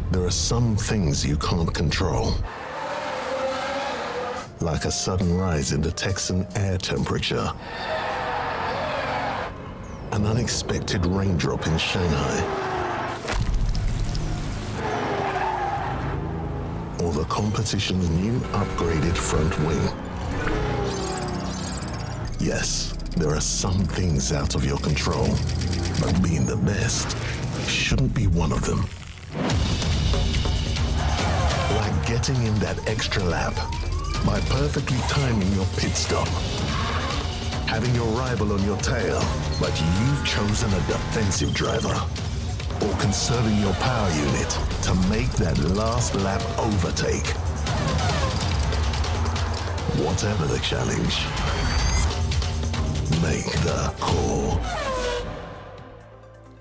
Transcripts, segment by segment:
There are some things you can't control. Like a sudden rise in the Texan air temperature. An unexpected raindrop in Shanghai. Or the competition's new upgraded front wing. Yes, there are some things out of your control, but being the best shouldn't be one of them. Like getting in that extra lap by perfectly timing your pit stop. Having your rival on your tail, but you've chosen a defensive driver. Or conserving your power unit to make that last lap overtake. Whatever the challenge, make the call.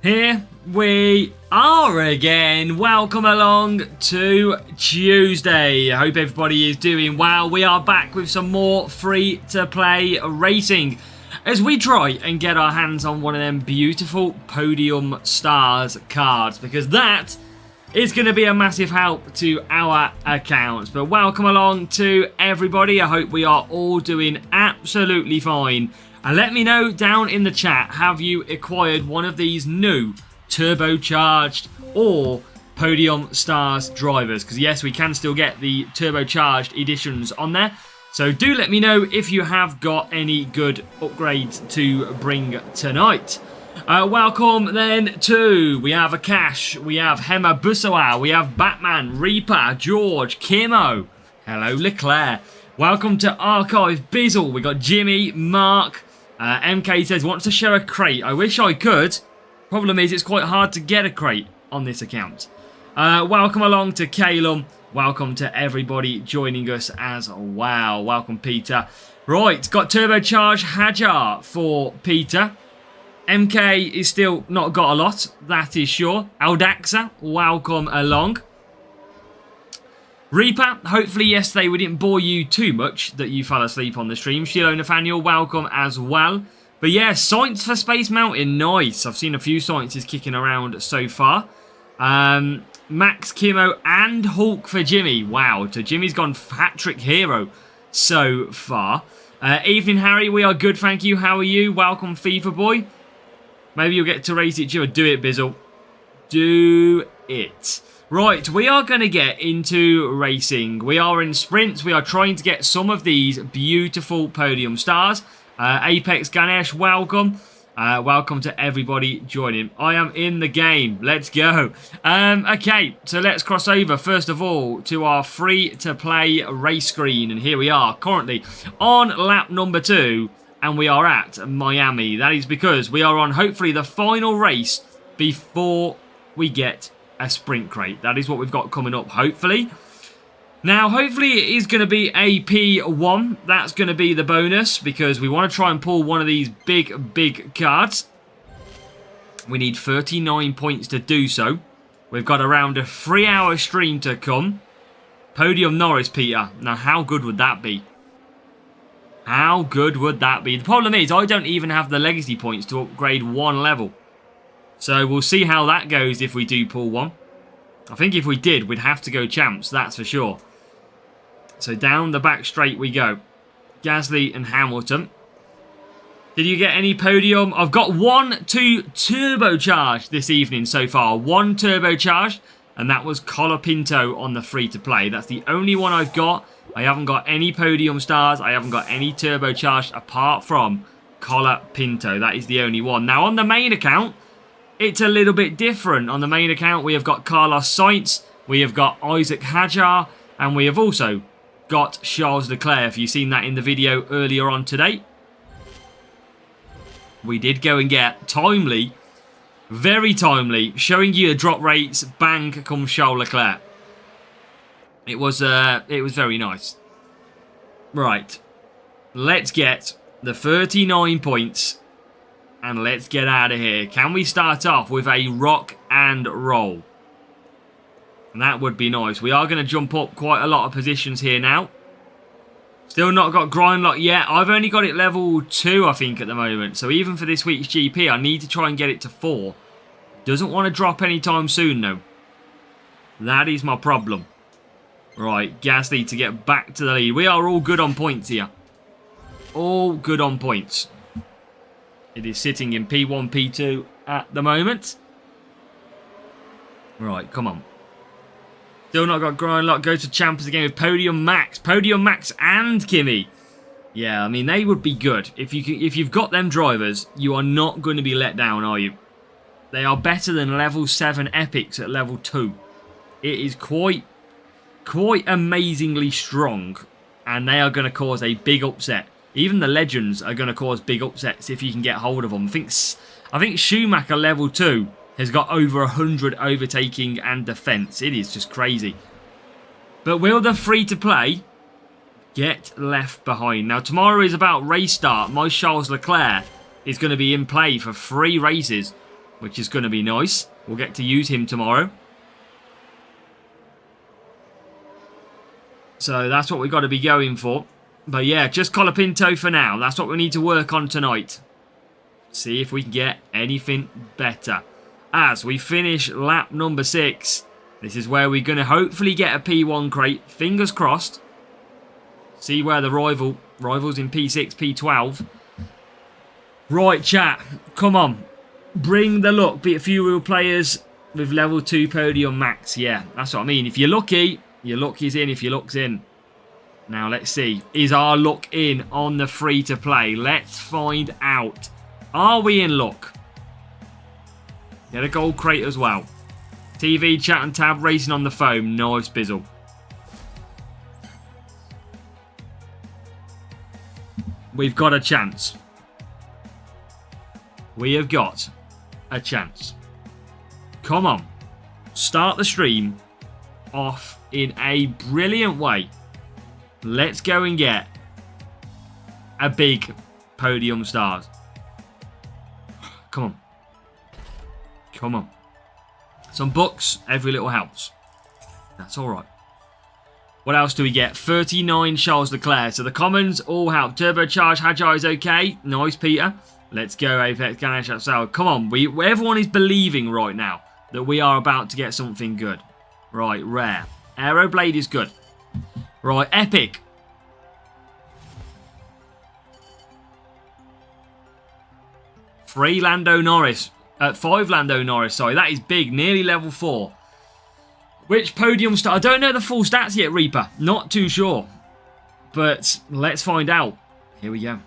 Here we are again. Welcome along to Tuesday. I hope everybody is doing well. We are back with some more free-to-play racing as we try and get our hands on one of them beautiful Podium Stars cards, because that is going to be a massive help to our accounts. But welcome along to everybody. I hope we are all doing absolutely fine. And let me know down in the chat, have you acquired one of these new turbocharged or Podium Stars drivers? Because yes, we can still get the turbocharged editions on there. So do let me know if you have got any good upgrades to bring tonight. Welcome then to, we have Akash, we have Hema Busawa, we have Batman, Reaper, George, Kimo. Hello Leclerc. Welcome to Archive Bizzle. We got Jimmy, Mark. MK says, wants to share a crate. I wish I could. Problem is, it's quite hard to get a crate on this account. Welcome along to Calum. Welcome to everybody joining us as well. Welcome, Peter. Right, got turbocharged Hajar for Peter. MK is still not got a lot, that is sure. Aldaxa, welcome along. Reaper, hopefully yesterday we didn't bore you too much that you fell asleep on the stream. Shiloh Nathaniel, welcome as well. But yeah, Science for Space Mountain, nice. I've seen a few sciences kicking around so far. Max, Kimo, and Hulk for Jimmy. Wow, so Jimmy's gone hat-trick hero so far. Evening, Harry, we are good, thank you. How are you? Welcome, FIFA boy. Maybe you'll get to race each other. Do it, Bizzle. Do it. Right, we are going to get into racing. We are in sprints. We are trying to get some of these beautiful Podium Stars. Apex Ganesh, welcome. Welcome to everybody joining. I am in the game. Let's go. Okay, so let's cross over, first of all, to our free-to-play race screen. And here we are, currently on lap number 2. And we are at Miami. That is because we are on, hopefully, the final race before we get a sprint crate. That is what we've got coming up, hopefully. Now, hopefully it is going to be a P1. That's going to be the bonus because we want to try and pull one of these big cards. We need 39 points to do so. We've got around a 3-hour stream to come. Podium Norris, Peter. Now, how good would that be? How good would that be? The problem is, I don't even have the legacy points to upgrade one level. So, we'll see how that goes if we do pull one. I think if we did, we'd have to go champs, that's for sure. So, down the back straight we go. Gasly and Hamilton. Did you get any podium? I've got 2 turbocharged this evening so far. 1 turbocharged, and that was Colapinto on the free-to-play. That's the only one I've got. I haven't got any podium stars. I haven't got any turbocharged apart from Colapinto. That is the only one. Now, on the main account, it's a little bit different. On the main account, we have got Carlos Sainz, we have got Isaac Hadjar, and we have also got Charles Leclerc. If you've seen that in the video earlier on today. We did go and get timely, very timely, showing you the drop rates. Bang comes Charles Leclerc. It was very nice. Right, let's get the 39 points and let's get out of here. Can we start off with a rock and roll? And that would be nice. We are going to jump up quite a lot of positions here now. Still not got grind lock yet. I've only got it level 2, I think, at the moment. So even for this week's GP, I need to try and get it to 4. Doesn't want to drop anytime soon, though. That is my problem. Right, Gasly to get back to the lead. We are all good on points here. All good on points. It is sitting in P1, P2 at the moment. Right, come on. Still not got grind lock. Go to champions again with Podium Max. Podium Max and Kimi. Yeah, I mean, they would be good. If you've got them drivers, you are not going to be let down, are you? They are better than level 7 epics at level 2. It is quite amazingly strong. And they are going to cause a big upset. Even the legends are going to cause big upsets if you can get hold of them. I think Schumacher level 2 has got over 100 overtaking and defence. It is just crazy. But will the free-to-play get left behind? Now, tomorrow is about race start. My Charles Leclerc is going to be in play for 3 races, which is going to be nice. We'll get to use him tomorrow. So that's what we've got to be going for. But yeah, just Colapinto for now. That's what we need to work on tonight. See if we can get anything better. As we finish lap number 6, this is where we're going to hopefully get a P1 crate. Fingers crossed. See where the rivals in P6, P12. Right, chat. Come on. Bring the luck. Beat a few real players with level 2 podium max. Yeah, that's what I mean. If you're lucky, your luck is in if your luck's in. Now, let's see. Is our luck in on the free-to-play? Let's find out. Are we in luck? Get a gold crate as well. TV, chat and tab, racing on the foam. Nice bizzle. We've got a chance. We have got a chance. Come on. Start the stream off in a brilliant way. Let's go and get a big podium stars. Come on. Come on. Some bucks, every little helps. That's alright. What else do we get? 39 Charles Leclerc. So the commons all help. Turbocharge, Hadjar is okay. Nice, Peter. Let's go, Apex, Ganesh, Upsell. Come on. Everyone is believing right now that we are about to get something good. Right, rare. Aeroblade is good. Right, epic. Three Lando Norris. 5 Lando Norris, sorry. That is big. Nearly level 4. Which podium star? I don't know the full stats yet, Reaper. Not too sure. But let's find out. Here we go.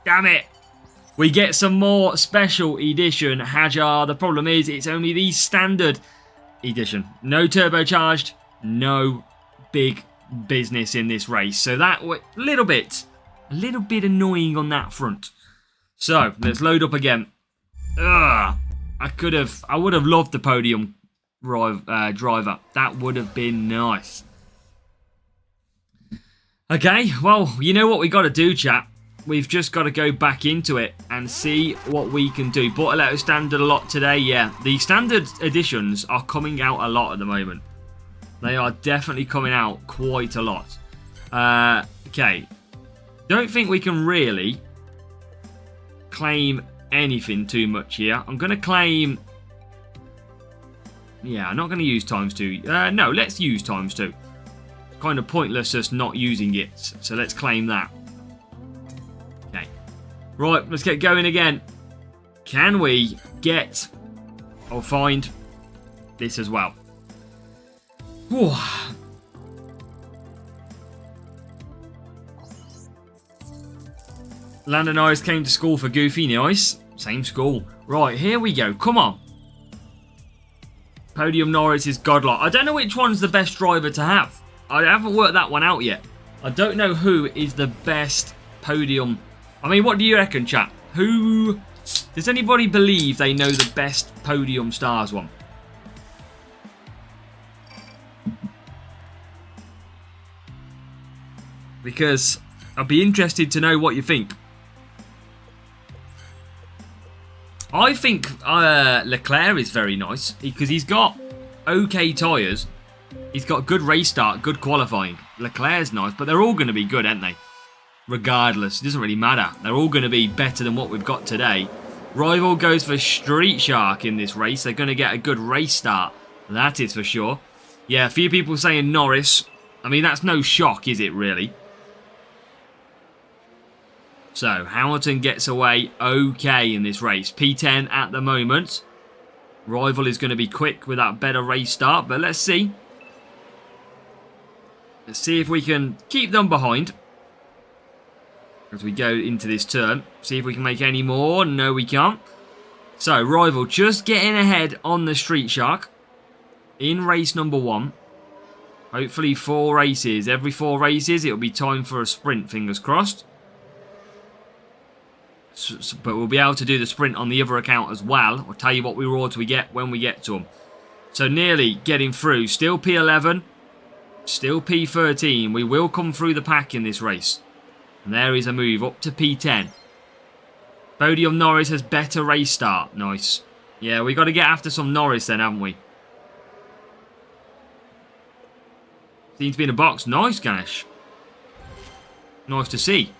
Damn it. We get some more special edition Hadjar. The problem is it's only the standard edition. No turbocharged, no big business in this race. So that was a little bit annoying on that front. So let's load up again. Ugh, I would have loved the podium driver. That would have been nice. Okay, well, you know what we got to do, chat. We've just got to go back into it and see what we can do. Bortoletto standard a lot today, yeah. The standard editions are coming out a lot at the moment. They are definitely coming out quite a lot. Okay. Don't think we can really claim anything too much here. I'm going to claim... Yeah, I'm not going to use ×2. No, let's use ×2. Kind of pointless us not using it. So let's claim that. Okay. Right, let's get going again. Can we get or find this as well? Whew. Lando Norris came to school for Goofy. Nice. Same school. Right, here we go. Come on. Podium Norris is godlike. I don't know which one's the best driver to have. I haven't worked that one out yet. I don't know who is the best podium. I mean, what do you reckon, chat? Who... Does anybody believe they know the best podium stars one? Because I'd be interested to know what you think. I think Leclerc is very nice because he's got okay tyres. He's got good race start, good qualifying. Leclerc's nice, but they're all going to be good, aren't they? Regardless, it doesn't really matter. They're all going to be better than what we've got today. Rival goes for Street Shark in this race. They're going to get a good race start. That is for sure. Yeah, a few people saying Norris. I mean, that's no shock, is it, really? So, Hamilton gets away okay in this race. P10 at the moment. Rival is going to be quick with that better race start, but let's see. Let's see if we can keep them behind as we go into this turn. See if we can make any more. No, we can't. So, Rival just getting ahead on the Street Shark in race number 1. Hopefully 4 races. Every 4 races, it'll be time for a sprint, fingers crossed. But we'll be able to do the sprint on the other account as well. I'll tell you what rewards we get when we get to them. So nearly getting through. Still P11. Still P13. We will come through the pack in this race. And there is a move up to P10. Podium Norris has better race start. Nice. Yeah, we got to get after some Norris then, haven't we? Seems to be in a box. Nice, Ganesh. Nice to see.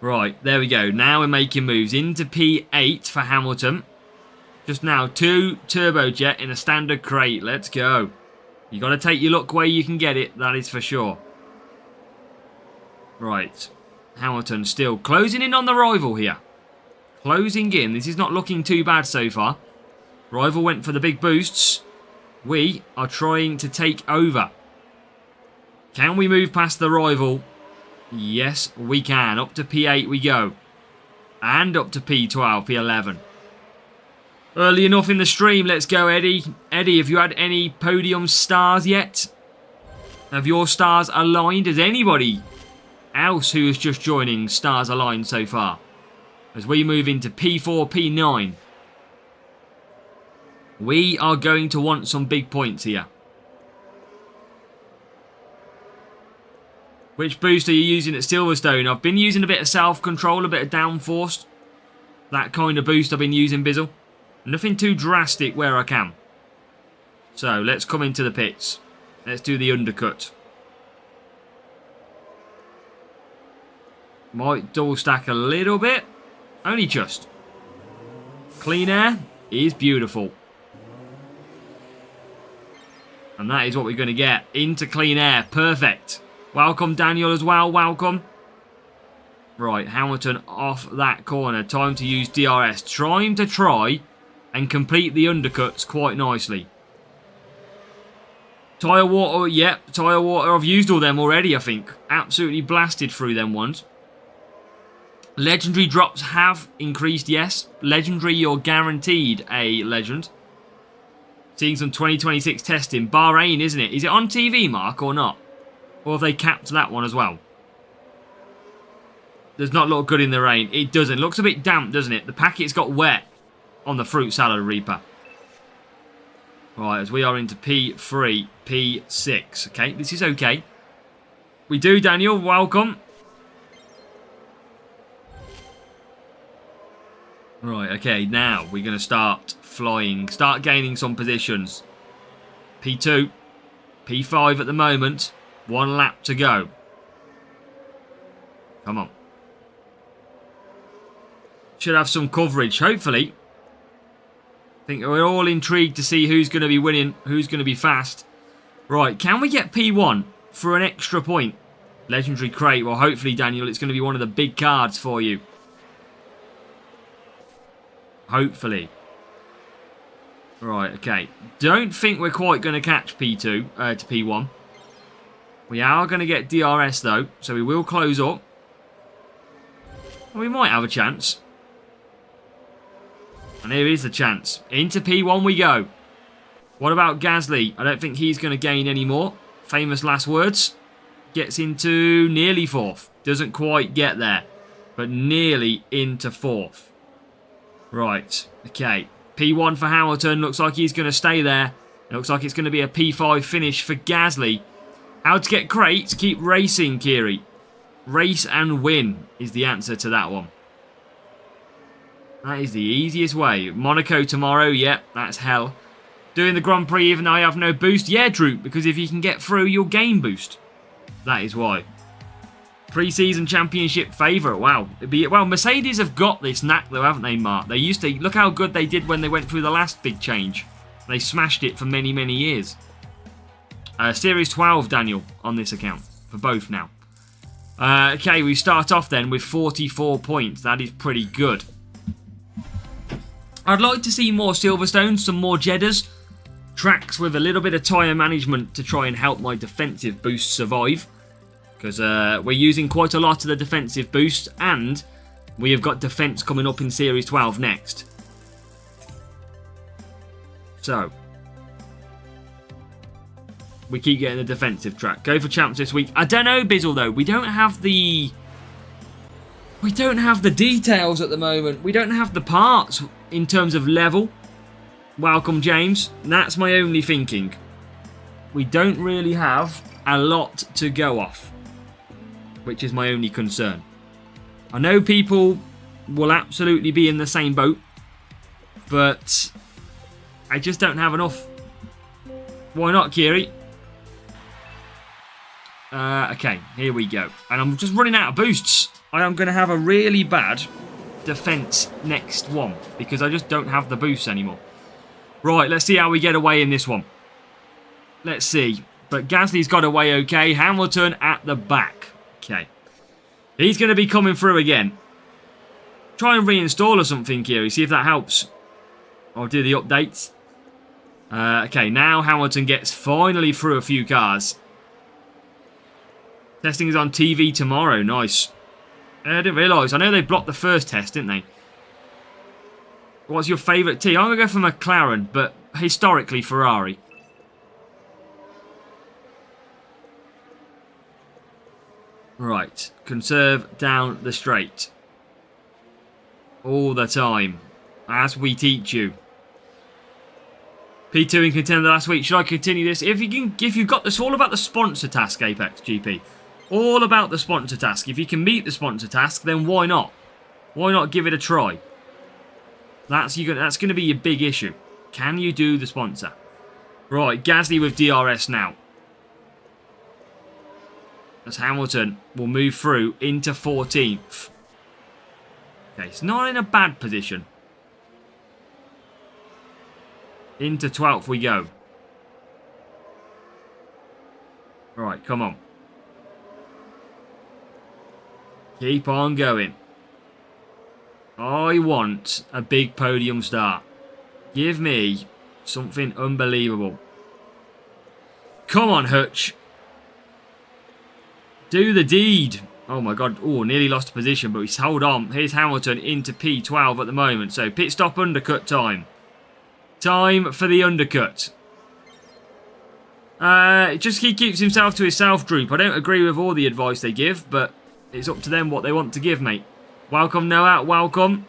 Right, there we go. Now we're making moves into P8 for Hamilton. Just now, 2 turbojet in a standard crate. Let's go. You got to take your luck where you can get it. That is for sure. Right. Hamilton still closing in on the Rival here. Closing in. This is not looking too bad so far. Rival went for the big boosts. We are trying to take over. Can we move past the Rival? Yes, we can. Up to P8 we go. And up to P12, P11. Early enough in the stream. Let's go, Eddie. Eddie, have you had any podium stars yet? Have your stars aligned? Has anybody else who is just joining stars aligned so far? As we move into P4, P9. We are going to want some big points here. Which boost are you using at Silverstone? I've been using a bit of self-control, a bit of downforce. That kind of boost I've been using, Bizzle. Nothing too drastic where I can. So, let's come into the pits. Let's do the undercut. Might double stack a little bit. Only just. Clean air is beautiful. And that is what we're going to get. Into clean air. Perfect. Welcome, Daniel, as well. Welcome. Right, Hamilton off that corner. Time to use DRS. Trying to try and complete the undercuts quite nicely. Tyre water, yep. Tyre water, I've used all them already, I think. Absolutely blasted through them ones. Legendary drops have increased, yes. Legendary, you're guaranteed a legend. Seeing some 2026 testing. Bahrain, isn't it? Is it on TV, Mark, or not? Or have they capped that one as well? Does not look good in the rain. It doesn't. Looks a bit damp, doesn't it? The packet's got wet on the fruit salad Reaper. Right, as we are into P3, P6. Okay, this is okay. We do, Daniel. Welcome. Right, okay. Now we're going to start flying. Start gaining some positions. P2. P5 at the moment. 1 lap to go. Come on. Should have some coverage, hopefully. I think we're all intrigued to see who's going to be winning, who's going to be fast. Right, can we get P1 for an extra point? Legendary crate. Well, hopefully, Daniel, it's going to be one of the big cards for you. Hopefully. Right, okay. Don't think we're quite going to catch P2 to P1. We are going to get DRS, though, so we will close up. We might have a chance. And here is the chance. Into P1 we go. What about Gasly? I don't think he's going to gain any more. Famous last words. Gets into nearly 4th. Doesn't quite get there. But nearly into 4th. Right. Okay. P1 for Hamilton. Looks like he's going to stay there. It looks like it's going to be a P5 finish for Gasly. How to get crates? Keep racing, Kiri. Race and win is the answer to that one. That is the easiest way. Monaco tomorrow, yep, that's hell. Doing the Grand Prix even though I have no boost? Yeah, Droop, because if you can get through, you'll gain boost. That is why. Pre-season championship favourite, wow. Well, Mercedes have got this knack though, haven't they, Mark? They used to, look how good they did when they went through the last big change. They smashed it for many, many years. Series 12, Daniel, on this account, for both now. Okay, we start off then with 44 points. That is pretty good. I'd like to see more Silverstones, some more Jeddahs. Tracks with a little bit of tyre management to try and help my defensive boost survive. Because we're using quite a lot of the defensive boost. And we have got defence coming up in Series 12 next. So. We keep getting the defensive track. Go for champs this week. I don't know, Bizzle, though. We don't have the details at the moment. We don't have the parts in terms of level. Welcome, James. That's my only thinking. We don't really have a lot to go off, which is my only concern. I know people will absolutely be in the same boat, but I just don't have enough. Why not, Kiri? Okay, here we go. And I'm just running out of boosts. I am going to have a really bad defence next one because I just don't have the boosts anymore. Right, let's see how we get away in this one. Let's see. But Gasly's got away okay. Hamilton at the back. Okay. He's going to be coming through again. Try and reinstall or something, Kiri. See if that helps. I'll do the updates. Okay, now Hamilton gets finally through a few cars. Testing is on TV tomorrow. Nice. I didn't realise. I know they blocked the first test, didn't they? What's your favourite team? I'm going to go for McLaren, but historically Ferrari. Right. Conserve down the straight. All the time. As we teach you. P2 in contender last week. Should I continue this? If you've got this, all about the sponsor task, Apex GP. All about the sponsor task. If you can meet the sponsor task, then why not? Why not give it a try? That's going to be your big issue. Can you do the sponsor? Right, Gasly with DRS now. As Hamilton will move through into 14th. Okay, it's not in a bad position. Into 12th we go. Right, come on. Keep on going. I want a big podium start. Give me something unbelievable. Come on, Hutch. Do the deed. Oh my god. Oh, nearly lost position, but he's held on. Here's Hamilton into P12 at the moment. So pit stop undercut time. Time for the undercut. Just he keeps himself to his self-droop. I don't agree with all the advice they give, but it's up to them what they want to give, mate. Welcome, Noah. Welcome.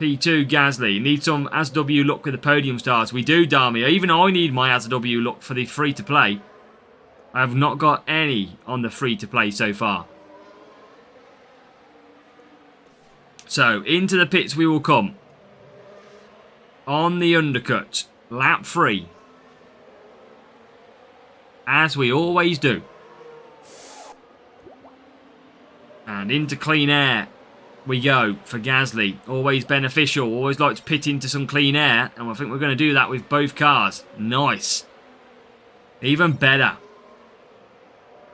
P2 Gasly. Need some ASW luck with the podium stars. We do, Dami. Even I need my ASW luck for the free-to-play. I have not got any on the free-to-play so far. So, into the pits we will come. On the undercut. Lap 3. As we always do. And into clean air we go for Gasly. Always beneficial. Always like to pit into some clean air. And I think we're going to do that with both cars. Nice. Even better.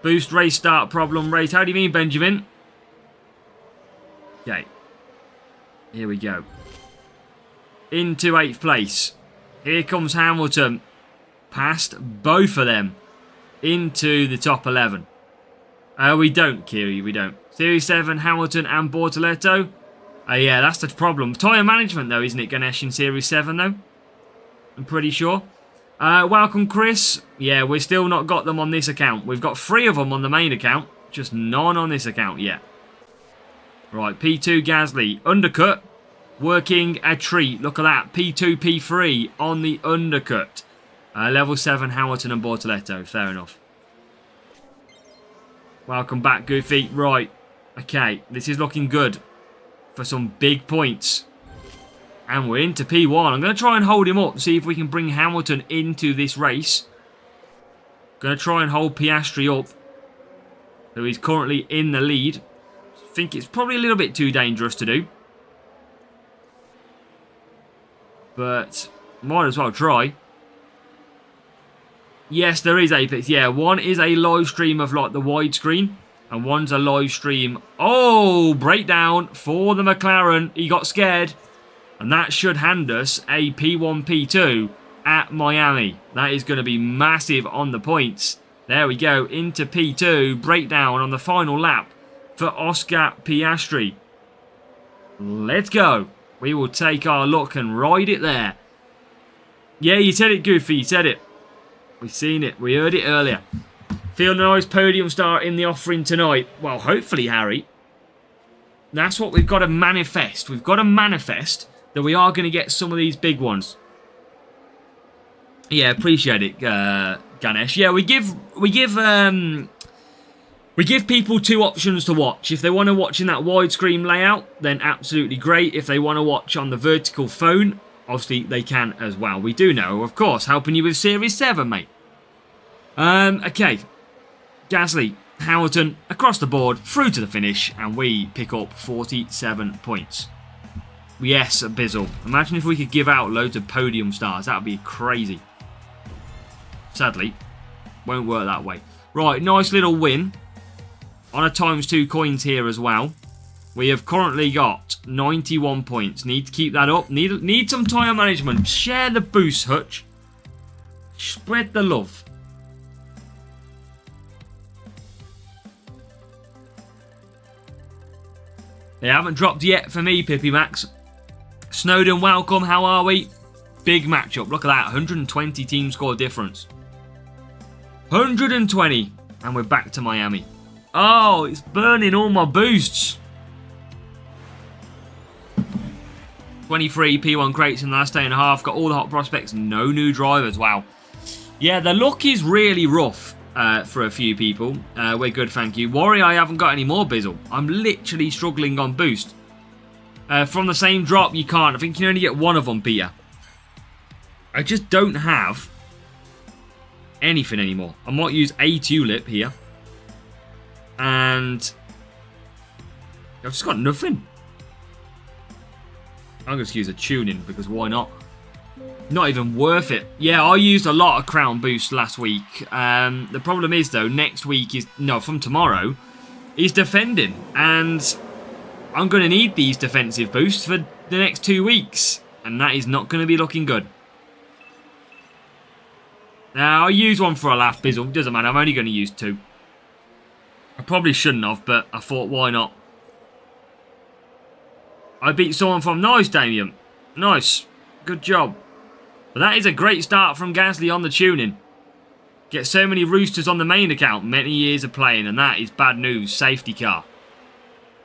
Boost race start problem race. How do you mean, Benjamin? Okay. Here we go. Into 8th place. Here comes Hamilton. Past both of them. Into the top 11. We don't, Kiri. We don't. Series 7, Hamilton and Bortoletto. Yeah, that's the problem. Tyre management, though, isn't it, Ganesh, in Series 7, though? I'm pretty sure. Welcome, Chris. Yeah, we've still not got them on this account. We've got 3 of them on the main account. Just none on this account yet. Right, P2 Gasly. Undercut. Working a treat. Look at that. P2, P3 on the undercut. Level 7, Hamilton and Bortoletto. Fair enough. Welcome back, Goofy. Right. Okay, this is looking good for some big points. And we're into P1. I'm going to try and hold him up, see if we can bring Hamilton into this race. Going to try and hold Piastri up, who is currently in the lead. I think it's probably a little bit too dangerous to do. But might as well try. Yes, there is Apex. Yeah, one is a live stream of like the widescreen. And one's a live stream. Oh, breakdown for the McLaren. He got scared. And that should hand us a P1, P2 at Miami. That is going to be massive on the points. There we go. Into P2. Breakdown on the final lap for Oscar Piastri. Let's go. We will take our luck and ride it there. Yeah, you said it, Goofy. You said it. We've seen it. We heard it earlier. Feel a nice podium star in the offering tonight. Well, hopefully, Harry. That's what we've got to manifest. We've got to manifest that we are going to get some of these big ones. Yeah, appreciate it, Ganesh. Yeah, we give people 2 options to watch. If they want to watch in that widescreen layout, then absolutely great. If they want to watch on the vertical phone, obviously they can as well. We do know, of course, helping you with Series 7, mate. Okay. Gasly, Hamilton, across the board, through to the finish, and we pick up 47 points. Yes, Bizzle. Imagine if we could give out loads of podium stars. That would be crazy. Sadly, won't work that way. Right, nice little win. On a ×2 coins here as well. We have currently got 91 points. Need to keep that up. Need some tyre management. Share the boost, Hutch. Spread the love. They haven't dropped yet for me, Pippi Max. Snowden, welcome. How are we? Big matchup. Look at that. 120 team score difference. 120. And we're back to Miami. Oh, it's burning all my boosts. 23 P1 crates in the last day and a half. Got all the hot prospects. No new drivers. Wow. Yeah, the luck is really rough for a few people. We're good, thank you. Warrior, I haven't got any more Bizzle. I'm literally struggling on boost. From the same drop, you can't. I think you can only get one of them, Peter. I just don't have anything anymore. I might use a tulip here. And I've just got nothing. I'm going to use a tuning because why not? Not even worth it. Yeah, I used a lot of crown boost last week. The problem is though, next week is, no, from tomorrow, is defending. And I'm going to need these defensive boosts for the next 2 weeks. And that is not going to be looking good. Now, I'll use one for a laugh, Bizzle. Doesn't matter, I'm only going to use 2. I probably shouldn't have, but I thought, why not? I beat someone from... Nice, Damien. Nice. Good job. But that is a great start from Gasly on the tuning. Get so many roosters on the main account. Many years of playing. And that is bad news. Safety car.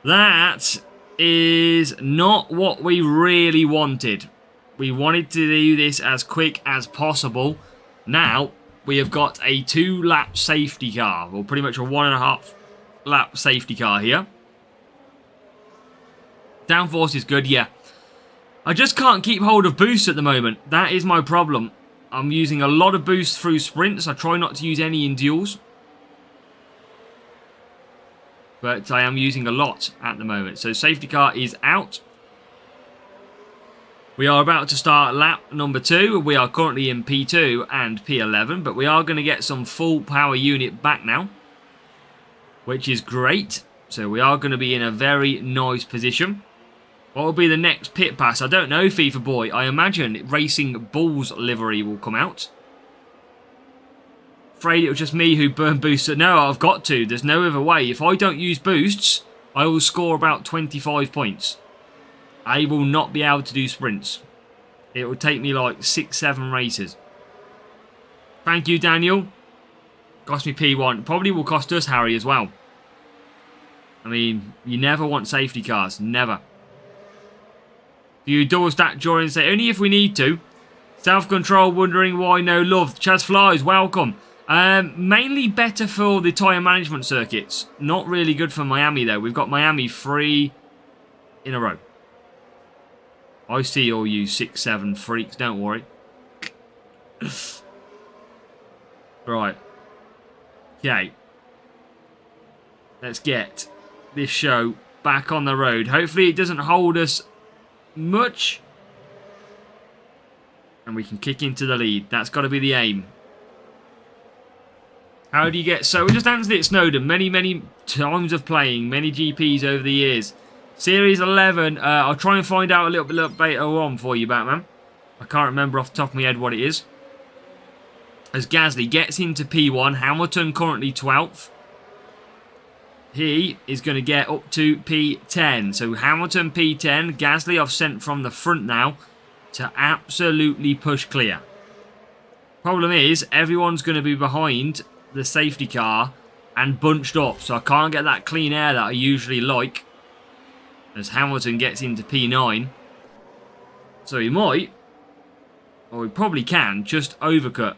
That is not what we really wanted. We wanted to do this as quick as possible. Now, we have got a 2-lap safety car. Well, pretty much a 1.5 lap safety car here. Downforce is good, yeah. I just can't keep hold of boosts at the moment. That is my problem. I'm using a lot of boosts through sprints. I try not to use any in duels. But I am using a lot at the moment. So safety car is out. We are about to start lap number 2. We are currently in P2 and P11. But we are going to get some full power unit back now. Which is great. So we are going to be in a very nice position. What will be the next pit pass? I don't know, FIFA boy. I imagine Racing Bulls livery will come out. Afraid it was just me who burned boosts. No, I've got to. There's no other way. If I don't use boosts, I will score about 25 points. I will not be able to do sprints. It will take me like 6-7 races. Thank you, Daniel. Cost me P1. Probably will cost us, Harry, as well. I mean, you never want safety cars. Never. Do you double stack during say only if we need to? Self-control, wondering why no love. Chaz Flies, welcome. Mainly better for the tyre management circuits. Not really good for Miami though. We've got Miami 3 in a row. I see all you 6-7 freaks, don't worry. Right. Okay. Let's get this show back on the road. Hopefully it doesn't hold us much. And we can kick into the lead. That's got to be the aim. How do you get... So we just answered it, Snowden. Many times of playing. Many GPs over the years. Series 11. I'll try and find out a little bit later on for you, Batman. I can't remember off the top of my head what it is. As Gasly gets into P1. Hamilton currently 12th. He is going to get up to P10. So Hamilton P10. Gasly I've sent from the front now to absolutely push clear. Problem is, everyone's going to be behind the safety car and bunched up. So I can't get that clean air that I usually like. As Hamilton gets into P9. So he might, or he probably can, just overcut.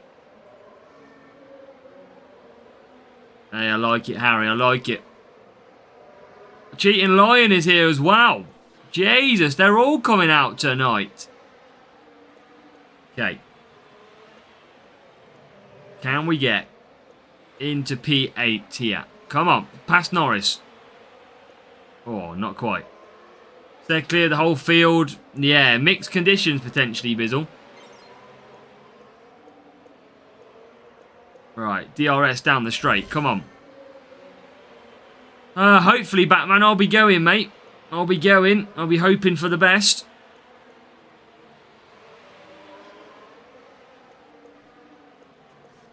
Hey, I like it, Harry. I like it. Cheating Lion is here as well. Jesus, they're all coming out tonight. Okay. Can we get into P8 here? Come on, past Norris. Oh, not quite. Stay clear the whole field. Yeah, mixed conditions potentially, Bizzle. Right, DRS down the straight. Come on. Hopefully, Batman, I'll be going, mate. I'll be going. I'll be hoping for the best.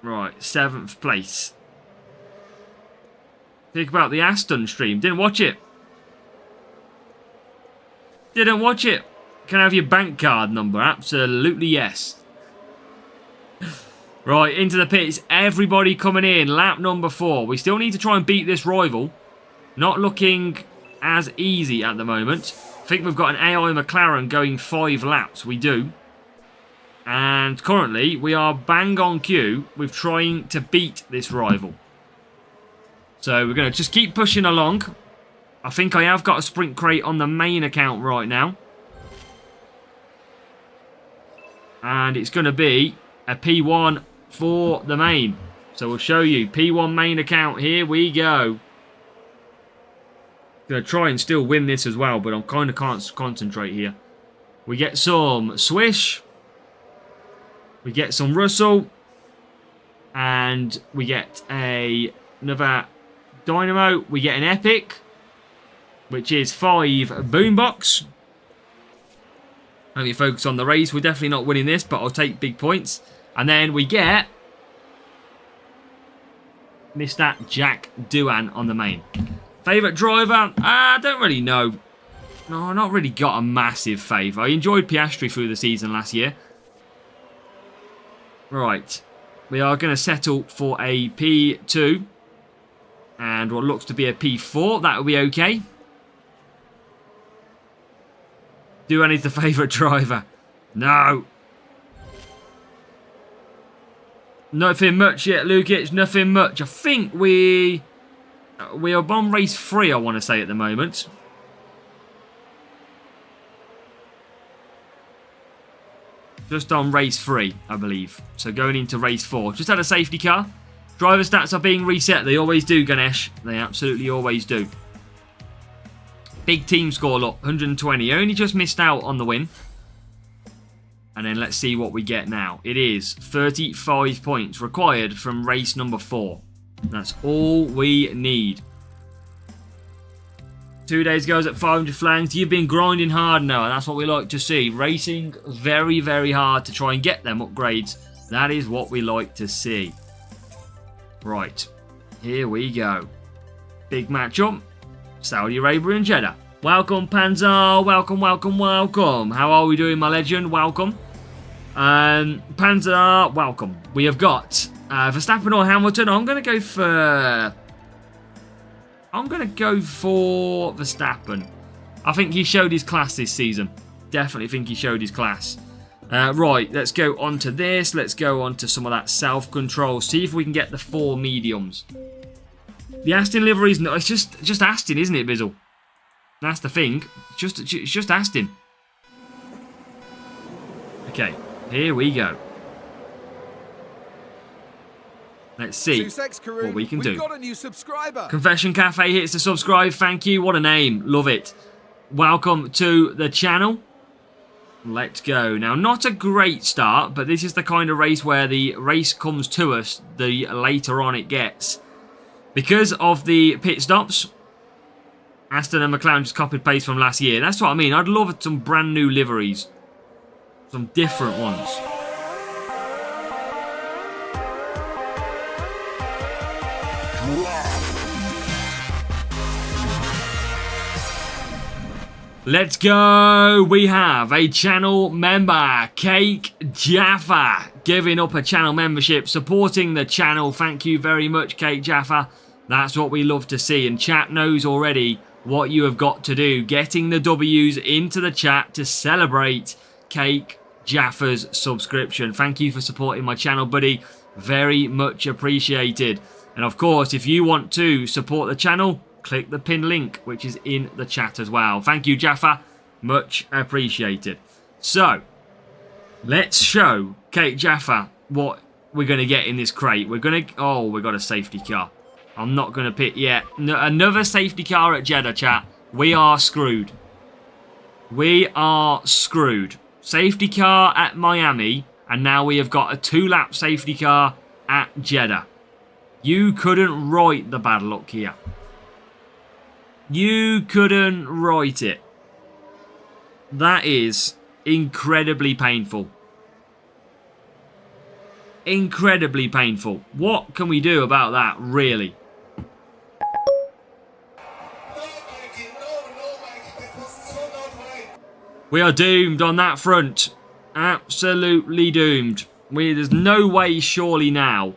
Right, 7th place. Think about the Aston stream. Didn't watch it. Didn't watch it. Can I have your bank card number? Absolutely yes. Right, into the pits. Everybody coming in. Lap number 4. We still need to try and beat this rival. Not looking as easy at the moment. I think we've got an AI McLaren going 5 laps. We do. And currently, we are bang on cue with trying to beat this rival. So we're going to just keep pushing along. I think I have got a sprint crate on the main account right now. And it's going to be a P1 for the main. So we'll show you. P1 main account. Here we go. Going to try and still win this as well, but I kind of can't concentrate here. We get some Swish. We get some Russell. And we get another Dynamo. We get an Epic, which is 5 Boombox. Only focus on the race. We're definitely not winning this, but I'll take big points. And then we get Mr. Jack Doohan on the main. Favourite driver? I don't really know. No, not really got a massive favour. I enjoyed Piastri through the season last year. Right. We are going to settle for a P2. And what looks to be a P4. That will be okay. Do I need the favourite driver? No. Nothing much yet, Lukic. Nothing much. I think we are on race 3, I want to say, at the moment. Just on race 3, I believe. So going into race 4. Just had a safety car. Driver stats are being reset. They always do, Ganesh. They absolutely always do. Big team score, look. 120. Only just missed out on the win. And then let's see what we get now. It is 35 points required from race number 4. That's all we need. 2 days goes at 500 flanks. You've been grinding hard now, and that's what we like to see. Racing very, very hard to try and get them upgrades. That is what we like to see. Right, here we go. Big matchup. Saudi Arabia and Jeddah. Welcome, Panzer. Welcome, welcome, welcome. How are we doing, my legend? Welcome. Panzer, welcome. We have got Verstappen or Hamilton. I'm going to go for Verstappen. I think he showed his class this season. Definitely think he showed his class. Right, let's go on to this. Let's go on to some of that self-control. See if we can get the 4 mediums. The Aston livery is not. It's just Aston, isn't it, Bizzle? That's the thing. It's just Aston. Okay, here we go. Let's see what we can do. Got a new subscriber. Confession Cafe hits the subscribe. Thank you. What a name. Love it. Welcome to the channel. Let's go. Now, not a great start, but this is the kind of race where the race comes to us the later on it gets. Because of the pit stops, Aston and McLaren just copied paste from last year. That's what I mean. I'd love some brand new liveries. Some different ones. Let's go. We have a channel member, Cake Jaffa, giving up a channel membership, supporting the channel. Thank you very much, Cake Jaffa. That's what we love to see. And chat knows already what you have got to do. Getting the W's into the chat to celebrate Cake Jaffa's subscription. Thank you for supporting my channel, buddy. Very much appreciated. And of course, if you want to support the channel, click the pinned link, which is in the chat as well. Thank you, Jaffa. Much appreciated. So, let's show Cake Jaffa what we're going to get in this crate. We're going to... Oh, we got a safety car. I'm not going to pit yet. Another safety car at Jeddah, chat. We are screwed. We are screwed. Safety car at Miami, and now we have got a 2-lap safety car at Jeddah. You couldn't write the bad luck here. You couldn't write it. That is incredibly painful. Incredibly painful. What can we do about that, really? We are doomed on that front. Absolutely doomed. There's no way, surely now,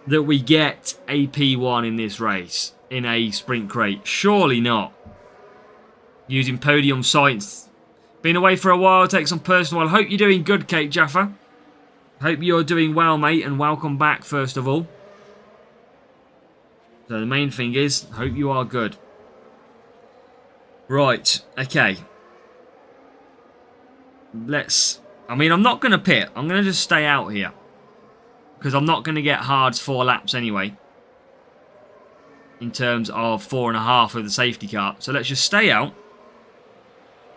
that we get a P1 in this race. In a sprint crate. Surely not. Using podium science. Been away for a while. Take some personal. I hope you're doing good, Cake Jaffa. Hope you're doing well, mate. And welcome back, first of all. So the main thing is, hope you are good. Right. Okay. I mean, I'm not going to pit. I'm going to just stay out here. Because I'm not going to get hards 4 laps anyway. In terms of 4.5 with the safety car. So let's just stay out.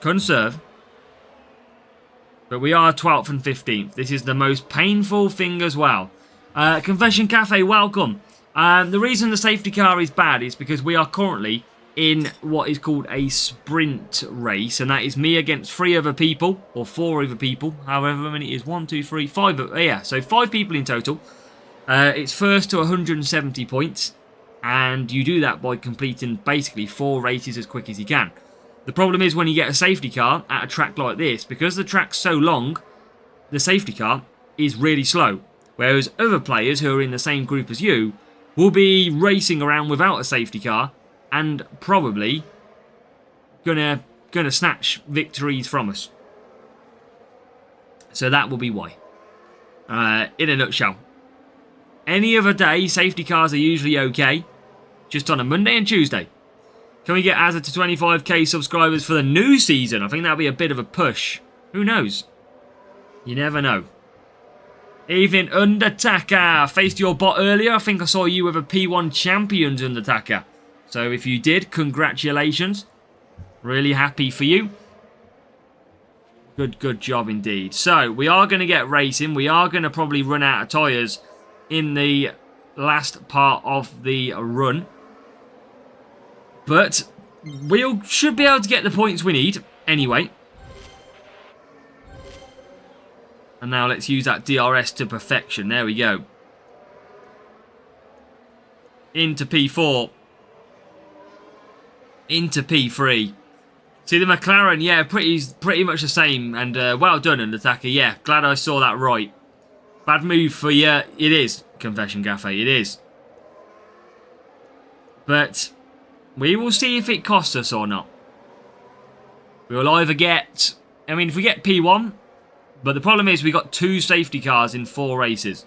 Conserve. But we are 12th and 15th. This is the most painful thing as well. Confession Cafe, welcome. The reason the safety car is bad is because we are currently in what is called a sprint race. And that is me against 3 other people. Or 4 other people. However many it is. 1, 2, 3, 5. Yeah, so 5 people in total. It's first to 170 points. And you do that by completing basically 4 races as quick as you can. The problem is when you get a safety car at a track like this, because the track's so long, the safety car is really slow. Whereas other players who are in the same group as you will be racing around without a safety car and probably gonna snatch victories from us. So that will be why. In a nutshell. Any other day, safety cars are usually okay. Just on a Monday and Tuesday. Can we get Azza to 25k subscribers for the new season? I think that'll be a bit of a push. Who knows? You never know. Evening, Undertaker. Faced your bot earlier. I think I saw you with a P1 Champions Undertaker. So if you did, congratulations. Really happy for you. Good job indeed. So we are going to get racing. We are going to probably run out of tyres in the last part of the run. But we should be able to get the points we need anyway. And now let's use that DRS to perfection. There we go. Into P4. Into P3. See the McLaren, yeah, pretty much the same. And well done, Undertaker. Yeah, glad I saw that right. Bad move for you. It is, Confession Cafe. It is. But we will see if it costs us or not. We will either get... I mean, if we get P1... But the problem is we got 2 safety cars in 4 races.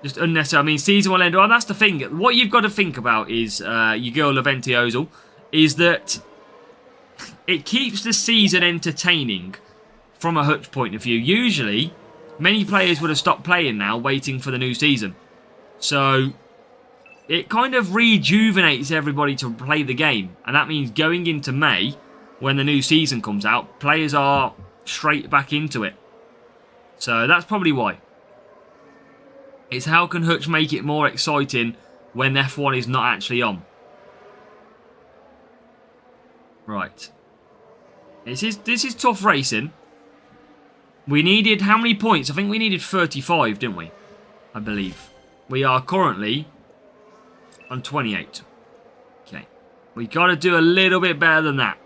Just unnecessary. I mean, season will end. Well, that's the thing. What you've got to think about is, your girl Laventioso, is that it keeps the season entertaining from a Hutch point of view. Usually, many players would have stopped playing now, waiting for the new season. So, it kind of rejuvenates everybody to play the game. And that means going into May, when the new season comes out, players are straight back into it. So that's probably why. It's how can Hutch make it more exciting when F1 is not actually on. Right. This is tough racing. We needed how many points? I think we needed 35, didn't we? I believe. We are currently on 28. Okay. We got to do a little bit better than that.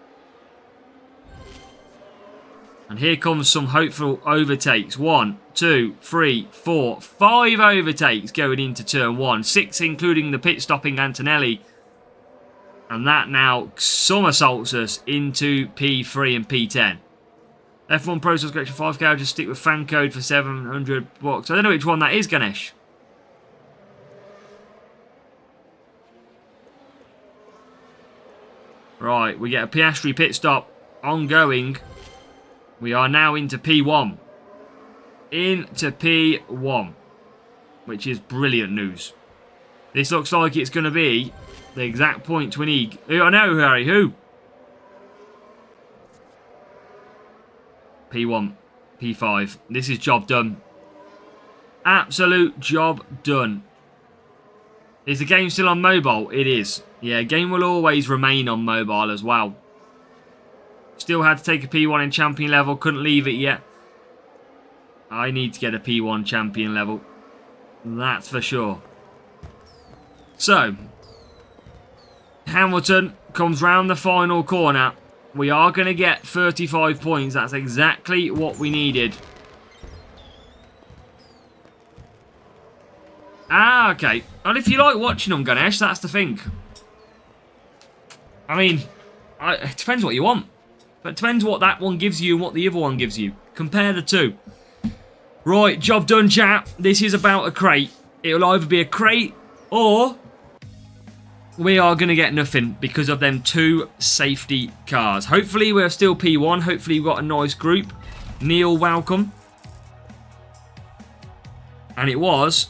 And here comes some hopeful overtakes. 1, 2, 3, 4, 5 overtakes going into turn 1. 6 including the pit stopping Antonelli. And that now somersaults us into P3 and P10. F1 Pro subscription 5k. I'll just stick with fan code for 700 bucks. I don't know which one that is, Ganesh. Right, we get a Piastri pit stop ongoing. We are now into P1. Into P1. Which is brilliant news. This looks like it's going to be the exact point we need. I know, Harry. Who? P1. P5. This is job done. Absolute job done. Is the game still on mobile? It is. Yeah, game will always remain on mobile as well. Still had to take a P1 in champion level. Couldn't leave it yet. I need to get a P1 champion level. That's for sure. So, Hamilton comes round the final corner. We are going to get 35 points. That's exactly what we needed. Ah, okay. Well, if you like watching them, Ganesh, that's the thing. I mean, it depends what you want. But it depends what that one gives you and what the other one gives you. Compare the two. Right, job done, chat. This is about a crate. It'll either be a crate or we are going to get nothing because of them 2 safety cars. Hopefully, we're still P1. Hopefully, we've got a nice group. Neil, welcome. And it was...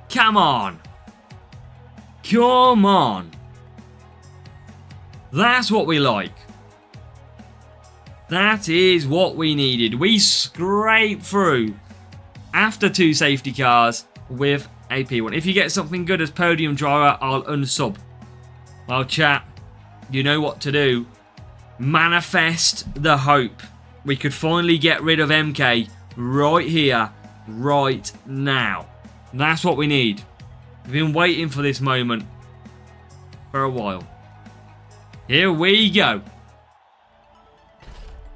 Come on. Come on. That's what we like. That is what we needed. We scraped through after 2 safety cars with a P1. If you get something good as podium driver, I'll unsub. Well, chat, you know what to do. Manifest the hope. We could finally get rid of MK right here, right now. That's what we need. We've been waiting for this moment for a while. Here we go.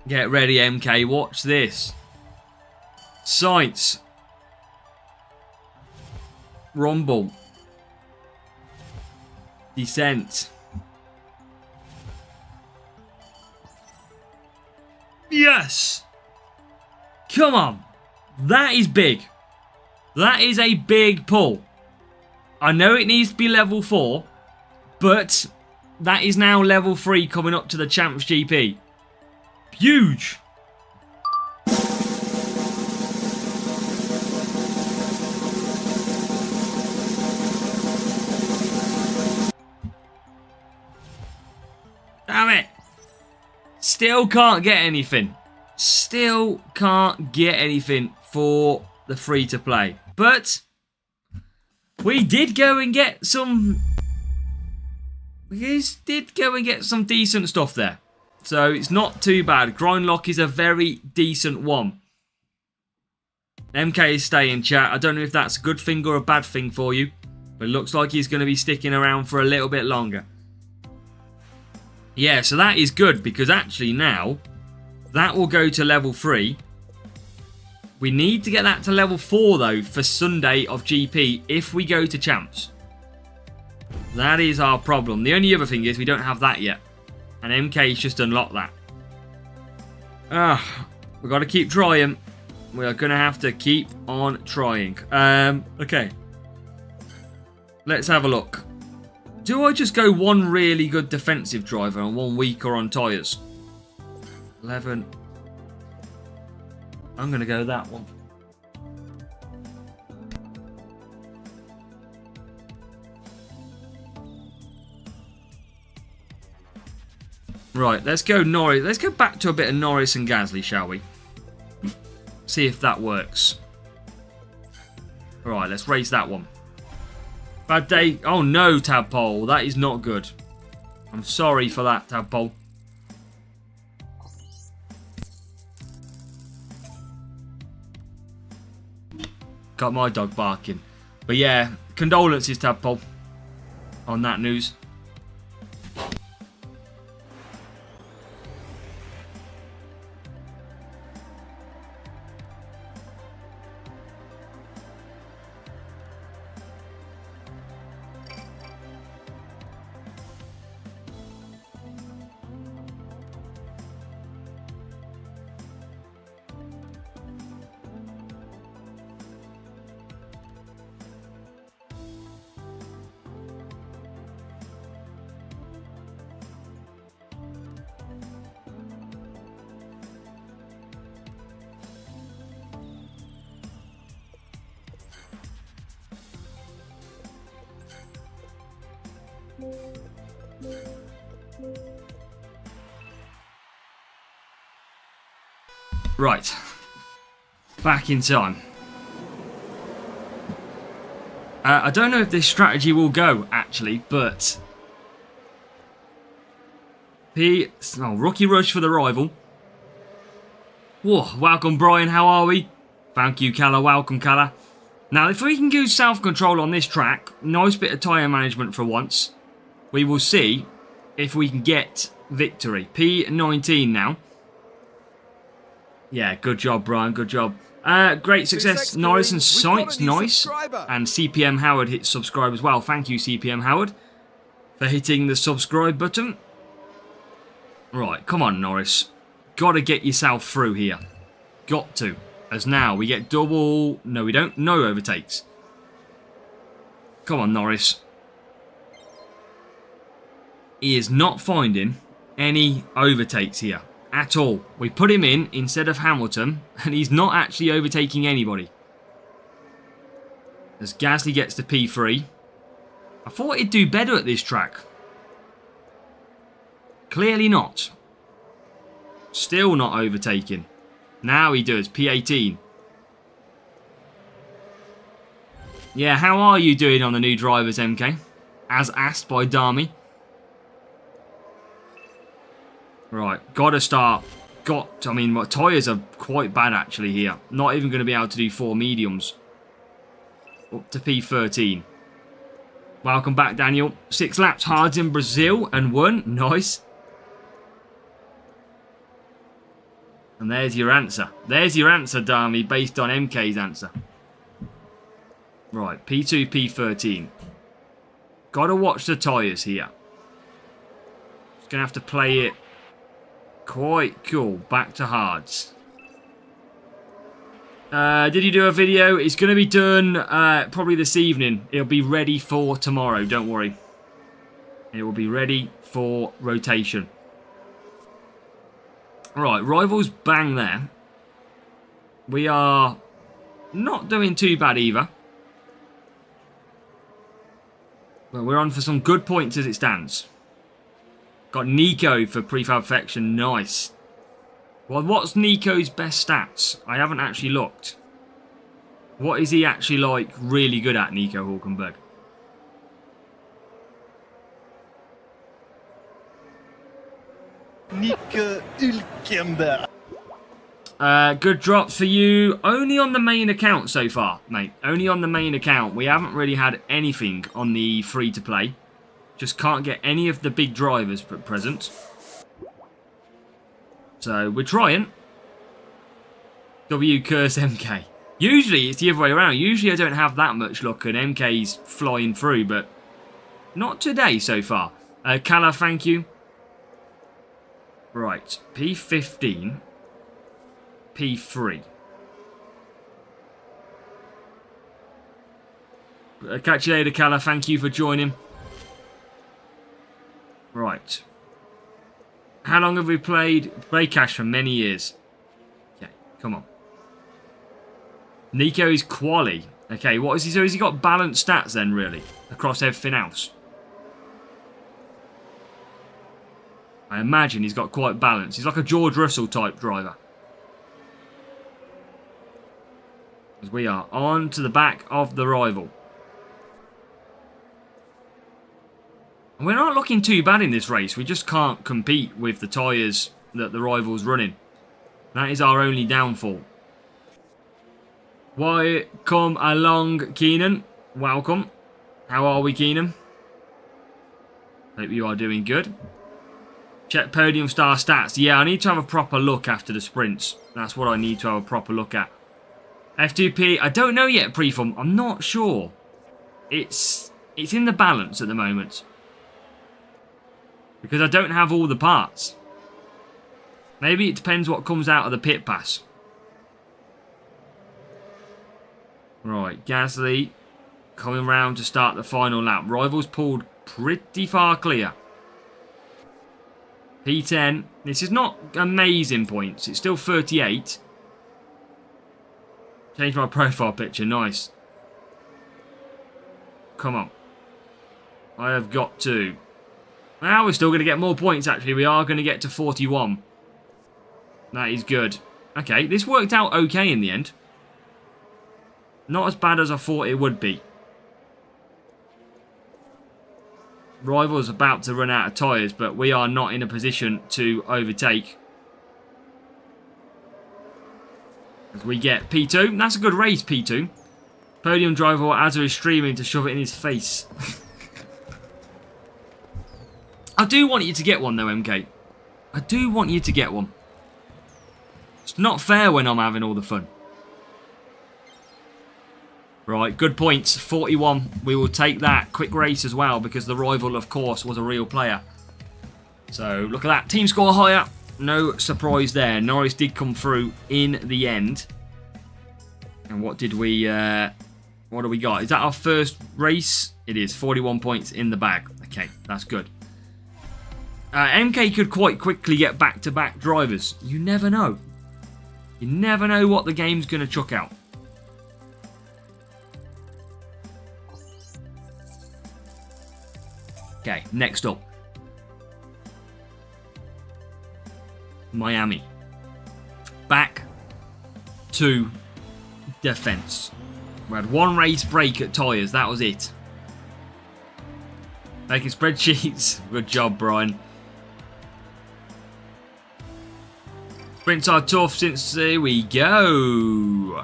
Get ready, MK. Watch this. Science. Rumble. Descent. Yes! Come on. That is big. That is a big pull. I know it needs to be level 4, but that is now level 3 coming up to the Champs GP. Huge. Damn it. Still can't get anything. Still can't get anything for the free-to-play. But we did go and get some... We did go and get some decent stuff there. So it's not too bad. Grindlock is a very decent one. MK is staying, chat. I don't know if that's a good thing or a bad thing for you. But it looks like he's going to be sticking around for a little bit longer. Yeah, so that is good because actually now that will go to level 3. We need to get that to level 4 though for Sunday of GP if we go to Champs. That is our problem. The only other thing is we don't have that yet. And MK's just unlocked that. We've got to keep trying. We are going to have to keep on trying. Okay. Let's have a look. Do I just go one really good defensive driver and one weaker on tyres? 11. I'm going to go that one. Right, let's go Norris. Let's go back to a bit of Norris and Gasly, shall we? See if that works. Alright, let's race that one. Bad day. Oh no, Tadpole. That is not good. I'm sorry for that, Tadpole. Got my dog barking. But yeah, condolences, Tadpole, on that news. Right, back in time. I don't know if this strategy will go, actually, but... Rookie rush for the rival. Whoa, welcome, Brian, how are we? Thank you, Calla, welcome, Calla. Now, if we can use self-control on this track, nice bit of tyre management for once, we will see if we can get victory. P19 now. Yeah, good job, Brian. Good job. Great success. Norris and Sainz, nice. And CPM Howard hit subscribe as well. Thank you, CPM Howard, for hitting the subscribe button. Right, come on, Norris. Got to get yourself through here. Got to. As now we get double... No, we don't. No overtakes. Come on, Norris. He is not finding any overtakes here. At all. We put him in instead of Hamilton, and he's not actually overtaking anybody. As Gasly gets to P3. I thought he'd do better at this track. Clearly not. Still not overtaking. Now he does. P18. Yeah, how are you doing on the new drivers, MK? As asked by Dami. Right, gotta start. I mean, my tyres are quite bad actually here. Not even going to be able to do 4 mediums. Up to P13. Welcome back, Daniel. 6 laps hards in Brazil and won. Nice. And there's your answer. There's your answer, Dami, based on MK's answer. Right, P2, P13. Gotta watch the tyres here. Just gonna have to play it quite cool. Back to hards. Did you do a video? It's going to be done probably this evening. It'll be ready for tomorrow, don't worry. It will be ready for rotation. Right, rivals bang there. We are not doing too bad either. But we're on for some good points as it stands. Got Nico for prefab-fection, nice. Well, what's Nico's best stats? I haven't actually looked. What is he actually like really good at, Nico Hulkenberg? Nico Hulkenberg. Good drops for you. Only on the main account so far, mate. Only on the main account. We haven't really had anything on the free-to-play. Just can't get any of the big drivers at present. So, we're trying. W curse MK. Usually, it's the other way around. Usually, I don't have that much luck and MK's flying through, but not today so far. Kala, thank you. Right, P15. P3. Catch you later, Kala. Thank you for joining. Right. How long have we played Cash for many years? Okay, come on. Nico is quali. Okay, what is he? So has he got balanced stats then, really? Across everything else? I imagine he's got quite balanced. He's like a George Russell type driver. As we are on to the back of the rival. We're not looking too bad in this race. We just can't compete with the tyres that the rival's running. That is our only downfall. Why come along, Keenan? Welcome. How are we, Keenan? Hope you are doing good. Check podium star stats. Yeah, I need to have a proper look after the sprints. That's what I need to have a proper look at. F2P, I don't know yet, Preform. I'm not sure. It's in the balance at the moment. Because I don't have all the parts. Maybe it depends what comes out of the pit pass. Right, Gasly coming round to start the final lap. Rivals pulled pretty far clear. P10. This is not amazing points. It's still 38. Change my profile picture. Nice. Come on. I have got to. Well, we're still going to get more points, actually. We are going to get to 41. That is good. Okay, this worked out okay in the end. Not as bad as I thought it would be. Rival's about to run out of tyres, but we are not in a position to overtake. As we get P2. That's a good race, P2. Podium driver Azza is streaming to shove it in his face. I do want you to get one though, MK. I do want you to get one. It's not fair when I'm having all the fun. Right, good points. 41. We will take that. Quick race as well, because the rival, of course, was a real player. So, look at that. Team score higher. No surprise there. Norris did come through in the end. And what did we... what do we got? Is that our first race? It is. 41 points in the bag. Okay, that's good. MK could quite quickly get back-to-back drivers. You never know. You never know what the game's going to chuck out. Okay, next up. Miami. Back to defense. We had one race break at tyres. That was it. Making spreadsheets. Good job, Brian. Sprints are tough since here we go.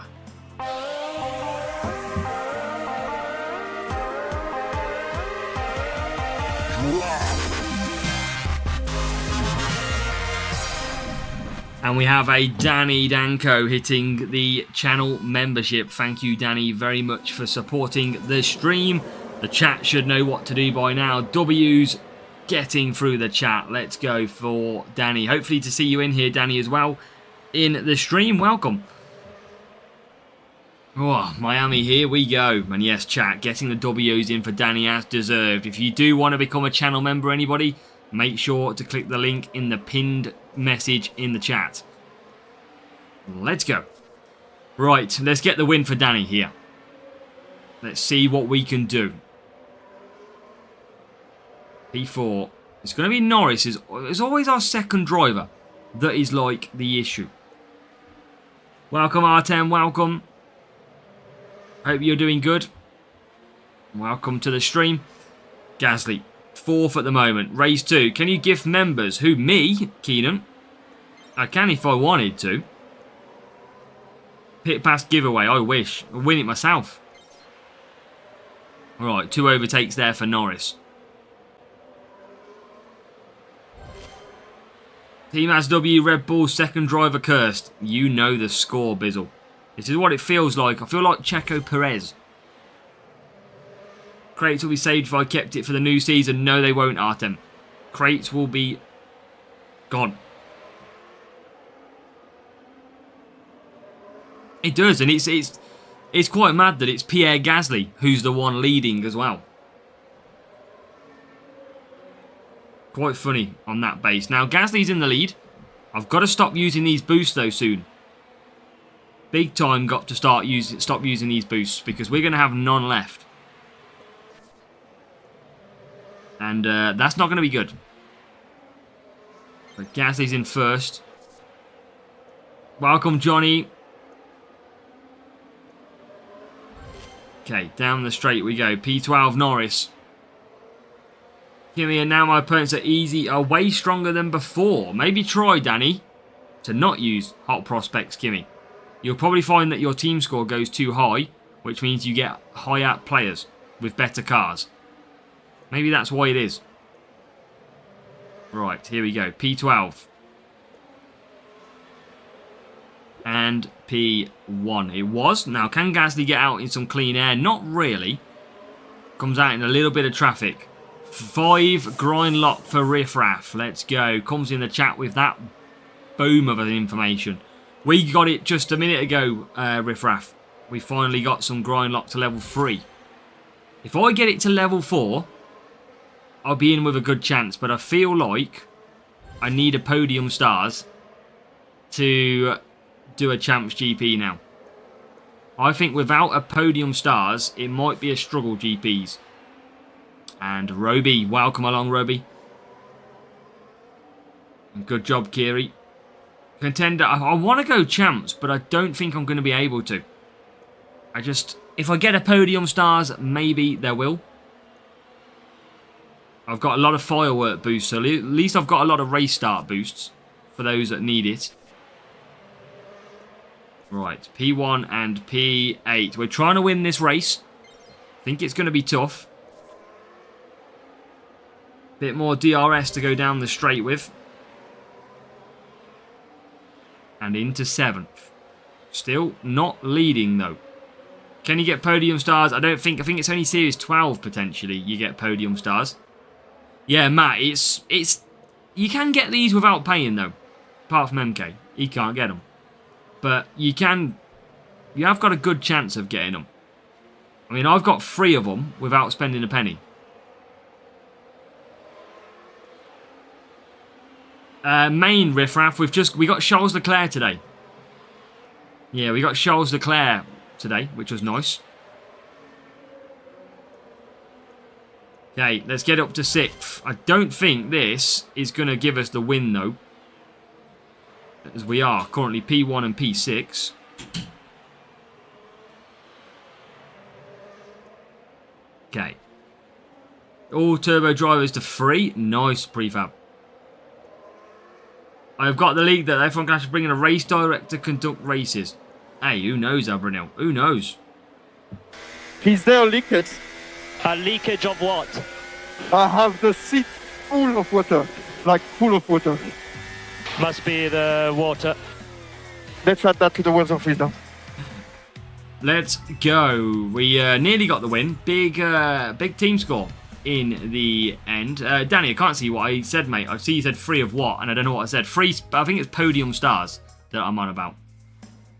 And we have a Danny Danko hitting the channel membership. Thank you, Danny, very much for supporting the stream. The chat should know what to do by now. W's getting through the chat. Let's go for Danny. Hopefully to see you in here, Danny, as well, in the stream. Welcome. Oh, Miami, here we go. And yes, chat, getting the W's in for Danny as deserved. If you do want to become a channel member, anybody, make sure to click the link in the pinned message in the chat. Let's go. Right, let's get the win for Danny here. Let's see what we can do. P4. It's going to be Norris. It's always our second driver that is like the issue. Welcome, Artem. Welcome. Hope you're doing good. Welcome to the stream. Gasly, 4th at the moment. Race 2. Can you gift members? Who, me? Keenan? I can if I wanted to. Pit pass giveaway. I wish. I'll win it myself. Alright, 2 overtakes there for Norris. Team SW Red Bull second driver cursed. You know the score, Bizzle. This is what it feels like. I feel like Checo Perez. Crates will be saved if I kept it for the new season. No, they won't, Artem. Crates will be gone. It does, and it's quite mad that it's Pierre Gasly who's the one leading as well. Quite funny on that base. Now, Gasly's in the lead. I've got to stop using these boosts, though, soon. Big time got to stop using these boosts because we're going to have none left. And that's not going to be good. But Gasly's in first. Welcome, Johnny. Okay, down the straight we go. P12 Norris. Kimi, and now my opponents are way stronger than before. Maybe try, Danny, to not use Hot Prospects, Kimi. You'll probably find that your team score goes too high, which means you get higher players with better cars. Maybe that's why it is. Right, here we go. P12. And P1 it was. Now, can Gasly get out in some clean air? Not really. Comes out in a little bit of traffic. 5 grind lock for Riffraff. Let's go. Comes in the chat with that boom of information. We got it just a minute ago, Riffraff. We finally got some grind lock to level 3. If I get it to level 4, I'll be in with a good chance. But I feel like I need a podium stars to do a Champs GP now. I think without a podium stars, it might be a struggle GPs. And Roby, welcome along, Roby. Good job, Kiri. Contender, I want to go champs, but I don't think I'm going to be able to. If I get a podium stars, maybe there will. I've got a lot of firework boosts, so at least I've got a lot of race start boosts for those that need it. Right, P1 and P8. We're trying to win this race. I think it's going to be tough. Bit more DRS to go down the straight with. And into 7th. Still not leading, though. Can you get podium stars? I think it's only Series 12, potentially, you get podium stars. Yeah, Matt, it's you can get these without paying, though. Apart from MK. He can't get them. But you have got a good chance of getting them. I mean, I've got 3 of them without spending a penny. Main Riffraff, we got Charles Leclerc today. Yeah, we got Charles Leclerc today, which was nice. Okay, let's get up to 6th. I don't think this is going to give us the win, though. As we are currently P1 and P6. Okay. All turbo drivers to 3. Nice prefab. I've got the league that everyone can actually bring in a race director to conduct races. Hey, who knows, Abranil? Who knows? Is there a leakage? A leakage of what? I have the seat full of water, like full of water. Must be the water. Let's add that to the words of wisdom. Let's go. We nearly got the win. Big team score in the end. Danny, I can't see what I said, mate. I see you said 3 of what, and I don't know what I said. 3, I think it's podium stars that I'm on about.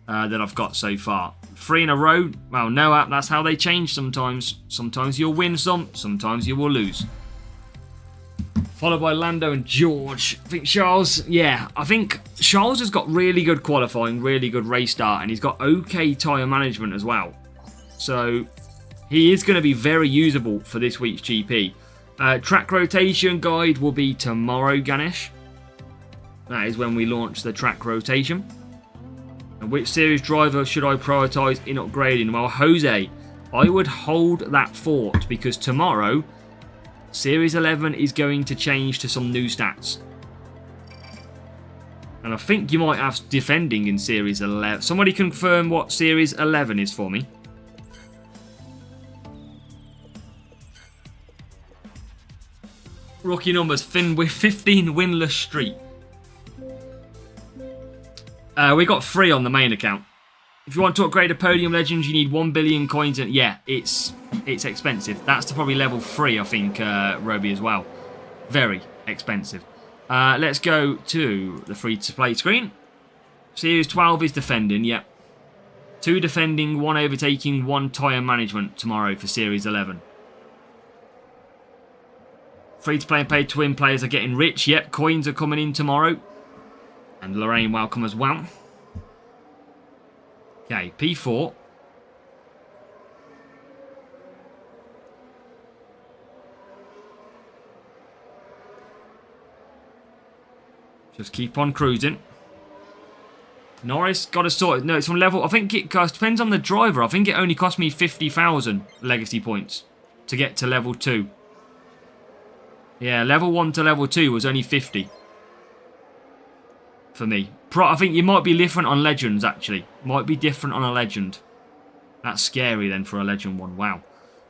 That I've got so far. 3 in a row. Well, no, that's how they change sometimes. Sometimes you'll win some, sometimes you will lose. Followed by Lando and George. I think Charles, I think Charles has got really good qualifying, really good race start, and he's got okay tyre management as well. So he is going to be very usable for this week's GP. Track rotation guide will be tomorrow, Ganesh. That is when we launch the track rotation. And which series driver should I prioritise in upgrading? Well, Jose, I would hold that thought because tomorrow, Series 11 is going to change to some new stats. And I think you might have defending in Series 11. Somebody confirm what Series 11 is for me. Rookie numbers, with 15 winless streak. We got 3 on the main account. If you want to upgrade a Podium Legends, you need 1 billion coins. And yeah, it's expensive. That's to probably level 3, I think, Roby, as well. Very expensive. Let's go to the free-to-play screen. Series 12 is defending, yep. 2 defending, 1 overtaking, 1 tyre management tomorrow for Series 11. Free-to-play and pay-to-win players are getting rich. Yep, coins are coming in tomorrow. And Lorraine, welcome as well. Okay, P4. Just keep on cruising. Norris got to sort it. No, it's from level. I think it depends on the driver. I think it only cost me 50,000 legacy points to get to level 2. Yeah, level 1 to level 2 was only 50 for me. I think you might be different on legends, actually. Might be different on a legend. That's scary then for a legend one. Wow.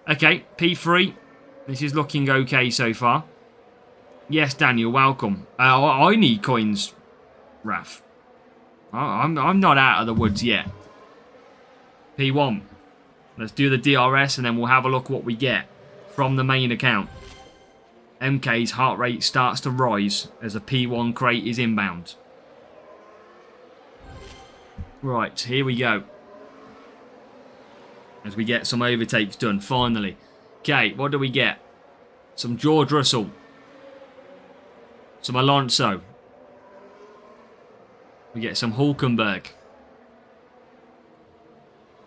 Okay, P3. This is looking okay so far. Yes, Daniel, welcome. I need coins, Raf. I'm not out of the woods yet. P1. Let's do the DRS and then we'll have a look what we get from the main account. MK's heart rate starts to rise as a P1 crate is inbound. Right, here we go. As we get some overtakes done, finally. Okay, what do we get? Some George Russell. Some Alonso. We get some Hulkenberg.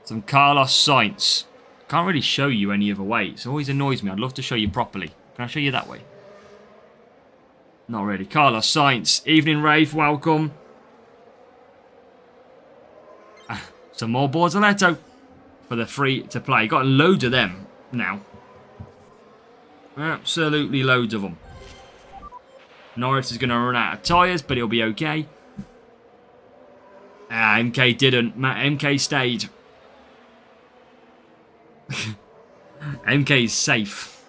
Some Carlos Sainz. Can't really show you any other way. It always annoys me. I'd love to show you properly. Can I show you that way? Not really. Carlos Sainz. Evening Rave, welcome. Some more Bortoletto for the free to play. Got loads of them now. Absolutely loads of them. Norris is going to run out of tyres, but he'll be okay. MK didn't. MK stayed. MK's safe.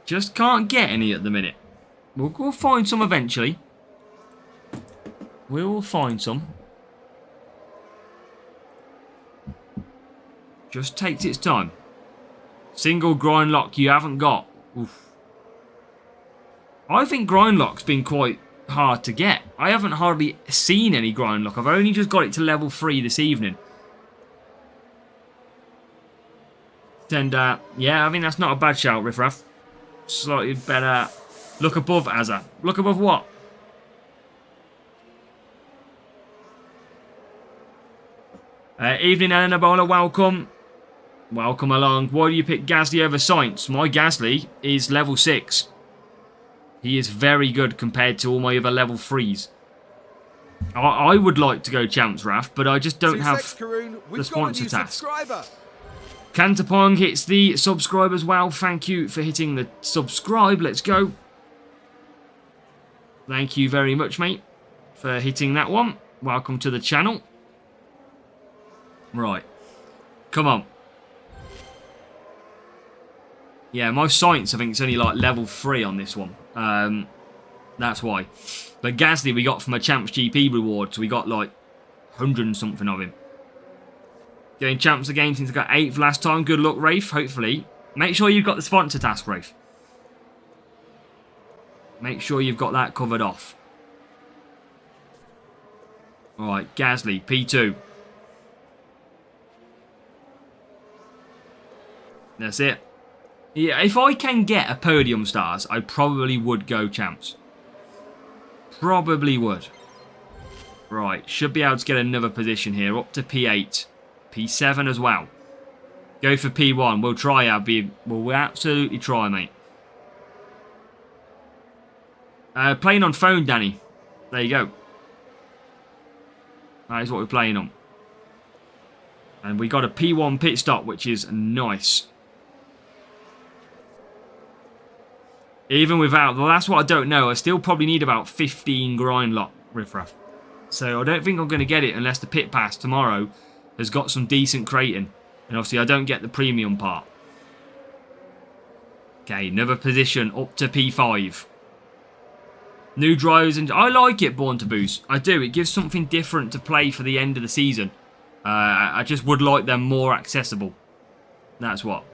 Just can't get any at the minute. We'll find some eventually. We will find some. Just takes its time. Single grind lock you haven't got. Oof. I think grind lock's been quite hard to get. I haven't hardly seen any grind lock. I've only just got it to level 3 this evening. And yeah, I think that's not a bad shout, Riffraff. Slightly better. Look above Azza. Look above what? Evening, Eleanor Bowler, welcome. Welcome along. Why do you pick Gasly over Sainz? My Gasly is level 6. He is very good compared to all my other level 3s. I would like to go Champs, Raf, but I just don't have the sponsor task. Cantapong hits the subscribe as well. Thank you for hitting the subscribe. Let's go. Thank you very much, mate, for hitting that one. Welcome to the channel. Right. Come on. Yeah, my science, I think, is only like level 3 on this one. That's why. But Gasly, we got from a Champs GP reward, so we got like 100 and something of him. Getting Champs again since I got 8th last time. Good luck, Rafe, hopefully. Make sure you've got the sponsor task, Rafe. Make sure you've got that covered off. Alright, Gasly, P2. That's it. Yeah, if I can get a podium stars, I probably would go Champs. Probably would. Right, should be able to get another position here. Up to P8. P7 as well. Go for P1. We'll try, Abby. We'll absolutely try, mate. Playing on phone, Danny. There you go. That is what we're playing on. And we got a P1 pit stop, which is nice. Even without... Well, that's what I don't know. I still probably need about 15 grind lot riffraff. So I don't think I'm going to get it unless the pit pass tomorrow has got some decent crating. And obviously I don't get the premium part. Okay, another position up to P5. New drivers, and I like it, Born to Boost. I do. It gives something different to play for the end of the season. I just would like them more accessible. That's what.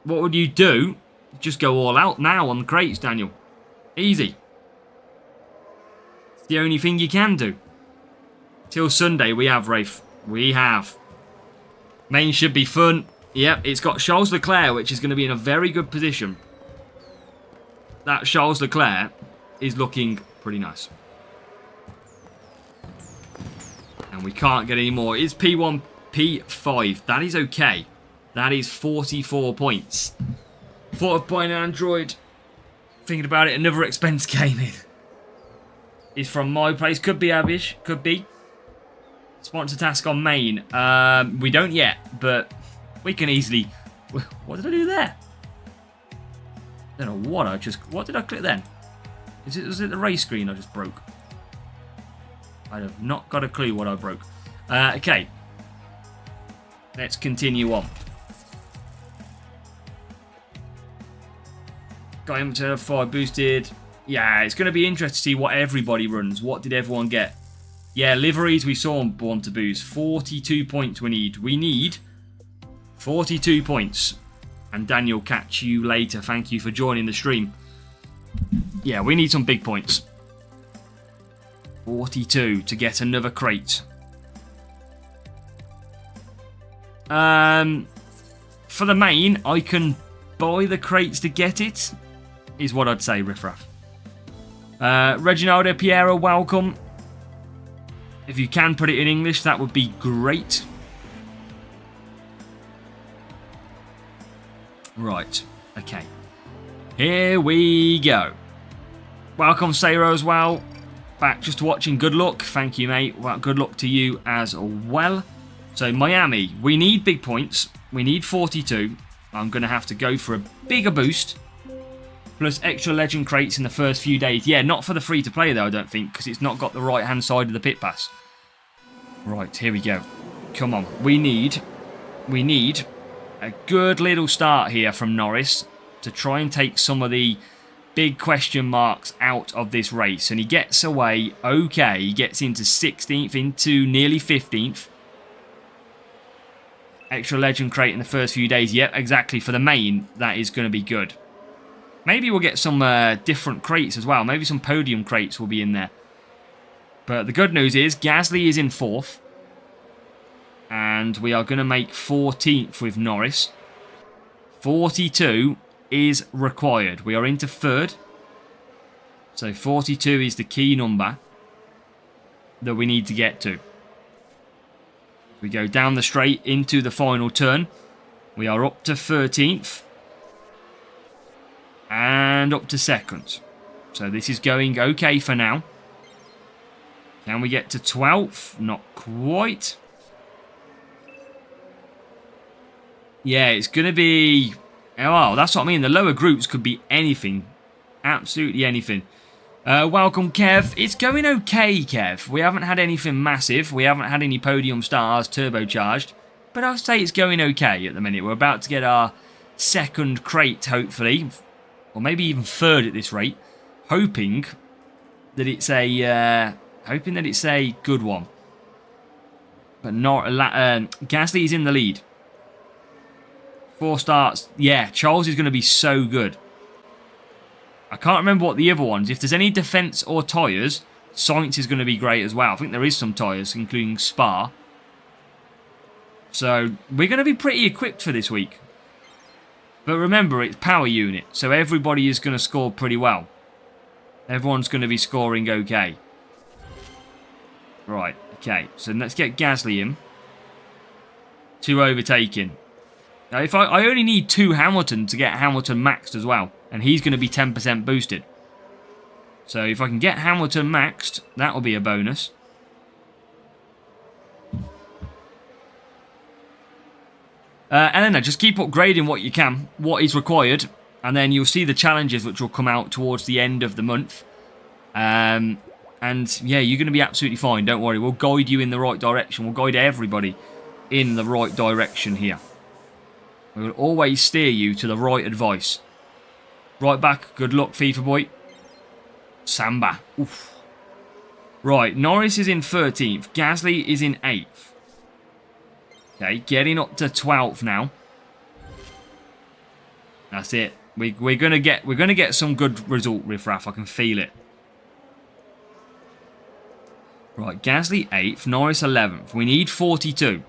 What would you do? Just go all out now on the crates, Daniel. Easy. It's the only thing you can do. Till Sunday we have, Rafe. We have. Main should be fun. Yep, it's got Charles Leclerc, which is going to be in a very good position. That Charles Leclerc is looking pretty nice. And we can't get any more. It's P1, P5. That is okay. That is 44 points. Thought of buying an Android. Thinking about it, another expense came in. Is from my place. Could be Abish. Could be. Sponsor task on main. We don't yet, but we can easily... What did I do there? I don't know what I just... What did I click then? Was it the race screen I just broke? I have not got a clue what I broke. Okay. Let's continue on. Got him to 5 boosted. Yeah, it's going to be interesting to see what everybody runs. What did everyone get? Yeah, liveries we saw on Born to Boost. 42 points we need. We need 42 points. And Daniel, catch you later. Thank you for joining the stream. Yeah, we need some big points. 42 to get another crate. For the main, I can buy the crates to get it, is what I'd say, Riffraff. Reginaldo Piero, welcome. If you can put it in English, that would be great. Right, okay. Here we go. Welcome, Sayro, as well. Back just watching. Good luck. Thank you, mate. Well, good luck to you as well. So, Miami, we need big points. We need 42. I'm going to have to go for a bigger boost. Plus extra legend crates in the first few days. Yeah, not for the free-to-play, though, I don't think, because it's not got the right-hand side of the pit pass. Right, here we go. Come on. We need a good little start here from Norris to try and take some of the big question marks out of this race. And he gets away okay. He gets into 16th, into nearly 15th. Extra legend crate in the first few days. Yep, exactly. For the main, that is going to be good. Maybe we'll get some different crates as well. Maybe some podium crates will be in there. But the good news is Gasly is in 4th. And we are going to make 14th with Norris. 42 is required. We are into 3rd. So 42 is the key number that we need to get to. We go down the straight into the final turn. We are up to 13th. And up to 2nd. So this is going okay for now. Can we get to 12th? Not quite. Yeah, it's going to be... Oh, that's what I mean. The lower groups could be anything. Absolutely anything. Welcome, Kev. It's going okay, Kev. We haven't had anything massive. We haven't had any podium stars turbocharged. But I'll say it's going okay at the minute. We're about to get our second crate, hopefully. Or maybe even third at this rate. Hoping that it's a good one. But not Gasly is in the lead. 4 starts. Yeah, Charles is going to be so good. I can't remember what the other ones. If there's any defense or tyres, Sainz is going to be great as well. I think there is some tyres, including Spa. So we're going to be pretty equipped for this week. But remember, it's power unit, so everybody is going to score pretty well. Everyone's going to be scoring okay. Right, okay. So let's get Gasly in. 2 overtaking. Now, if I only need 2 Hamilton to get Hamilton maxed as well. And he's going to be 10% boosted. So if I can get Hamilton maxed, that will be a bonus. And then just keep upgrading what you can, what is required. And then you'll see the challenges which will come out towards the end of the month. And yeah, you're going to be absolutely fine. Don't worry. We'll guide you in the right direction. We'll guide everybody in the right direction here. We will always steer you to the right advice. Right back. Good luck, FIFA boy. Samba. Oof. Right. Norris is in 13th. Gasly is in 8th. Okay. Getting up to 12th now. That's it. We're gonna get some good result, Riffraff. I can feel it. Right. Gasly 8th. Norris 11th. We need 42.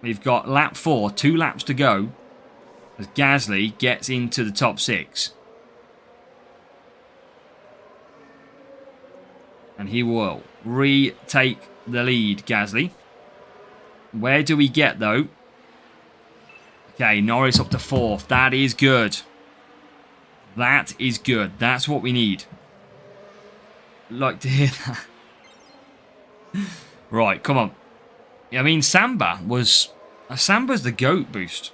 We've got lap 4. 2 laps to go. As Gasly gets into the top 6. And he will retake the lead, Gasly. Where do we get, though? Okay, Norris up to 4th. That is good. That is good. That's what we need. Like to hear that. Right, come on. I mean, Samba's the GOAT boost.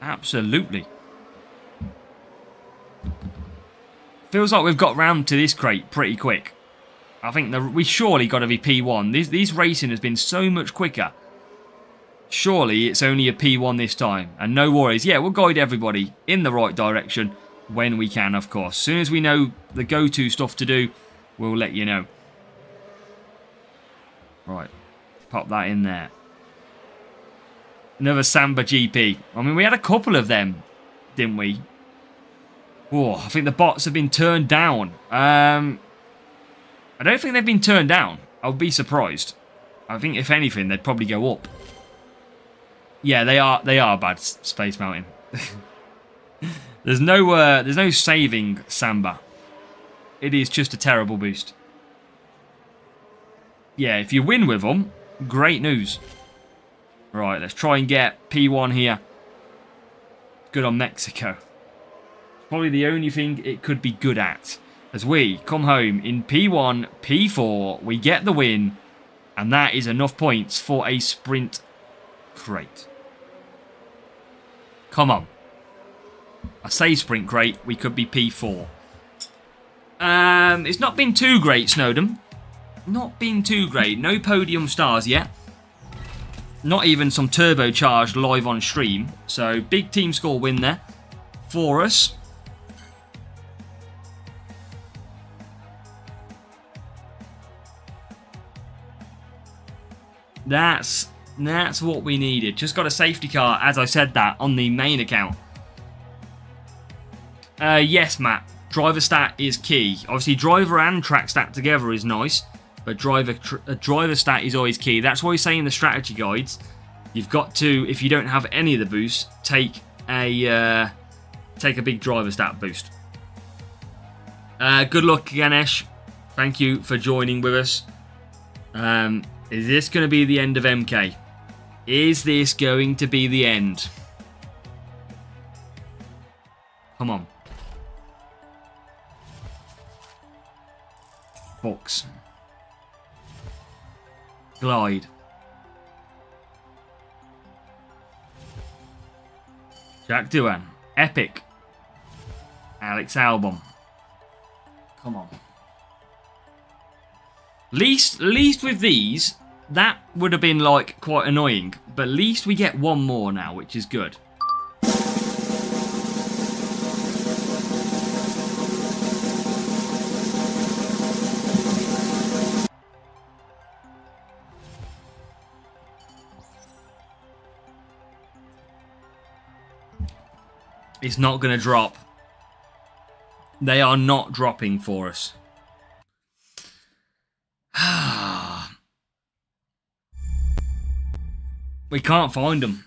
Absolutely. Feels like we've got round to this crate pretty quick. I think we surely got to be P1. These racing has been so much quicker. Surely it's only a P1 this time. And no worries. Yeah, we'll guide everybody in the right direction when we can, of course. As soon as we know the go-to stuff to do, we'll let you know. Right. Pop that in there. Another Samba GP. I mean, we had a couple of them, didn't we? Oh, I think the bots have been turned down. I don't think they've been turned down. I would be surprised. I think, if anything, they'd probably go up. Yeah, they are bad, Space Mountain. There's no saving Samba. It is just a terrible boost. Yeah, if you win with them, great news. Right, let's try and get P1 here. Good on Mexico. Probably the only thing it could be good at. As we come home in P1, P4, we get the win. And that is enough points for a sprint crate. Come on. I say sprint crate, we could be P4. It's not been too great, Snowden. Not been too great. No podium stars yet. Not even some turbocharged live on stream. So, big team score win there for us. That's what we needed. Just got a safety car, as I said that, on the main account. Yes, Matt. Driver stat is key. Obviously, driver and track stat together is nice. But driver stat is always key. That's why we say in the strategy guides, you've got to, if you don't have any of the boosts, take a big driver stat boost. Good luck, Ganesh. Thank you for joining with us. Is this going to be the end of MK? Is this going to be the end? Come on. Box. Glide. Jack Doohan. Epic. Alex Albon. Come on. Least with these, that would have been like quite annoying. But at least we get one more now, which is good. It's not going to drop. They are not dropping for us. We can't find them.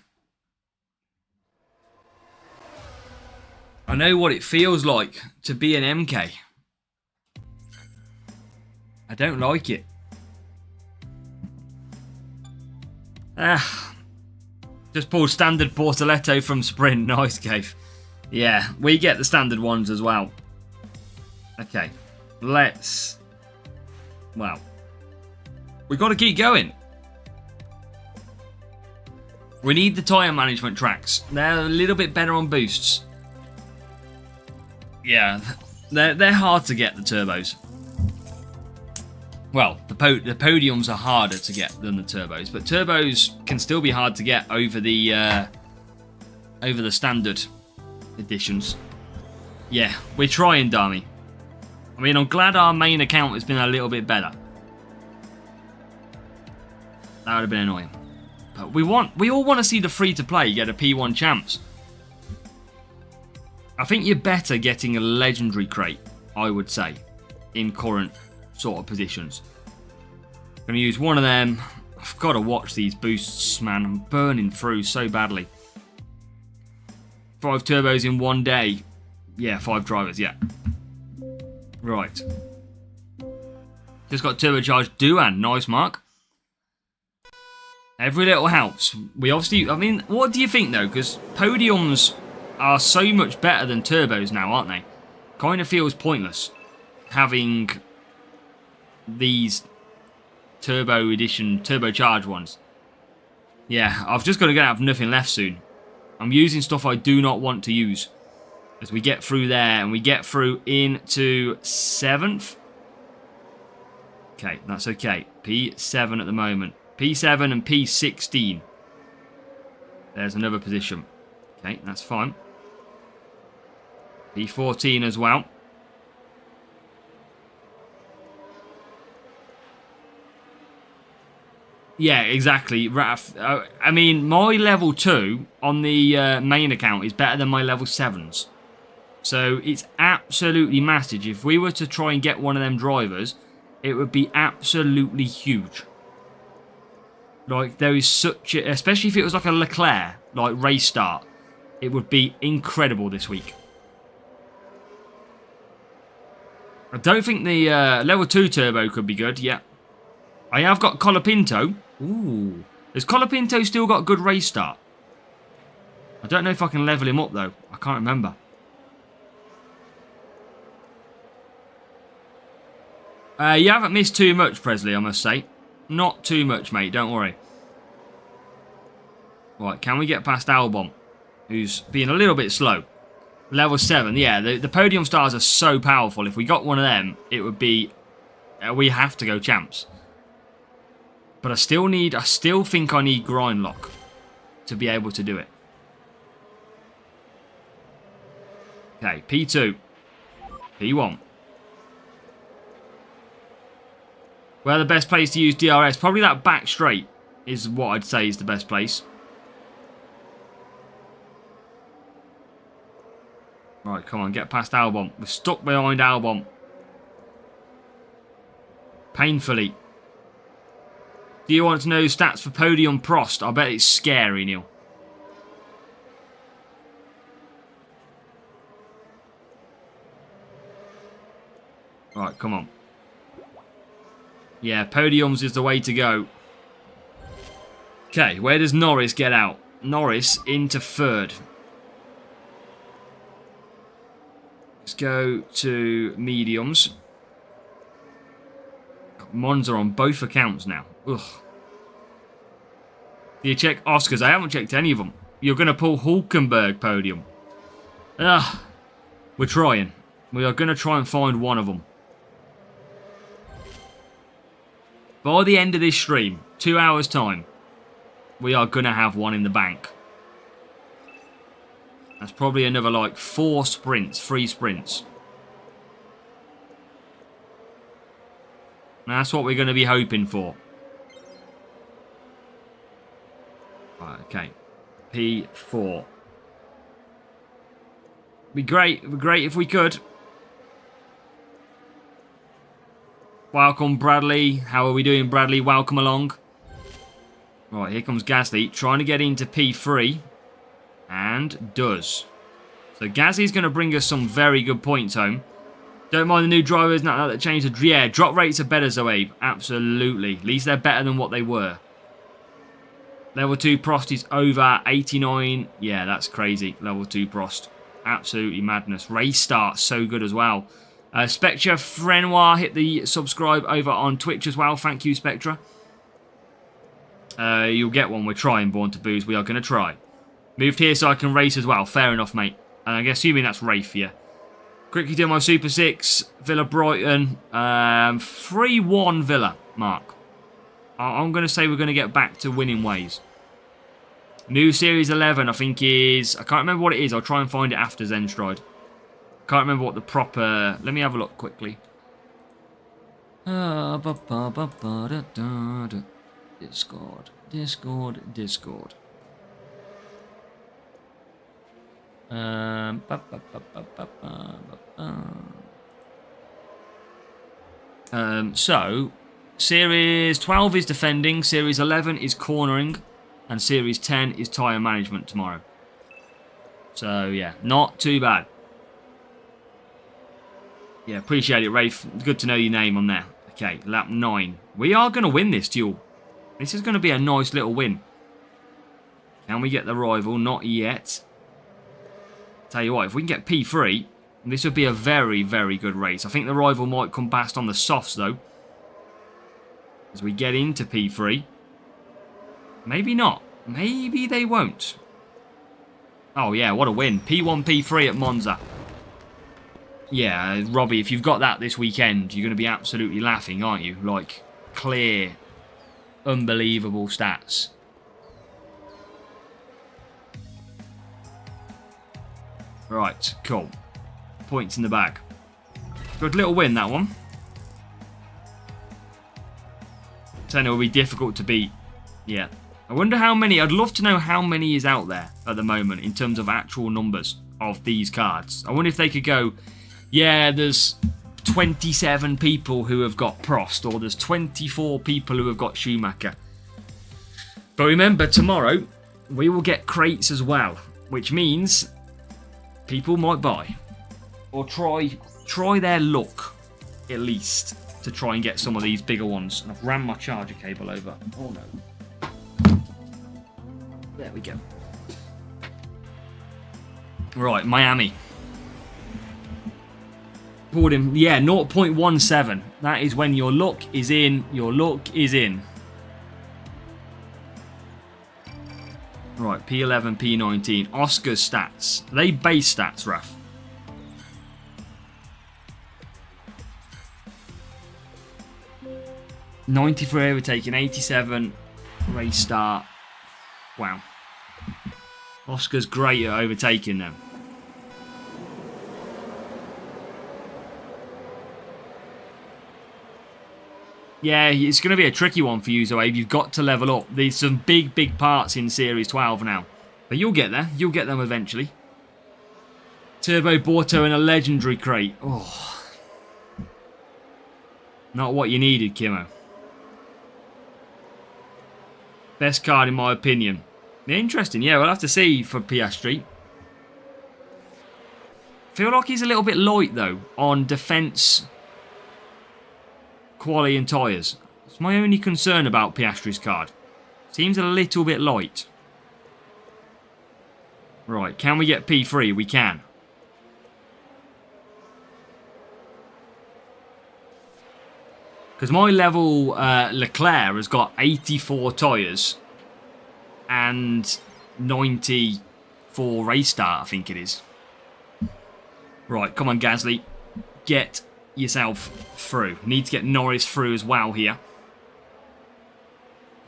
I know what it feels like to be an MK. I don't like it. Just pulled standard Portaletto from Sprint. Nice, Cave. Yeah, we get the standard ones as well. Okay, let's... Well, we've got to keep going. We need the tyre management tracks. They're a little bit better on boosts. Yeah, they're hard to get, the turbos. Well, the podiums are harder to get than the turbos, but turbos can still be hard to get over the standard editions. Yeah, we're trying, Dami. I mean, I'm glad our main account has been a little bit better. That would have been annoying. But we all want to see the free-to-play get a P1 champs. I think you're better getting a legendary crate, I would say, in current sort of positions. I'm going to use one of them. I've got to watch these boosts, man. I'm burning through so badly. 5 turbos in one day. Yeah, 5 drivers, yeah. Right. Just got turbocharged Duan. Nice, Mark. Every little helps. We obviously... I mean, what do you think, though? Because podiums are so much better than turbos now, aren't they? Kind of feels pointless having these turbo edition, turbocharged ones. Yeah, I've just got to have nothing left soon. I'm using stuff I do not want to use. As we get through there and we get through into 7th. Okay, that's okay. P7 at the moment. P7 and P16. There's another position. Okay, that's fine. P14 as well. Yeah, exactly. I mean, my level 2 on the main account is better than my level 7s. So it's absolutely massive. If we were to try and get one of them drivers, it would be absolutely huge. Like, there is such a... Especially if it was like a Leclerc, like, race start. It would be incredible this week. I don't think the level 2 turbo could be good, yeah. I have got Colapinto. Ooh. Has Colapinto still got a good race start? I don't know if I can level him up, though. I can't remember. You haven't missed too much, Presley, I must say. Not too much, mate. Don't worry. Right, can we get past Albon, who's being a little bit slow? Level 7, yeah. The podium stars are so powerful. If we got one of them, it would be... we have to go champs. But I still think I need Grindlock to be able to do it. Okay, P2. P1. Where the best place to use DRS? Probably that back straight is what I'd say is the best place. Right, come on, get past Albon. We're stuck behind Albon. Painfully. Do you want to know stats for Podium Prost? I bet it's scary, Neil. Right, come on. Yeah, podiums is the way to go. Okay, where does Norris get out? Norris into 3rd. Let's go to mediums. Monza on both accounts now. Ugh. Do you check Oscars? I haven't checked any of them. You're going to pull Hulkenberg podium. Ugh. We're trying. We are going to try and find one of them. By the end of this stream, 2 hours time, we are going to have one in the bank. That's probably another like 4 sprints, 3 sprints. And that's what we're going to be hoping for. Right, okay. P4. Be great. It'd be great if we could. Welcome, Bradley. How are we doing, Bradley? Welcome along. Right, here comes Gasly, trying to get into P3. And does. So Gasly's going to bring us some very good points home. Don't mind the new drivers, not that changed. Yeah, drop rates are better, Zoabe. Absolutely. At least they're better than what they were. Level 2 Prost is over 89. Yeah, that's crazy. Level 2 Prost. Absolutely madness. Race start, so good as well. Spectra Frenoir hit the subscribe over on Twitch as well. Thank you, Spectra. You'll get one. We're trying, Born to Booze. We are going to try. Moved here so I can race as well. Fair enough, mate. And I'm assuming that's Rafe here. Quickly doing my Super 6. Villa Brighton. 3-1 Villa, Mark. I'm going to say we're going to get back to winning ways. New Series 11, I think, is... I can't remember what it is. I'll try and find it after Zenstride. Can't remember what the proper... Let me have a look quickly. Discord. So, Series 12 is defending, Series 11 is cornering, and Series 10 is tyre management tomorrow. So, yeah, not too bad. Yeah, appreciate it, Rafe. Good to know your name on there. Okay, lap 9. We are going to win this duel. This is going to be a nice little win. Can we get the rival? Not yet. Tell you what, if we can get P3, this would be a very, very good race. I think the rival might come past on the softs, though. As we get into P3. Maybe not. Maybe they won't. Oh, yeah, what a win. P1, P3 at Monza. Yeah, Robbie, if you've got that this weekend, you're going to be absolutely laughing, aren't you? Like, clear, unbelievable stats. Right, cool. Points in the bag. Good little win, that one. Senna will be difficult to beat. Yeah. I wonder how many... I'd love to know how many is out there at the moment in terms of actual numbers of these cards. I wonder if they could go... Yeah, there's 27 people who have got Prost, or there's 24 people who have got Schumacher. But remember, tomorrow, we will get crates as well, which means people might buy. Or try their luck, at least, to try and get some of these bigger ones. And I've ran my charger cable over. Oh, no. There we go. Right, Miami. Pulled him, yeah, 0.17. That is when your luck is in. Your luck is in. Right, P11, P19. Oscar's stats. Are they base stats, Raf? $93 overtaking, 87 race start. Wow. Oscar's great at overtaking them. Yeah, it's going to be a tricky one for you, Zoe. You've got to level up. There's some big, big parts in Series 12 now. But you'll get there. You'll get them eventually. Turbo Borto and a legendary crate. Oh. Not what you needed, Kimo. Best card in my opinion. Interesting. Yeah, we'll have to see for Piastri. Feel like he's a little bit light, though, on defence... quality and tyres. It's my only concern about Piastri's card. Seems a little bit light. Right, can we get P3? We can. Because my level Leclerc has got 84 tyres and 94 race start, I think it is. Right, come on, Gasly. Get yourself through. Need to get Norris through as well here.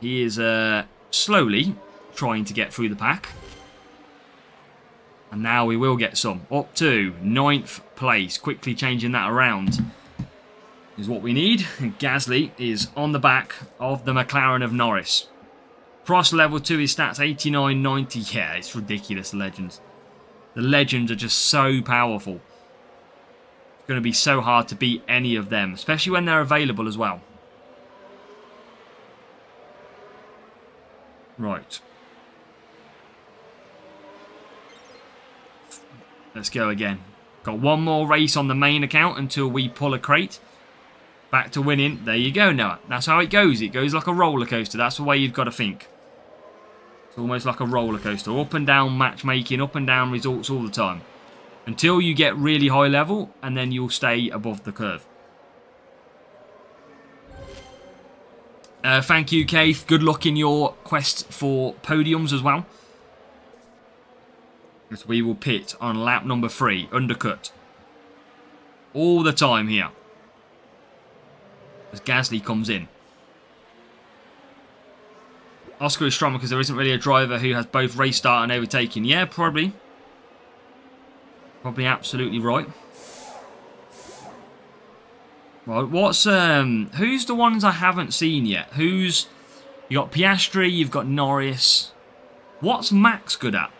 He is slowly trying to get through the pack. And now we will get some. Up to 9th place. Quickly changing that around is what we need. Gasly is on the back of the McLaren of Norris. Prost level 2, his stats 89, 90. Yeah, it's ridiculous, legends. The legends are just so powerful. It's going to be so hard to beat any of them, especially when they're available as well. Right. Let's go again. Got one more race on the main account until we pull a crate. Back to winning. There you go, Noah. That's how it goes. It goes like a roller coaster. That's the way you've got to think. It's almost like a roller coaster. Up and down matchmaking, up and down results all the time. Until you get really high level, and then you'll stay above the curve. Thank you, Keith. Good luck in your quest for podiums as well. As we will pit on lap number 3, undercut. All the time here. As Gasly comes in. Oscar is strong because there isn't really a driver who has both race start and overtaking. Yeah, probably. Probably absolutely right. Right, what's who's the ones I haven't seen yet? Who's you got Piastri, you've got Norris. What's Max good at?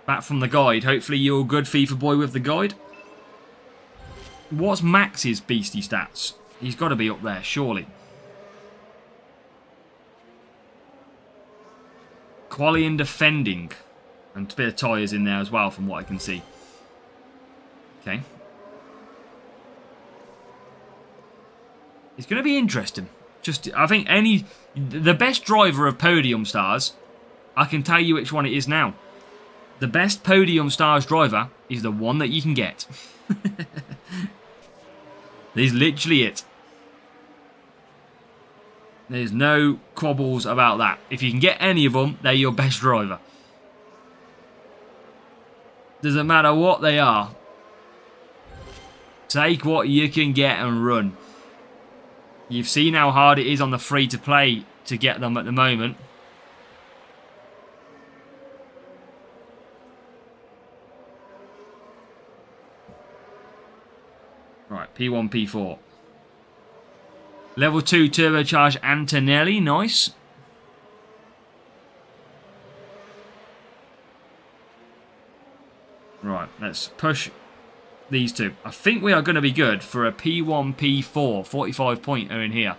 Back from the guide. Hopefully you're good, FIFA boy, with the guide. What's Max's beastie stats? He's got to be up there, surely. Quali and defending. And a bit of tyres in there as well, from what I can see. Okay. It's going to be interesting. I think the best driver of Podium Stars, I can tell you which one it is now. The best Podium Stars driver is the one that you can get. There's literally it. There's no quibbles about that. If you can get any of them, they're your best driver. Doesn't matter what they are. Take what you can get and run. You've seen how hard it is on the free-to-play to get them at the moment. Right, P1, P4. Level 2 turbocharged Antonelli, nice. Right, let's push these two. I think we are going to be good for a P1, P4, 45-pointer in here.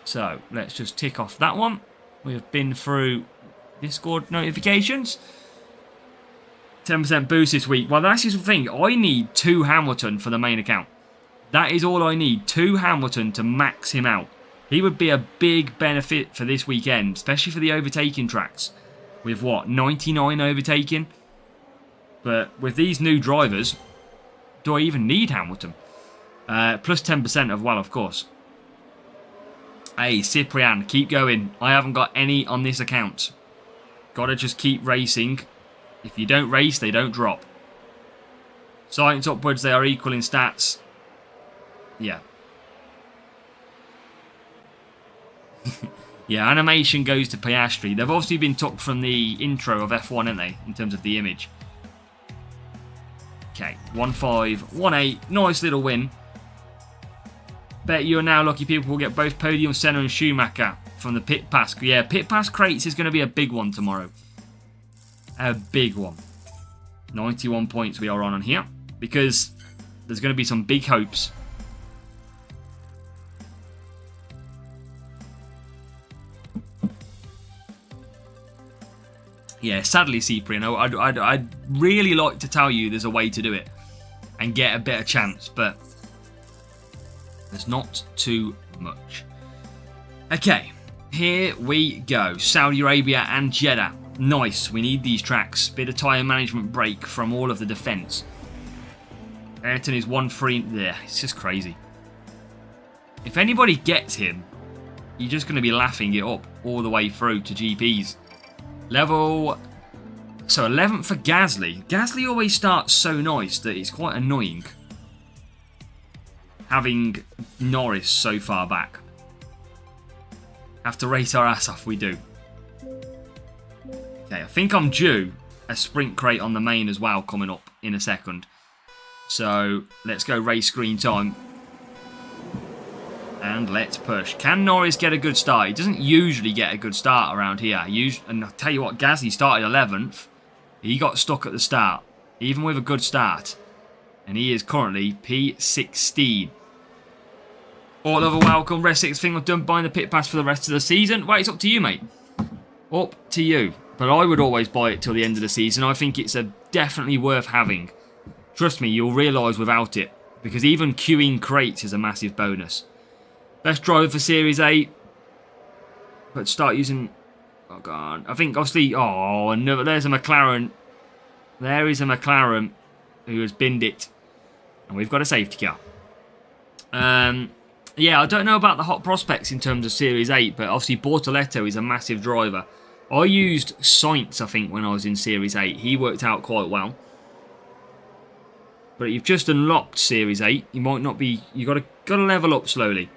So, let's just tick off that one. We have been through Discord notifications. 10% boost this week. Well, that's the thing. I need 2 Hamilton for the main account. That is all I need. 2 Hamilton to max him out. He would be a big benefit for this weekend, especially for the overtaking tracks. With what, 99 overtaking? But with these new drivers, do I even need Hamilton? Plus 10% of, well, of course. Hey, Cyprian, keep going. I haven't got any on this account. Gotta just keep racing. If you don't race, they don't drop. Science upwards, they are equal in stats. Yeah. Yeah, animation goes to Piastri. They've obviously been took from the intro of F1, haven't they? In terms of the image. Okay, 1-5, 1-8. Nice little win. Bet you are now lucky people will get both Podium, Senna and Schumacher from the Pit Pass. Yeah, Pit Pass crates is going to be a big one tomorrow. A big one. 91 points we are on here. Because there's going to be some big hopes. Yeah, sadly, Cyprian, I'd really like to tell you there's a way to do it and get a better chance, but there's not too much. Okay, here we go. Saudi Arabia and Jeddah. Nice, we need these tracks. Bit of tyre management break from all of the defence. Ayrton is 1-3 there. It's just crazy. If anybody gets him, you're just going to be laughing it up all the way through to GPs. Level... So 11th for Gasly. Gasly always starts so nice that it's quite annoying having Norris so far back. Have to race our ass off, we do. Okay, I think I'm due a sprint crate on the main as well coming up in a second. So let's go race screen time. And let's push. Can Norris get a good start? He doesn't usually get a good start around here. And I'll tell you what, Gasly started 11th. He got stuck at the start, even with a good start. And he is currently P16. All over welcome. Rest 6 thing I've done buying the pit pass for the rest of the season. Well, it's up to you, mate. Up to you. But I would always buy it till the end of the season. I think it's definitely worth having. Trust me, you'll realise without it. Because even queuing crates is a massive bonus. Best driver for Series 8. But start using... Oh, God. I think, obviously... Oh, no, there's a McLaren. There is a McLaren who has binned it. And we've got a safety car. Yeah, I don't know about the hot prospects in terms of Series 8. But obviously, Bortoletto is a massive driver. I used Sainz, I think, when I was in Series 8. He worked out quite well. But you've just unlocked Series 8. You might not be... You've got to level up slowly.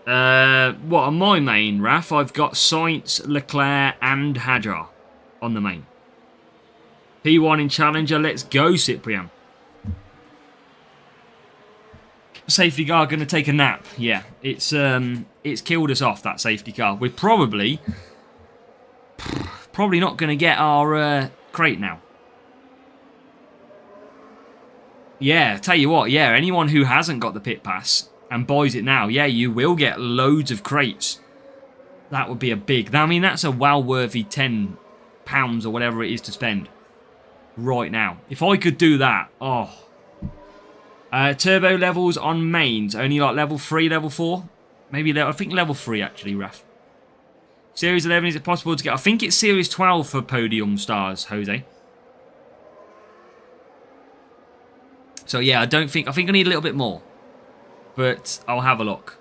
What on my main, Raf? I've got Sainz, Leclerc and Hadjar on the main. P1 in Challenger. Let's go, Cyprian. Safety car going to take a nap. Yeah, it's killed us off, that safety car. We're probably not going to get our crate now. Yeah, tell you what, yeah, anyone who hasn't got the pit pass and buys it now, yeah, you will get loads of crates. That would be a big... I mean, that's a well-worthy £10 or whatever it is to spend right now. If I could do that, oh. Turbo levels on mains, only like level 3, level 4? Maybe, I think level 3 actually, Raf. Series 11, is it possible to get... I think it's Series 12 for podium stars, Jose. So yeah, I think I need a little bit more. But I'll have a look.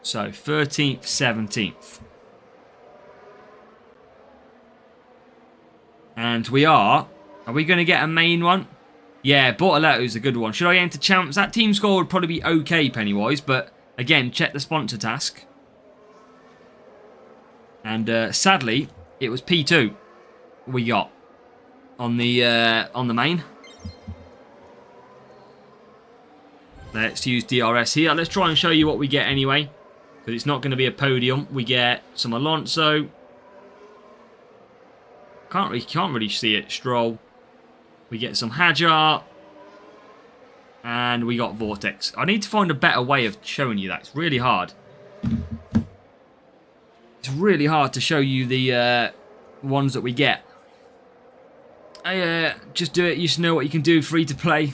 So 13th, 17th. And we are we going to get a main one? Yeah, Bortoletto's a good one. Should I enter champs? That team score would probably be okay, Pennywise. But again, check the sponsor task. And sadly... It was P2 we got on the main. Let's use DRS here. Let's try and show you what we get anyway. Because it's not going to be a podium. We get some Alonso. Can't really see it. Stroll. We get some Hadjar. And we got Vortex. I need to find a better way of showing you that. It's really hard. It's really hard to show you the ones that we get. Just do it. You just know what you can do free to play.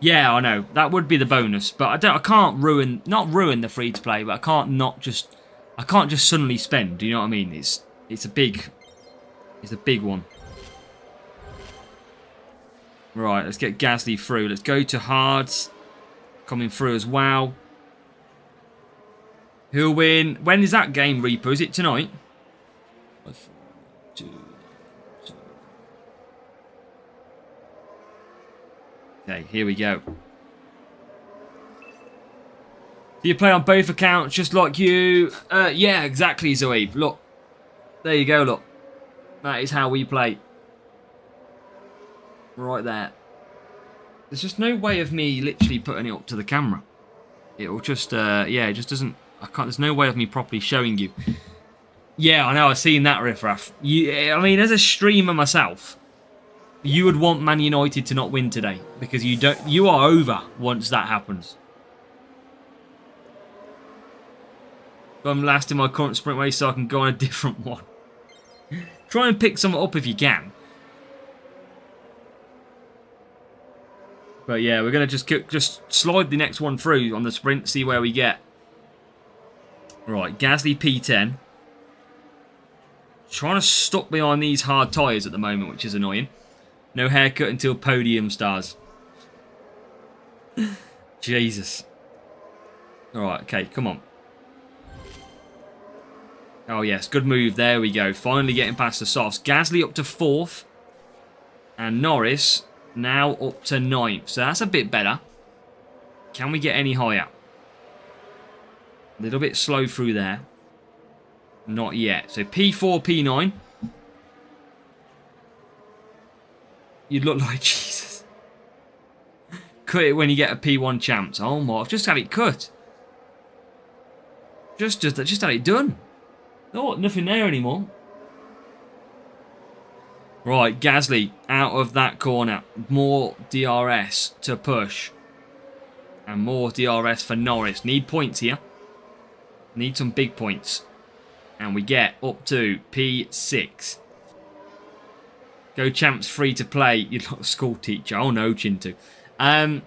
Yeah, I know. That would be the bonus. But I can't not ruin the free to play, but I can't just suddenly spend. Do you know what I mean? It's a big one. Right, let's get Gasly through. Let's go to hards. Coming through as well. Who'll win? When is that game, Reaper? Is it tonight? Okay, here we go. Do you play on both accounts just like you? Yeah, exactly, Zoe. Look. There you go, look. That is how we play. Right there. There's just no way of me literally putting it up to the camera. It'll just, yeah, it just doesn't... there's no way of me properly showing you. Yeah, I know, I've seen that riffraff. I mean, as a streamer myself, you would want Man United to not win today. Because you are over once that happens. I'm last in my current sprint race so I can go on a different one. Try and pick something up if you can. But yeah, we're going to just slide the next one through on the sprint, see where we get. Right, Gasly P10. Trying to stop behind these hard tyres at the moment, which is annoying. No haircut until podium stars. Jesus. Alright, okay, come on. Oh yes, good move. There we go. Finally getting past the softs. Gasly up to 4th. And Norris now up to 9th. So that's a bit better. Can we get any higher? A little bit slow through there. Not yet. So P4, P9. You look like Jesus. Cut it when you get a P1 champs. Oh my, I've just had it cut. Just had it done. Oh, nothing there anymore. Right, Gasly out of that corner. More DRS to push. And more DRS for Norris. Need points here. Need some big points. And we get up to P6. Go champs free to play. You're not a school teacher. Oh no, Chintu. I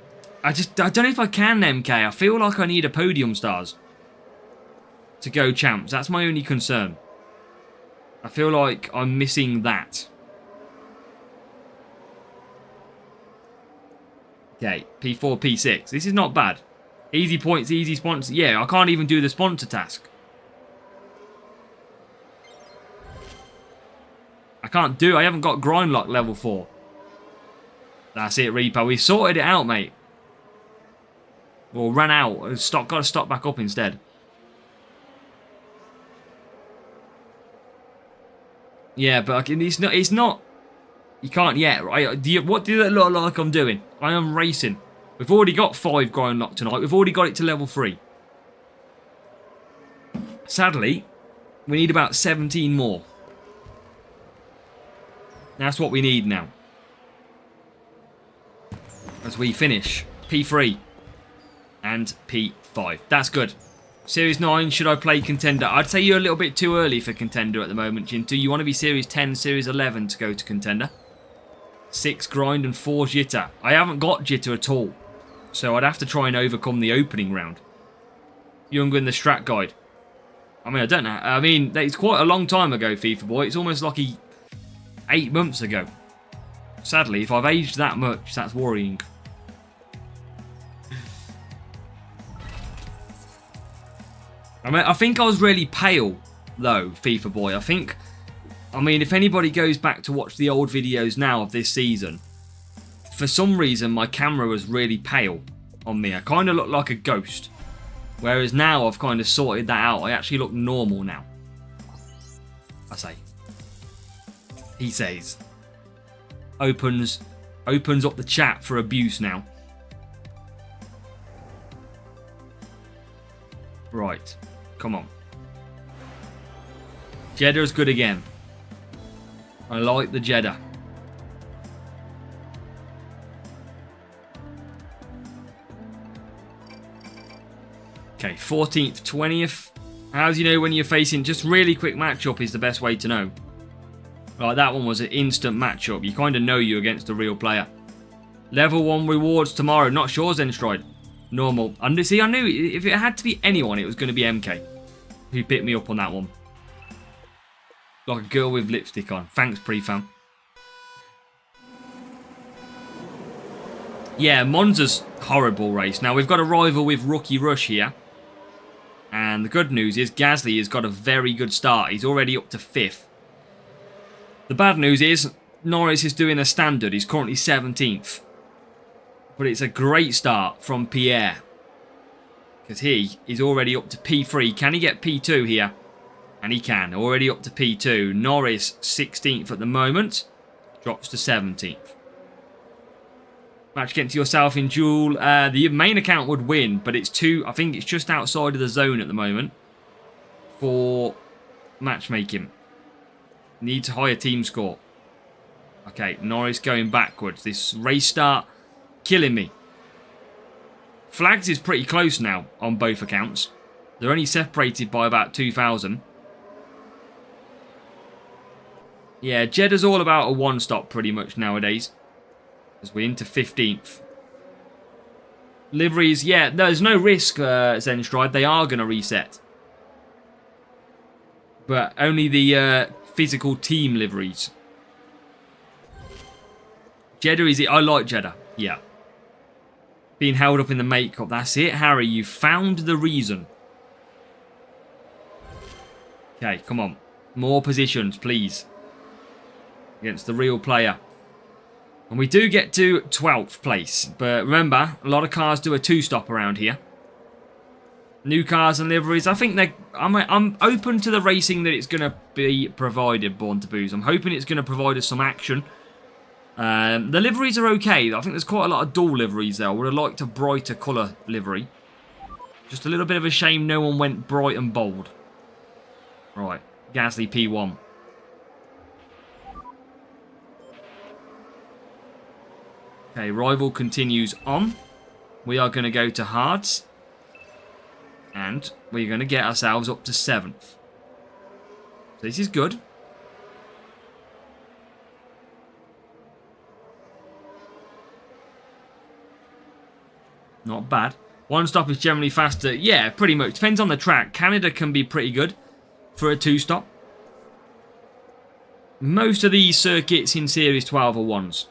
don't know if I can, MK. I feel like I need a podium stars to go champs. That's my only concern. I feel like I'm missing that. Okay, P4, P6. This is not bad. Easy points, easy sponsor. Yeah, I can't even do the sponsor task. I haven't got grind lock level 4. That's it, Reaper. We sorted it out, mate. Well, ran out. Got to stop back up instead. Yeah, but it's not. You can't yet, right? What do it look like I'm doing? I am racing. We've already got 5 grind lock tonight. We've already got it to level 3. Sadly, we need about 17 more. That's what we need now. As we finish P3 and P5. That's good. Series 9, should I play Contender? I'd say you're a little bit too early for Contender at the moment, Jintu. You want to be Series 10, Series 11 to go to Contender. 6 grind and 4 jitter. I haven't got jitter at all. So I'd have to try and overcome the opening round. Younger in the strat guide. I mean, I don't know. I mean, it's quite a long time ago, FIFA boy. It's almost like 8 months ago. Sadly, if I've aged that much, that's worrying. I mean, I think I was really pale, though, FIFA boy. I mean, if anybody goes back to watch the old videos now of this season, for some reason, my camera was really pale on me. I kind of looked like a ghost. Whereas now, I've kind of sorted that out. I actually look normal now. I say. He says. Opens up the chat for abuse now. Right. Come on. Jeddah's good again. I like the Jeddah. Okay, 14th, 20th. How do you know when you're facing... Just really quick matchup is the best way to know. Right, that one was an instant matchup. You kind of know you're against a real player. Level 1 rewards tomorrow. Not sure, Zenstride. Normal. And see, I knew if it had to be anyone, it was going to be MK. Who picked me up on that one. Like a girl with lipstick on. Thanks, pre-fam. Yeah, Monza's horrible race. Now, we've got a rival with Rookie Rush here. And the good news is Gasly has got a very good start. He's already up to 5th. The bad news is Norris is doing a standard. He's currently 17th. But it's a great start from Pierre. Because he is already up to P3. Can he get P2 here? And he can. Already up to P2. Norris 16th at the moment. Drops to 17th. Match against yourself in duel. The main account would win. But it's I think it's just outside of the zone at the moment. For matchmaking. Needs a higher team score. Okay, Norris going backwards. This race start killing me. Flags is pretty close now on both accounts. They're only separated by about 2,000. Yeah, Jeddah's all about a one-stop pretty much nowadays. As we're into 15th. Liveries, yeah, there's no risk, Zenstride. They are going to reset. But only the physical team liveries. Jeddah is it? I like Jeddah. Yeah. Being held up in the makeup. That's it, Harry. You found the reason. Okay, come on. More positions, please. Against the real player. And we do get to 12th place. But remember, a lot of cars do a 2-stop around here. New cars and liveries. I think I'm open to the racing that it's going to be provided, Born to Booze. I'm hoping it's going to provide us some action. The liveries are okay. I think there's quite a lot of dual liveries there. I would have liked a brighter colour livery. Just a little bit of a shame no one went bright and bold. Right, Gasly P1. Okay, rival continues on. We are going to go to hards. And we're going to get ourselves up to 7th. So this is good. Not bad. One stop is generally faster. Yeah, pretty much. Depends on the track. Canada can be pretty good for a 2-stop. Most of these circuits in Series 12 are 1s.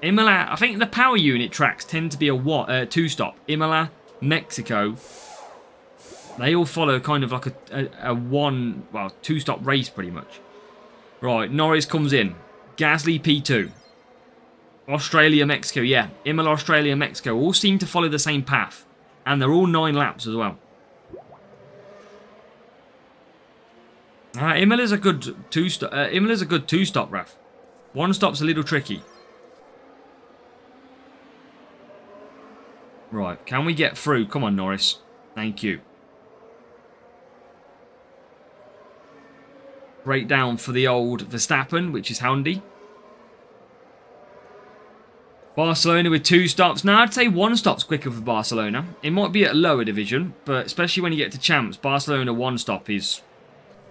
Imola, I think the power unit tracks tend to be a 2-stop. Imola, Mexico, they all follow kind of like a 2-stop race pretty much. Right, Norris comes in. Gasly P2. Australia, Mexico, yeah. Imola, Australia, Mexico all seem to follow the same path. And they're all 9 laps as well. Imola's a good 2-stop. Imola's a good 2-stop, Raf. 1-stop's a little tricky. Right, can we get through? Come on, Norris. Thank you. Breakdown for the old Verstappen, which is handy. Barcelona with 2 stops. Now, I'd say 1 stop's quicker for Barcelona. It might be at a lower division, but especially when you get to champs, Barcelona 1 stop is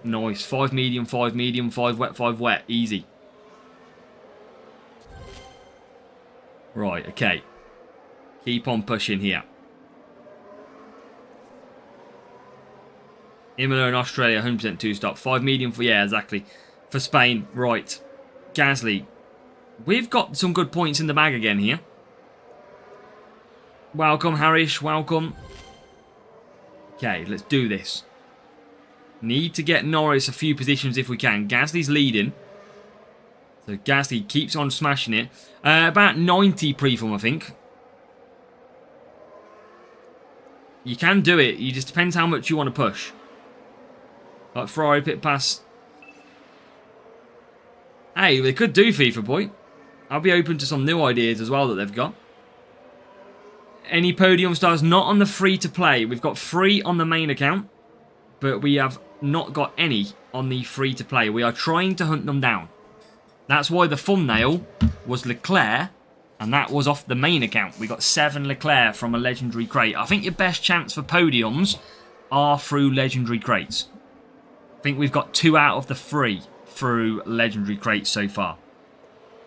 nice. 5 medium, 5 medium, 5 wet, 5 wet. Easy. Right, okay. Keep on pushing here. Imola in Australia, 100% 2-stop. 5 medium for, yeah, exactly. For Spain, right. Gasly. We've got some good points in the bag again here. Welcome, Harish. Welcome. Okay, let's do this. Need to get Norris a few positions if we can. Gasly's leading. So Gasly keeps on smashing it. About 90 pre-form, I think. You can do it. It just depends how much you want to push. Like Ferrari pit pass. Hey, they could do FIFA Boy. I'll be open to some new ideas as well that they've got. Any podium stars not on the free-to-play. We've got 3 on the main account. But we have not got any on the free-to-play. We are trying to hunt them down. That's why the thumbnail was Leclerc. And that was off the main account. We got 7 Leclerc from a legendary crate. I think your best chance for podiums are through legendary crates. I think we've got 2 out of the 3 through legendary crates so far.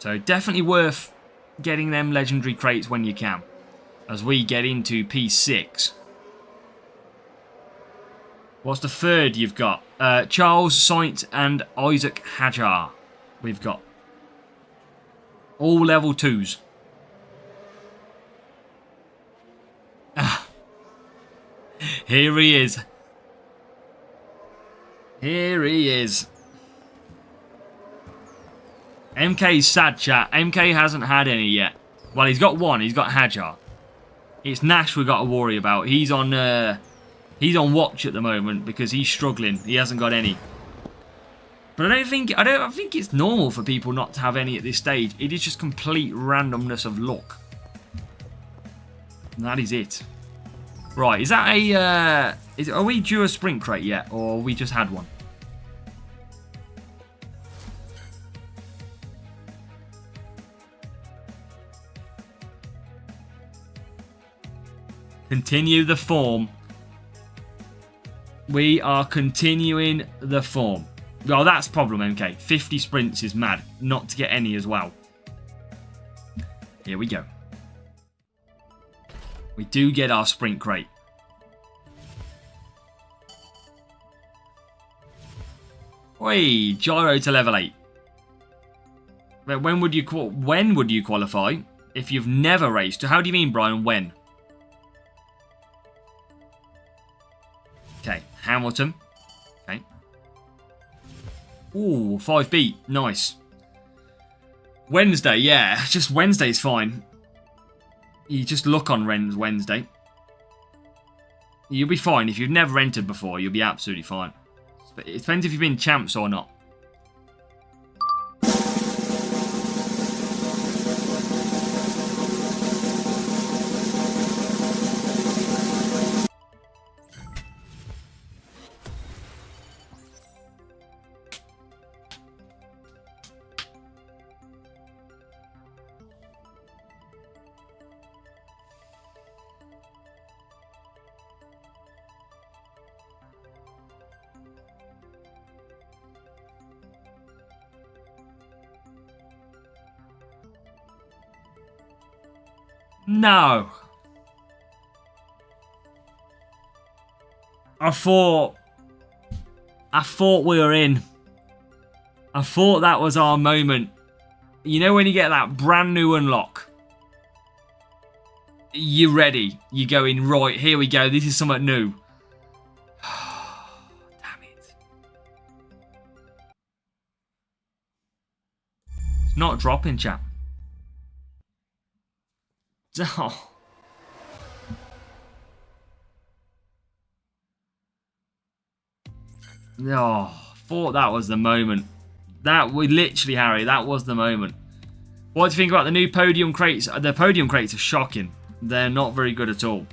So definitely worth getting them legendary crates when you can. As we get into P6. What's the third you've got? Charles, Sainz and Isaac Hadjar. We've got. All level 2s. Here he is. Here he is. MK's sad, chat. MK hasn't had any yet. Well, he's got 1. He's got Hadjar. It's Nash we've got to worry about. He's on watch at the moment because he's struggling. He hasn't got any. But I think it's normal for people not to have any at this stage. It is just complete randomness of luck. And that is it. Right, is that a... are we due a sprint crate yet? Or we just had one? Continue the form. We are continuing the form. Well, that's problem, MK. 50 sprints is mad. Not to get any as well. Here we go. We do get our sprint crate. Oi, gyro to level 8. But when would you qualify if you've never raced? How do you mean, Brian? When? Okay, Hamilton. Okay. Ooh, 5 beat. Nice. Wednesday, yeah. Just Wednesday's fine. You just look on Wednesday. You'll be fine. If you've never entered before, you'll be absolutely fine. It depends if you've been champs or not. No. I thought we were in. I thought that was our moment. You know when you get that brand new unlock? You're ready. You're going, right, here we go. This is something new. Damn it. It's not dropping, chap. Oh. Oh, thought that was the moment. That we literally, Harry, that was the moment. What do you think about the new podium crates? The podium crates are shocking. They're not very good at all.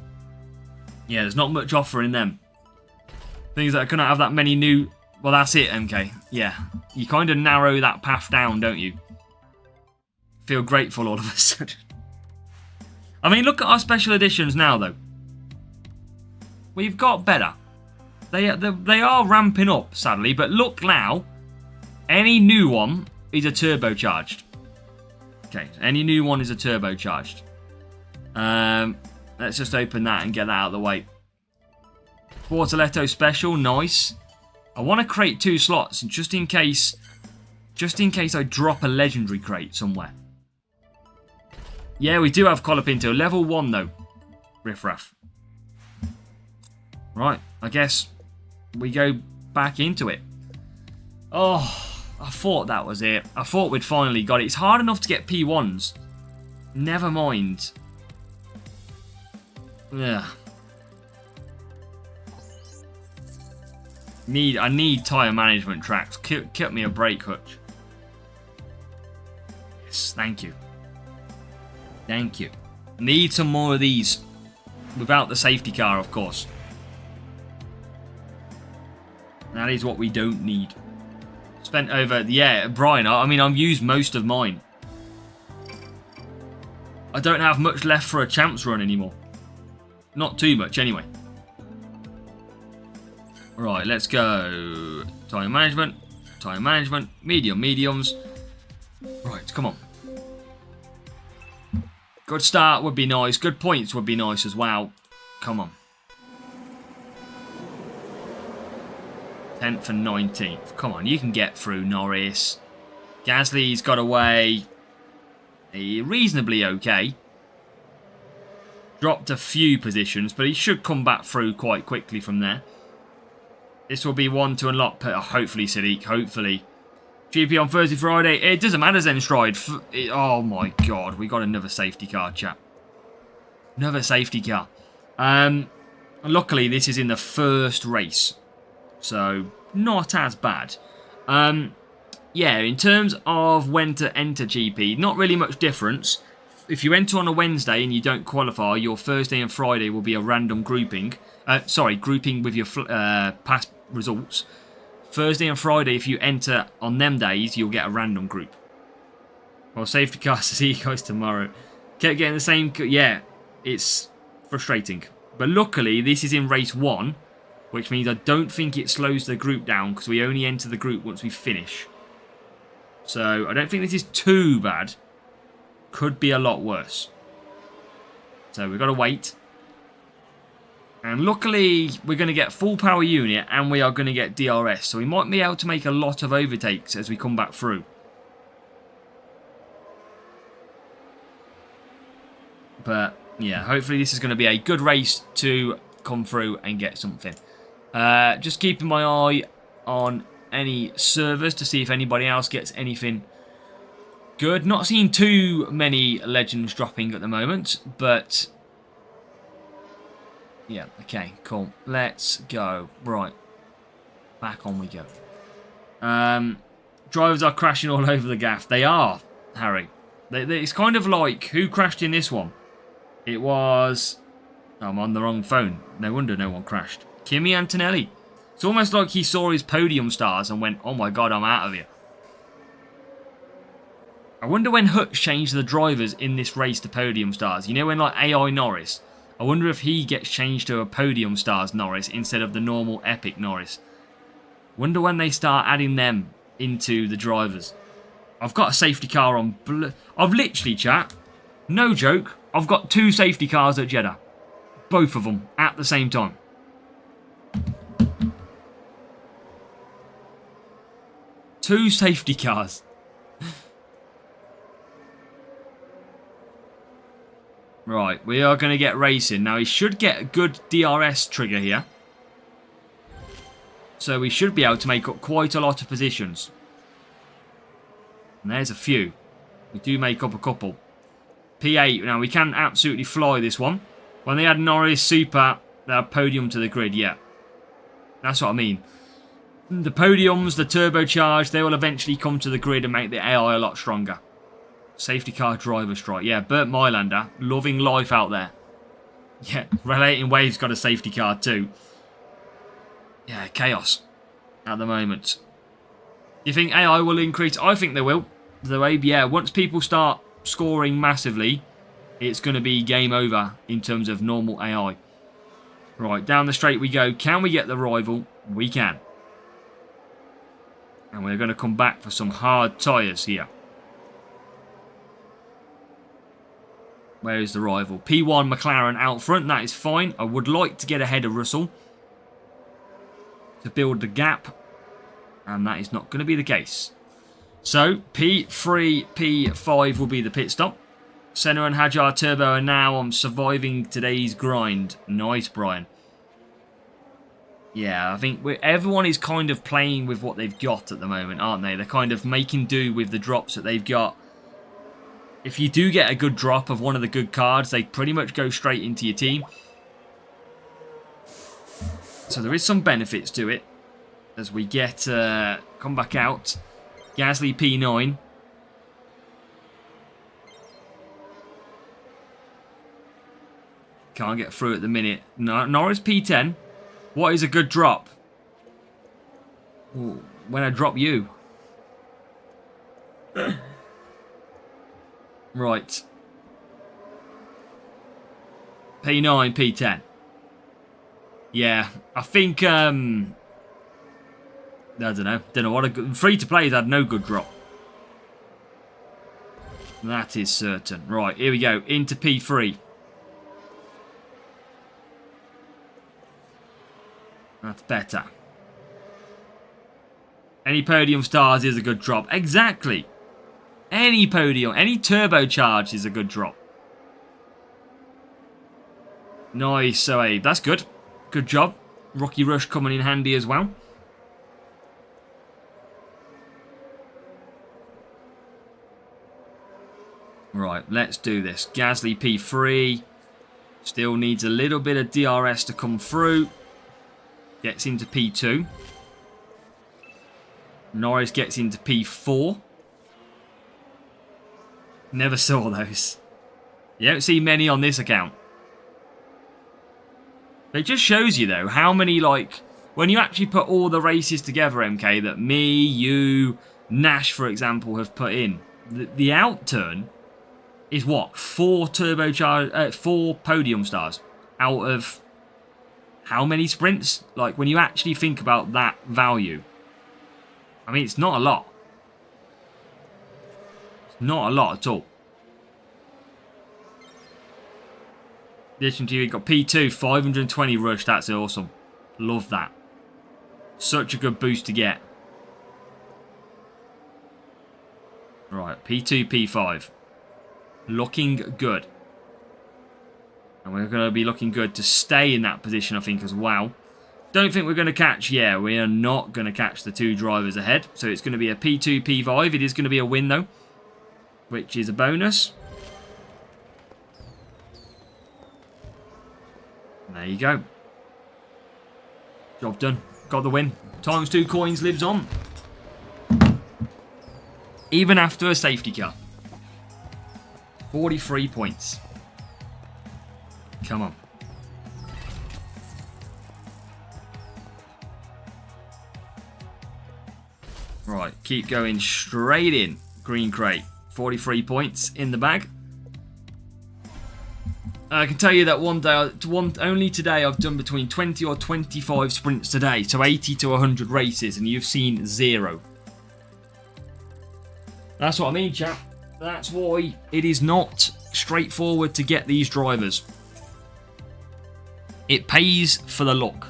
Yeah, there's not much offer in them. Things that couldn't have that many new... Well, that's it, MK. Yeah, you kind of narrow that path down, don't you? Feel grateful all of a sudden. I mean, look at our special editions now, though. We've got better. They are ramping up, sadly, but look now. Any new one is a turbocharged. Okay, any new one is a turbocharged. Let's just open that and get that out of the way. Bortoletto special, nice. I want to create 2 slots, just in case I drop a legendary crate somewhere. Yeah, we do have Colapinto. Level 1, though. Riffraff. Right, I guess we go back into it. Oh, I thought that was it. I thought we'd finally got it. It's hard enough to get P1s. Never mind. Yeah. I need tyre management tracks. Cut me a brake hutch. Yes, thank you. Thank you. Need some more of these. Without the safety car, of course. That is what we don't need. Spent over... Yeah, Brian, I mean, I've used most of mine. I don't have much left for a champs run anymore. Not too much, anyway. Right, let's go. Tyre management. Tyre management. Mediums. Right, come on. Good start would be nice. Good points would be nice as well. Come on. 10th and 19th. Come on, you can get through, Norris. Gasly's got away reasonably okay. Dropped a few positions, but he should come back through quite quickly from there. This will be one to unlock, hopefully, Sadiq, hopefully. GP on Thursday, Friday. It doesn't matter, Zenstride. Oh my god, we got another safety car, chap. Another safety car. Luckily, this is in the first race. So, not as bad. Yeah, in terms of when to enter GP, not really much difference. If you enter on a Wednesday and you don't qualify, your Thursday and Friday will be a random grouping. Grouping with your past results. Thursday and Friday, if you enter on them days, you'll get a random group. Well, safety car, see you guys tomorrow. Kept getting the same... Yeah, it's frustrating. But luckily, this is in race 1, which means I don't think it slows the group down because we only enter the group once we finish. So, I don't think this is too bad. Could be a lot worse. So, we've got to wait. And luckily, we're going to get full power unit and we are going to get DRS. So we might be able to make a lot of overtakes as we come back through. But, yeah, hopefully this is going to be a good race to come through and get something. Just keeping my eye on any servers to see if anybody else gets anything good. Not seeing too many legends dropping at the moment, but... Yeah, okay, cool. Let's go. Right. Back on we go. Drivers are crashing all over the gaff. They are, Harry. It's kind of like, who crashed in this one? It was... I'm on the wrong phone. No wonder no one crashed. Kimi Antonelli. It's almost like he saw his podium stars and went, oh my god, I'm out of here. I wonder when Hutch changed the drivers in this race to podium stars. You know when like AI Norris... I wonder if he gets changed to a Podium Stars Norris instead of the normal Epic Norris. Wonder when they start adding them into the drivers. I've got a safety car on... I've literally, chat, no joke, I've got 2 safety cars at Jeddah. Both of them at the same time. Two safety cars. Right, we are going to get racing. Now, he should get a good DRS trigger here. So we should be able to make up quite a lot of positions. And there's a few. We do make up a couple. P8. Now, we can absolutely fly this one. When they had Norris Super, they had podium to the grid, yeah. That's what I mean. The podiums, the turbocharged, they will eventually come to the grid and make the AI a lot stronger. Safety car driver strike. Yeah, Bert Mylander, loving life out there. Yeah, Relating Waves got a safety car too. Yeah, chaos at the moment. You think AI will increase? I think they will. The way, yeah, once people start scoring massively, it's going to be game over in terms of normal AI. Right, down the straight we go. Can we get the rival? We can. And we're going to come back for some hard tyres here. Where is the rival? P1 McLaren out front. That is fine. I would like to get ahead of Russell to build the gap. And that is not going to be the case. So, P3, P5 will be the pit stop. Senna and Hajar Turbo are now on surviving today's grind. Nice, Brian. Yeah, I think everyone is kind of playing with what they've got at the moment, aren't they? They're kind of making do with the drops that they've got. If you do get a good drop of one of the good cards, they pretty much go straight into your team. So there is some benefits to it. As we get, come back out. Gasly P9. Can't get through at the minute. Norris P10. What is a good drop? Ooh, when I drop you. Right. P9, P10. Yeah, I think, I don't know what a good... Free-to-play's had no good drop. That is certain. Right, here we go. Into P3. That's better. Any podium stars is a good drop. Exactly. Any podium, any turbocharge is a good drop. Nice, so Abe. That's good. Good job. Rocky Rush coming in handy as well. Right, let's do this. Gasly P3. Still needs a little bit of DRS to come through. Gets into P2. Norris gets into P4. Never saw those. You don't see many on this account. It just shows you, though, how many, like... When you actually put all the races together, MK, that me, you, Nash, for example, have put in. The outturn is what? 4 podium stars out of... How many sprints? Like, when you actually think about that value. I mean, it's not a lot. It's not a lot at all. Addition to you, got P2, 520 rush. That's awesome. Love that. Such a good boost to get. Right, P2, P5. Looking good. And we're going to be looking good to stay in that position, I think, as well. Don't think we're going to catch... Yeah, we are not going to catch the 2 drivers ahead. So it's going to be a P2, P5. It is going to be a win, though. Which is a bonus. There you go. Job done. Got the win. Times 2 coins lives on. Even after a safety car. 43 points. Come on. Right, keep going straight in. Green crate. 43 points in the bag. I can tell you that only today I've done between 20 or 25 sprints today. So 80 to 100 races, and you've seen 0. That's what I mean, chap. That's why it is not straightforward to get these drivers. It pays for the look.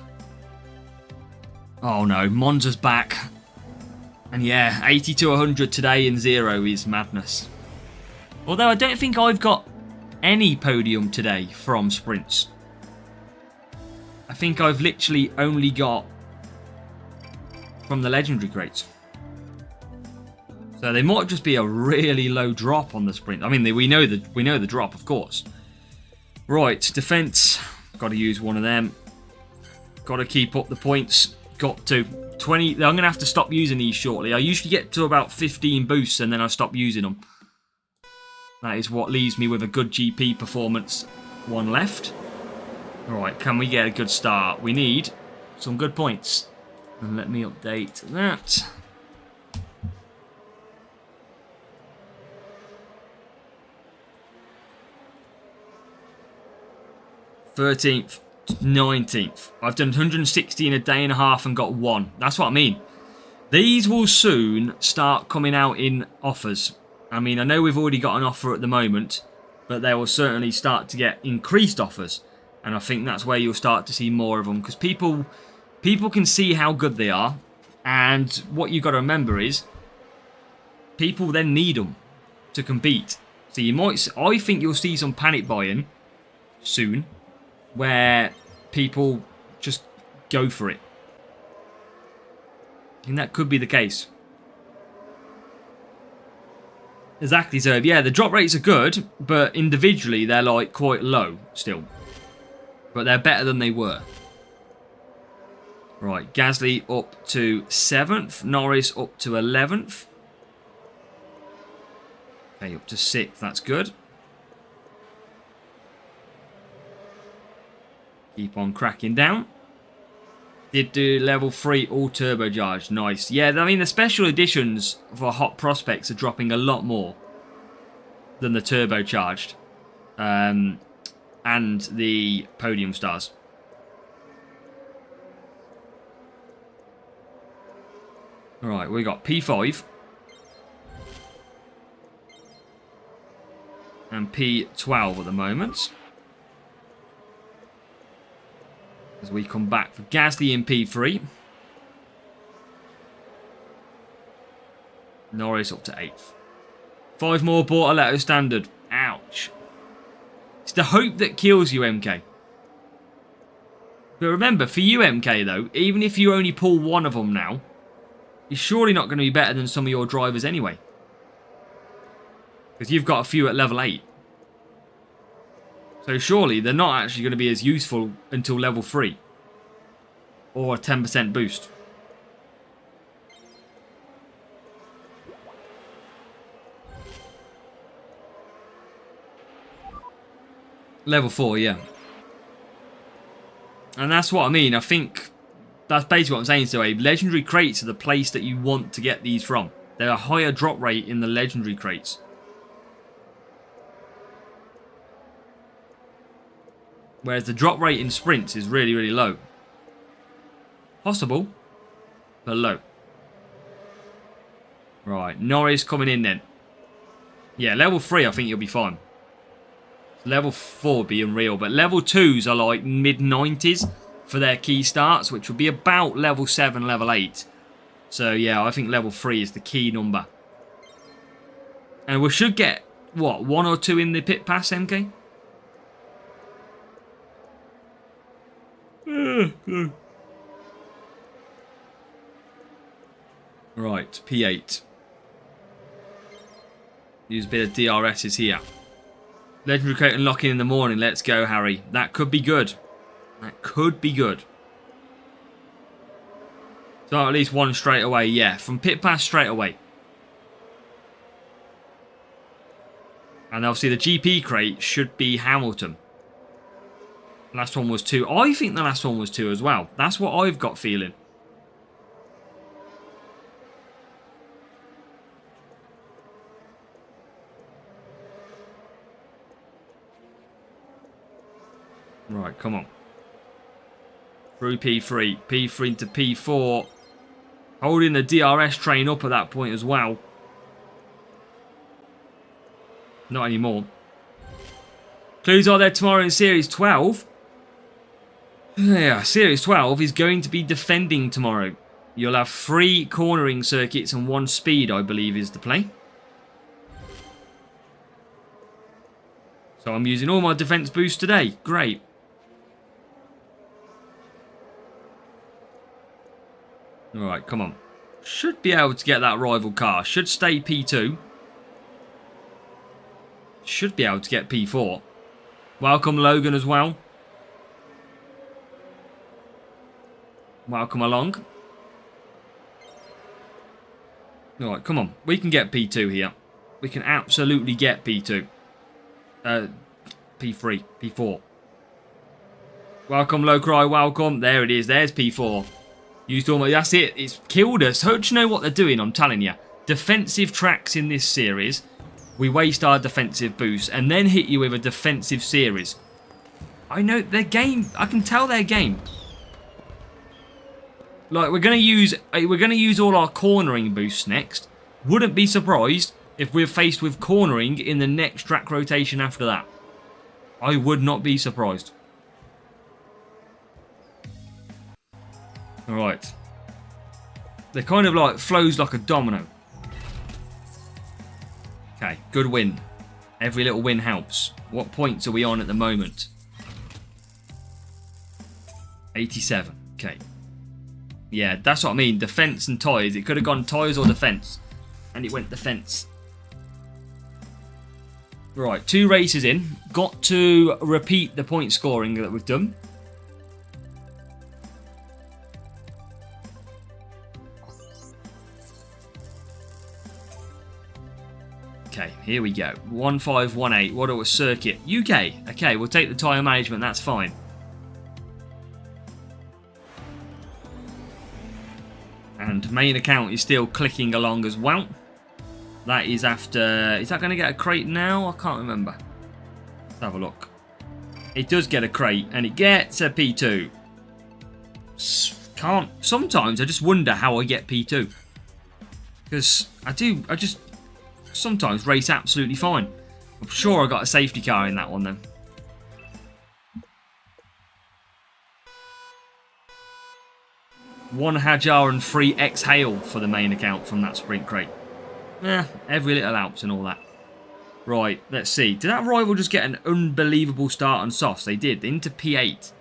Oh no, Monza's back. And yeah, 80 to 100 today in 0 is madness. Although I don't think I've got any podium today from sprints. I think I've literally only got from the legendary crates. So they might just be a really low drop on the sprint. I mean, we know the drop, of course. Right, defense. Got to use one of them. Got to keep up the points. Got to 20. I'm going to have to stop using these shortly. I usually get to about 15 boosts and then I stop using them. That is what leaves me with a good GP performance. One left. Alright, can we get a good start? We need some good points. And let me update that. th, 19th. I've done 160 in a day and a half and got 1. That's what I mean. These will soon start coming out in offers. I mean, I know we've already got an offer at the moment, but they will certainly start to get increased offers. And I think that's where you'll start to see more of them. Because people can see how good they are. And what you've got to remember is, people then need them to compete. So you might, I think you'll see some panic buying soon, where people just go for it. And that could be the case. Exactly, so yeah, the drop rates are good, but individually they're like quite low still. But they're better than they were. Right, Gasly up to 7th, Norris up to 11th. Okay, up to 6th, that's good. Keep on cracking down. Did do level 3 all turbocharged. Nice. Yeah, I mean, the special editions for Hot Prospects are dropping a lot more than the turbocharged. And the podium stars. Alright, we got P5. And P12 at the moment. As we come back for Gasly in P3. Norris up to 8th. 5 more Bortoletto standard. Ouch. It's the hope that kills you, MK. But remember, for you, MK, though, even if you only pull one of them now, you're surely not going to be better than some of your drivers anyway. Because you've got a few at level 8. So surely they're not actually going to be as useful until level 3. Or a 10% boost. Level 4, yeah. And that's what I mean. I think that's basically what I'm saying. So, legendary crates are the place that you want to get these from. They're a higher drop rate in the legendary crates. Whereas the drop rate in sprints is really, really low. Possible, but low. Right, Norris coming in then. Yeah, level 3 I think you'll be fine. Level 4 would be unreal, but level 2s are like mid-90s for their key starts, which would be about level 7, level 8. So yeah, I think level 3 is the key number. And we should get, what, 1 or 2 in the pit pass, MK? Right, P8. Use a bit of DRSs here. Legendary crate unlocking in the morning. Let's go, Harry. That could be good. That could be good. So at least one straight away. Yeah, from pit pass straight away. And obviously the GP crate should be Hamilton. Last one was 2. I think the last one was 2 as well. That's what I've got feeling. Right, come on. Through P3. P3 into P4. Holding the DRS train up at that point as well. Not anymore. Clues are there tomorrow in Series 12. Yeah, Series 12 is going to be defending tomorrow. You'll have 3 cornering circuits and 1 speed, I believe, is the play. So I'm using all my defense boosts today. Great. Alright, come on. Should be able to get that rival car. Should stay P2. Should be able to get P4. Welcome Logan as well. Welcome along. Alright, come on. We can get P2 here. We can absolutely get P2. P3, P4. Welcome Locry, welcome. There it is. There's P4. Used all my... That's it. It's killed us. Don't you know what they're doing? I'm telling you. Defensive tracks in this series. We waste our defensive boost and then hit you with a defensive series. I know their game. I can tell their game. Like we're gonna use all our cornering boosts next. Wouldn't be surprised if we're faced with cornering in the next track rotation after that. I would not be surprised. Alright. They're kind of like flows like a domino. Okay, good win. Every little win helps. What points are we on at the moment? 87. Okay. Yeah, that's what I mean. Defense and tyres. It could have gone tyres or defense. And it went defense. Right, 2 races in. Got to repeat the point scoring that we've done. Okay, here we go. 1518. What a circuit. UK. Okay, we'll take the tyre management. That's fine. And main account is still clicking along as well. That is after... Is that going to get a crate now? I can't remember. Let's have a look. It does get a crate and it gets a P2. Sometimes I just wonder how I get P2. Because I just sometimes race absolutely fine. I'm sure I got a safety car in that one then. One Hajar and 3 Exhale for the main account from that sprint crate. Every little helps and all that. Right, let's see. Did that rival just get an unbelievable start on softs? They did. Into P8.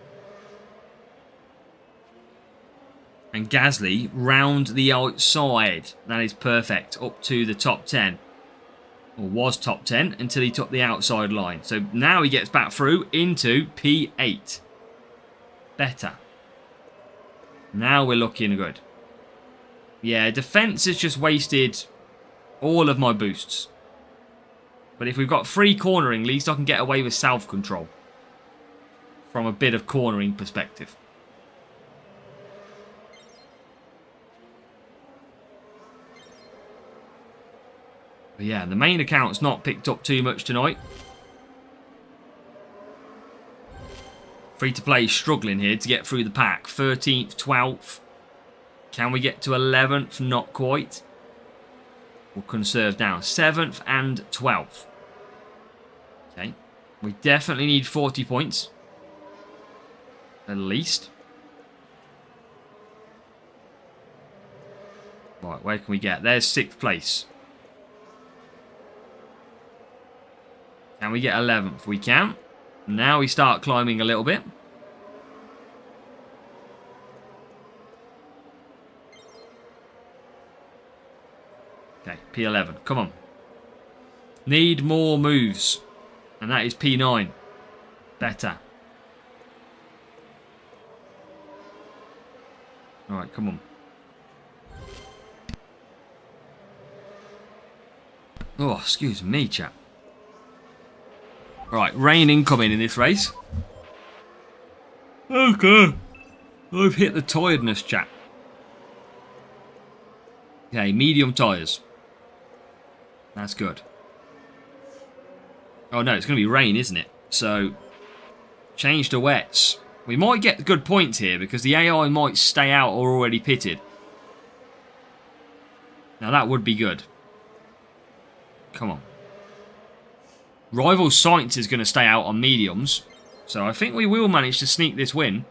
And Gasly round the outside. That is perfect. Up to the top 10. Or was top 10 until he took the outside line. So now he gets back through into P8. Better. Now we're looking good. Yeah, defense has just wasted all of my boosts. But if we've got free cornering, at least I can get away with self-control. From a bit of cornering perspective. But yeah, the main account's not picked up too much tonight. Free-to-play struggling here to get through the pack. 13th, 12th. Can we get to 11th? Not quite. We'll conserve down. 7th and 12th. Okay. We definitely need 40 points. At least. Right, where can we get? There's 6th place. Can we get 11th? We can. Now we start climbing a little bit. Okay, P11. Come on. Need more moves. And that is P9. Better. Alright, come on. Oh, excuse me, chap. Right, rain incoming in this race. Okay. I've hit the tiredness, chap. Okay, medium tyres. That's good. Oh no, it's going to be rain, isn't it? So, change to wets. We might get good points here because the AI might stay out or already pitted. Now that would be good. Come on. Rival Science is going to stay out on mediums. So I think we will manage to sneak this win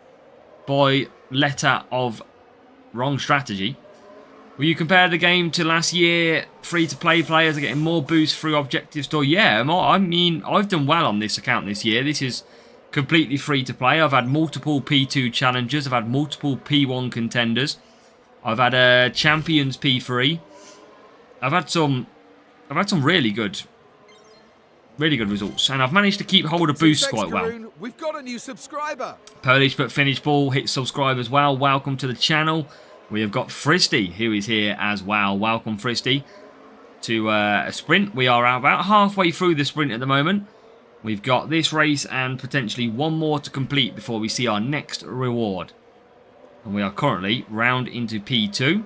by letter of wrong strategy. Will you compare the game to last year? Free-to-play players are getting more boosts through Objective Store. Yeah, I mean, I've done well on this account this year. This is completely free-to-play. I've had multiple P2 challengers. I've had multiple P1 contenders. I've had a Champions P3. I've had some really good results, and I've managed to keep hold of boosts quite well. We've got a new subscriber. Polish but Finnish Ball, hit subscribe as well. Welcome to the channel. We have got Fristy, who is here as well. Welcome, Fristy, to a sprint. We are about halfway through the sprint at the moment. We've got this race and potentially one more to complete before we see our next reward. And we are currently round into P2.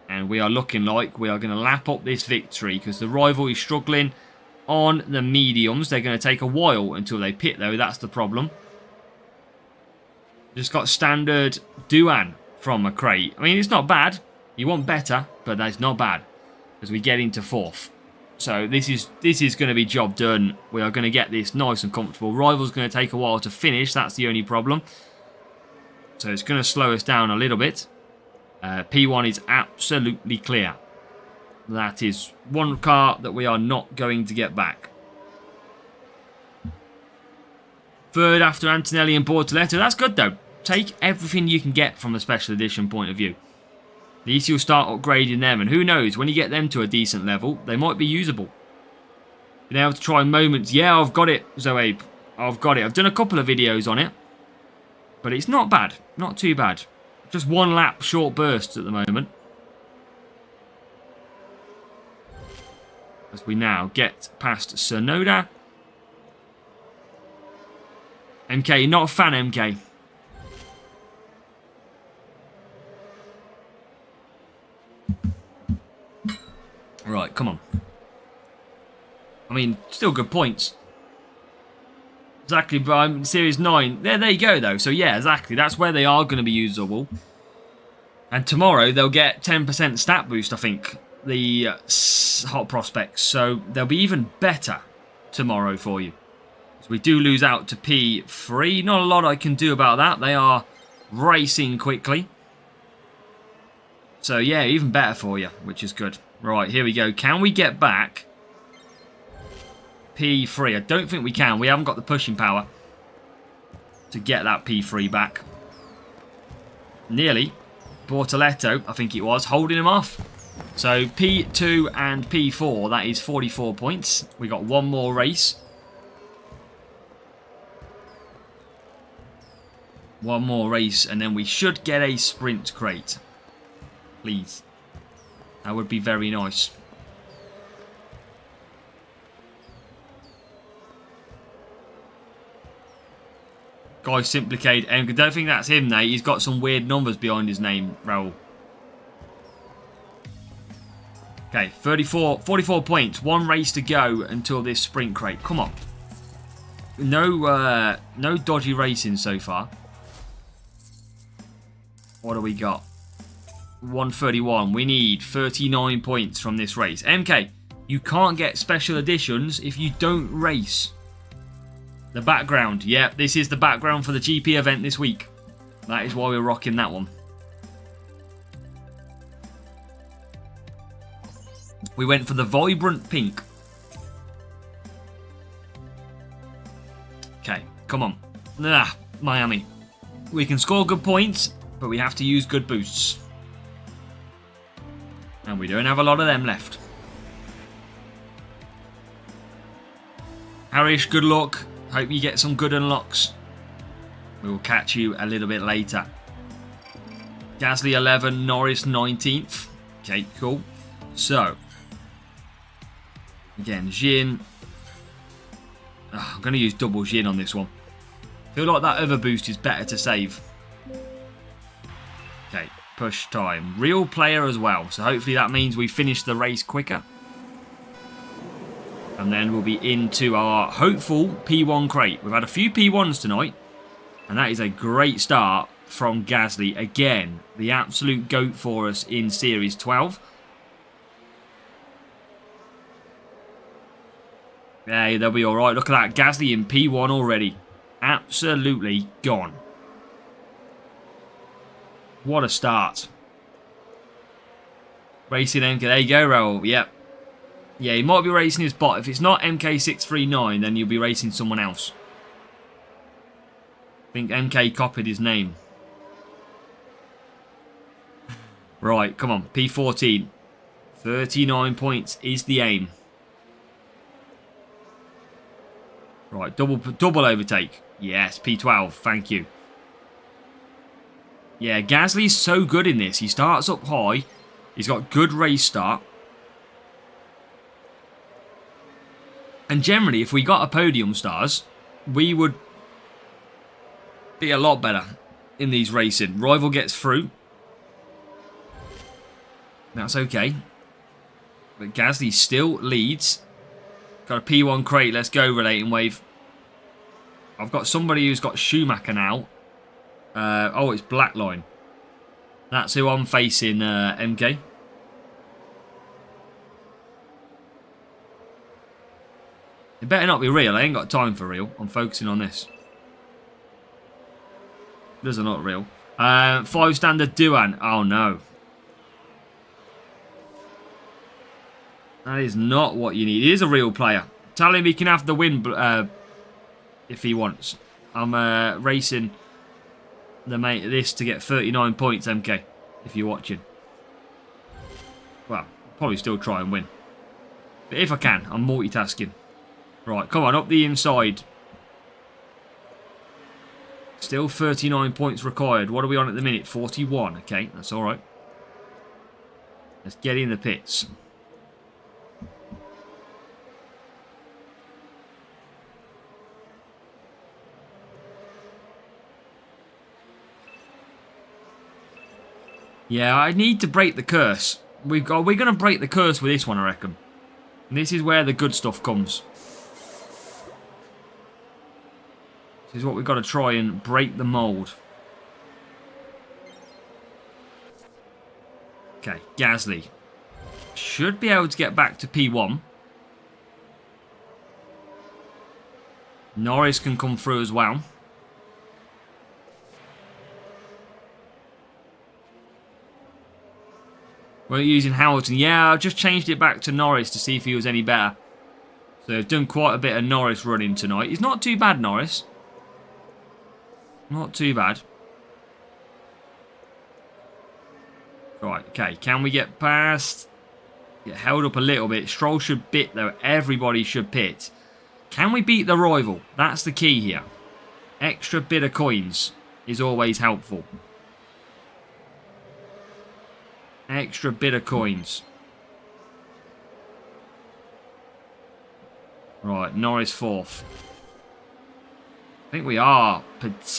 And we are looking like we are going to lap up this victory because the rival is struggling on the mediums. They're going to take a while until they pit, though. That's the problem. Just got standard Duan from a crate. I mean, it's not bad. You want better, but that's not bad as we get into 4th. So this is going to be job done. We are going to get this nice and comfortable. Rival's going to take a while to finish. That's the only problem. So it's going to slow us down a little bit. P1 is absolutely clear. That is one car that we are not going to get back. 3rd after Antonelli and Bortoletto. That's good, though. Take everything you can get from a special edition point of view. At least you'll start upgrading them. And who knows, when you get them to a decent level, they might be usable. Been able to try moments. Yeah, I've got it, Zoabe. I've got it. I've done a couple of videos on it. But it's not bad. Not too bad. Just one lap short bursts at the moment. As we now get past Sonoda. MK, not a fan, MK. Right, come on. I mean, still good points. Exactly, but I'm Series 9. There you go, though. So, yeah, exactly. That's where they are going to be usable. And tomorrow, they'll get 10% stat boost, I think. The hot prospects, so they'll be even better tomorrow for you. So we do lose out to P3. Not a lot I can do about that. They are racing quickly. So yeah, even better for you, which is good. Right, here we go. Can we get back P3? I don't think we can. We haven't got the pushing power to get that P3 back. Nearly. Bortoletto, I think it was, holding him off. So P2 and P4, that is 44 points. We got one more race. One more race, and then we should get a sprint crate. Please. That would be very nice. Guy Simplicade. I don't think that's him, Nate. He's got some weird numbers behind his name, Raul. Okay, 44 points. One race to go until this sprint crate. Come on. No dodgy racing so far. What do we got? 131. We need 39 points from this race. MK, you can't get special editions if you don't race. The background. Yeah, this is the background for the GP event this week. That is why we're rocking that one. We went for the vibrant pink. Okay, come on. Miami. We can score good points, but we have to use good boosts. And we don't have a lot of them left. Harish, good luck. Hope you get some good unlocks. We will catch you a little bit later. Gasly 11, Norris 19th. Okay, cool. So, again, Jin. I'm going to use double Jin on this one. I feel like that other boost is better to save. Okay, push time. Real player as well. So hopefully that means we finish the race quicker. And then we'll be into our hopeful P1 crate. We've had a few P1s tonight. And that is a great start from Gasly. Again, the absolute GOAT for us in Series 12. Hey, they'll be alright. Look at that. Gasly in P1 already. Absolutely gone. What a start. Racing MK. There you go, Raul. Yep. Yeah, he might be racing his bot. If it's not MK639, then you'll be racing someone else. I think MK copied his name. Right, come on. P14. 39 points is the aim. Right, double overtake. Yes, P12. Thank you. Yeah, Gasly's so good in this. He starts up high. He's got good race start. And generally, if we got a podium stars, we would be a lot better in these racing. Rival gets through. That's okay. But Gasly still leads. Got a P1 crate. Let's go, Relating Wave. I've got somebody who's got Schumacher now. Oh, it's Blackline. That's who I'm facing, MK. It better not be real. I ain't got time for real. I'm focusing on this. Those are not real. 5 standard Duan. Oh, no. That is not what you need. He is a real player. Tell him he can have the win if he wants. I'm racing this to get 39 points, MK, if you're watching. Well, I'll probably still try and win. But if I can, I'm multitasking. Right, come on, up the inside. Still 39 points required. What are we on at the minute? 41. Okay, that's all right. Let's get in the pits. Yeah, I need to break the curse. We're going to break the curse with this one, I reckon. And this is where the good stuff comes. This is what we've got to try and break the mould. Okay, Gasly. Should be able to get back to P1. Norris can come through as well. We're using Hamilton. Yeah, I've just changed it back to Norris to see if he was any better. So I've done quite a bit of Norris running tonight. He's not too bad, Norris. Not too bad. Right, okay. Can we get past? Get held up a little bit. Stroll should pit, though. Everybody should pit. Can we beat the rival? That's the key here. Extra bit of coins is always helpful. Extra bit of coins. Right, Norris 4th. I think we are.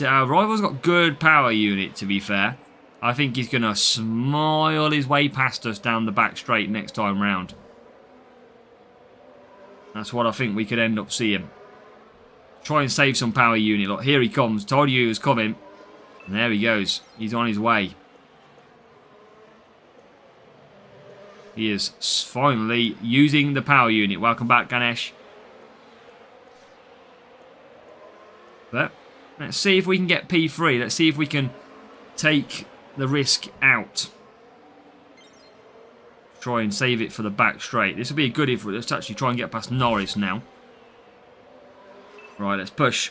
Rival's got good power unit, to be fair. I think he's going to smile his way past us down the back straight next time round. That's what I think we could end up seeing. Try and save some power unit. Look, here he comes. Told you he was coming. And there he goes. He's on his way. He is finally using the power unit. Welcome back, Ganesh. But let's see if we can get P3. Let's see if we can take the risk out. Try and save it for the back straight. This will be a good if let's actually try and get past Norris now. Right, let's push.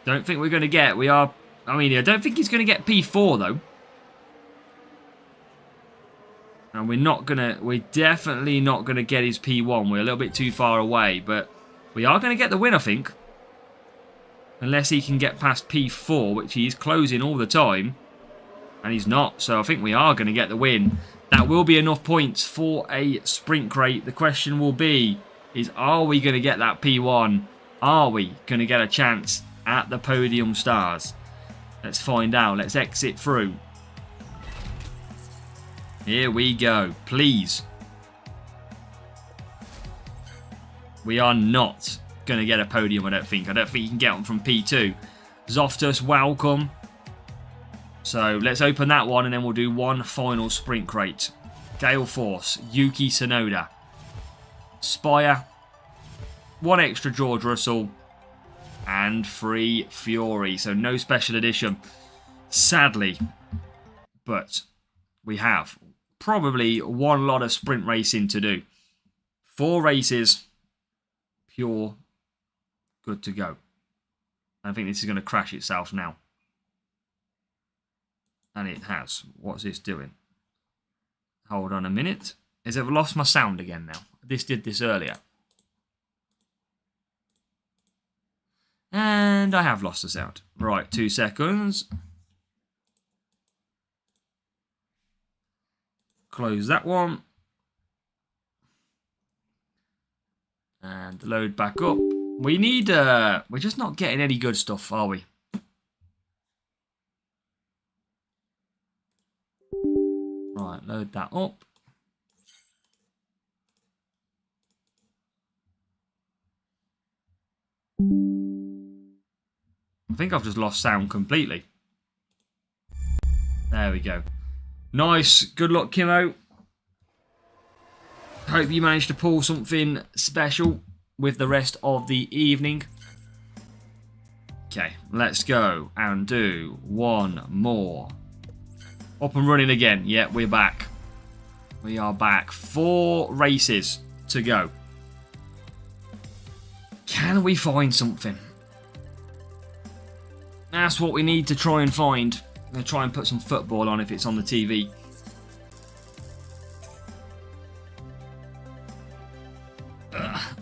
Don't think we're going to get. I don't think he's going to get P4 though. And we're definitely not going to get his P1. We're a little bit too far away, but we are going to get the win, I think. Unless he can get past P4, which he is closing all the time. And he's not, so I think we are going to get the win. That will be enough points for a sprint crate. The question will be, are we going to get that P1? Are we going to get a chance at the podium stars? Let's find out. Let's exit through. Here we go. Please. We are not going to get a podium, I don't think. I don't think you can get one from P2. Zoftus, welcome. So let's open that one and then we'll do one final sprint crate. Gale Force, Yuki Tsunoda, Spire, 1 extra George Russell, and 3 Fury. So no special edition, sadly. But we have probably one lot of sprint racing to do. 4 races, pure, good to go. I think this is going to crash itself now. And it has. What's this doing? Hold on a minute. Has it lost my sound again now? This did this earlier. And I have lost the sound. Right, 2 seconds. Close that one. And load back up. We need, we're just not getting any good stuff, are we? Right, load that up. I think I've just lost sound completely. There we go. Nice. Good luck, Kimo. Hope you managed to pull something special with the rest of the evening. Okay, let's go and do one more. Up and running again. Yeah, we're back. We are back. 4 races to go. Can we find something? That's what we need to try and find. I'm going to try and put some football on if it's on the TV.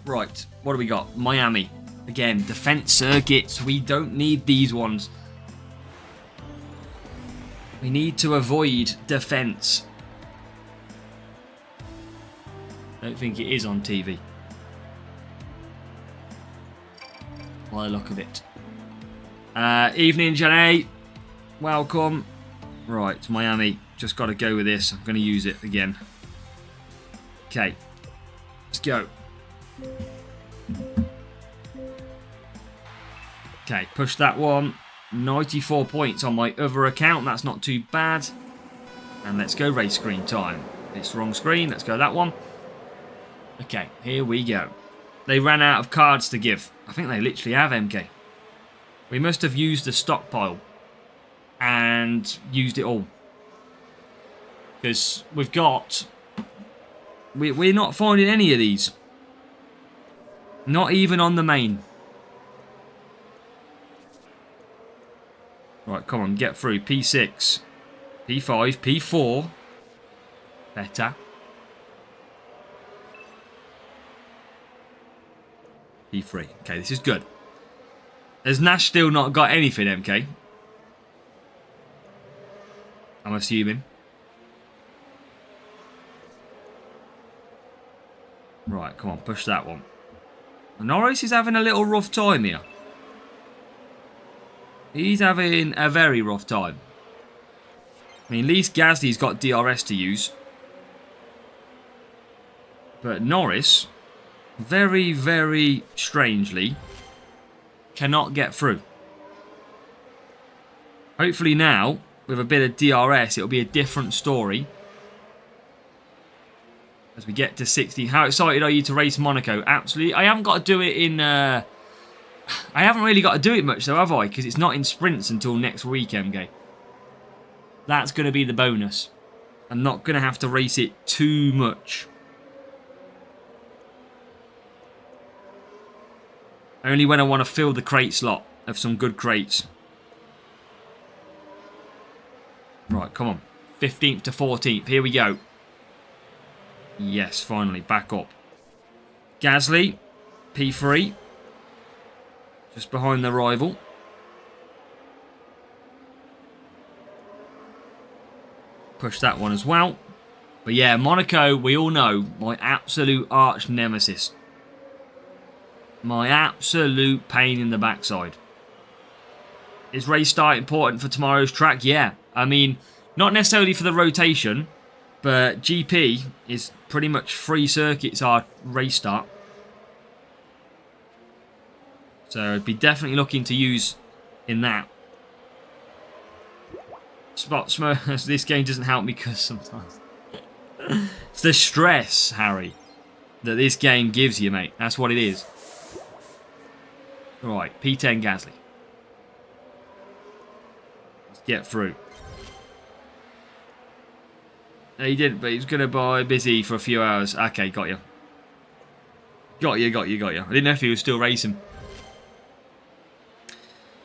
Right, what do we got? Miami. Again, defense circuits. We don't need these ones. We need to avoid defense. Don't think it is on TV. By the look of it. Evening, Janae. Welcome. Right, Miami. Just got to go with this. I'm going to use it again. Okay. Let's go. Okay, push that one. 94 points on my other account. That's not too bad. And let's go race screen time. It's the wrong screen. Let's go that one. Okay, here we go. They ran out of cards to give. I think they literally have, MK. We must have used the stockpile and used it all. Because we've got... We're not finding any of these. Not even on the main. Right, come on, get through. P6, P5, P4. Better. P3. Okay, this is good. Has Nash still not got anything, MK? I'm assuming. Right, come on, push that one. Norris is having a little rough time here. He's having a very rough time. I mean, at least Gasly's got DRS to use. But Norris, very, very strangely, cannot get through. Hopefully now, with a bit of DRS, it'll be a different story. As we get to 60. How excited are you to race Monaco? Absolutely. I haven't got to do it in... I haven't really got to do it much though, have I? Because it's not in sprints until next week, MK. That's going to be the bonus. I'm not going to have to race it too much. Only when I want to fill the crate slot of some good crates. Right, come on. 15th to 14th. Here we go. Yes, finally. Back up. Gasly. P3. Just behind the rival. Push that one as well. But yeah, Monaco, we all know, my absolute arch nemesis. My absolute pain in the backside. Is race start important for tomorrow's track? Yeah. I mean, not necessarily for the rotation, but GP is pretty much 3 circuits our race start. So I'd be definitely looking to use in that. Spot Smurfs, this game doesn't help me because sometimes... It's the stress, Harry, that this game gives you, mate. That's what it is. Alright, P10 Gasly. Let's get through. No, he didn't, but he was going to buy busy for a few hours. Okay, got you. Got you. I didn't know if he was still racing.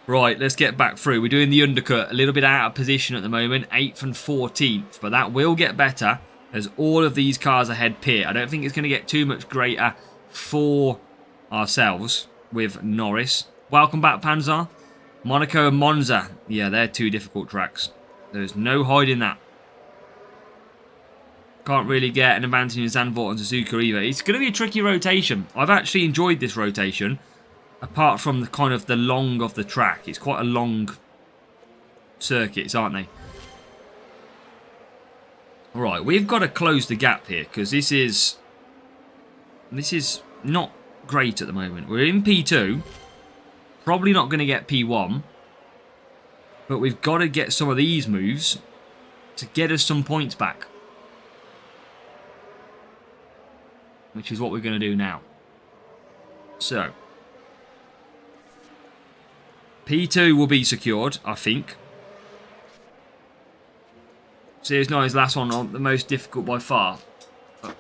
Right, let's get back through. We're doing the undercut. A little bit out of position at the moment. 8th and 14th. But that will get better as all of these cars ahead pit. I don't think it's going to get too much greater for ourselves with Norris. Welcome back, Panzar. Monaco and Monza. Yeah, they're two difficult tracks. There's no hiding that. Can't really get an advantage in Zandvoort and Suzuka either. It's going to be a tricky rotation. I've actually enjoyed this rotation. Apart from the kind of the long of the track. It's quite a long circuits, aren't they? Right, we've got to close the gap here. Because this is not great at the moment. We're in P2. Probably not going to get P1. But we've got to get some of these moves to get us some points back. Which is what we're going to do now. So. P2 will be secured, I think. Series 9's last one, the most difficult by far. But,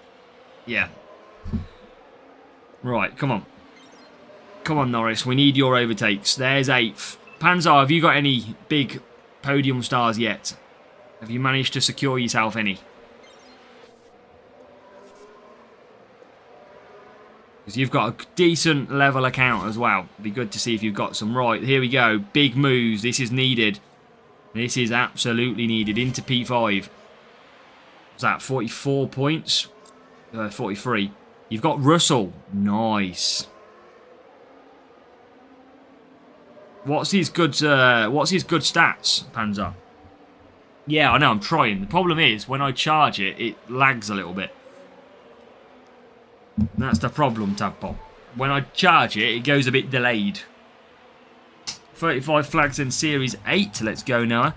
yeah. Right, come on. Come on, Norris. We need your overtakes. There's 8th. Panzar, have you got any big podium stars yet? Have you managed to secure yourself any? Because you've got a decent level account as well. It'd be good to see if you've got some. Right, here we go. Big moves. This is needed. This is absolutely needed. Into P5. What's that? 44 points? 43. You've got Russell. Nice. What's his good stats, Panzer? Yeah, I know, I'm trying. The problem is, when I charge it, it lags a little bit. That's the problem, Tadpole. When I charge it, it goes a bit delayed. 35 flags in Series 8. Let's go, Noah.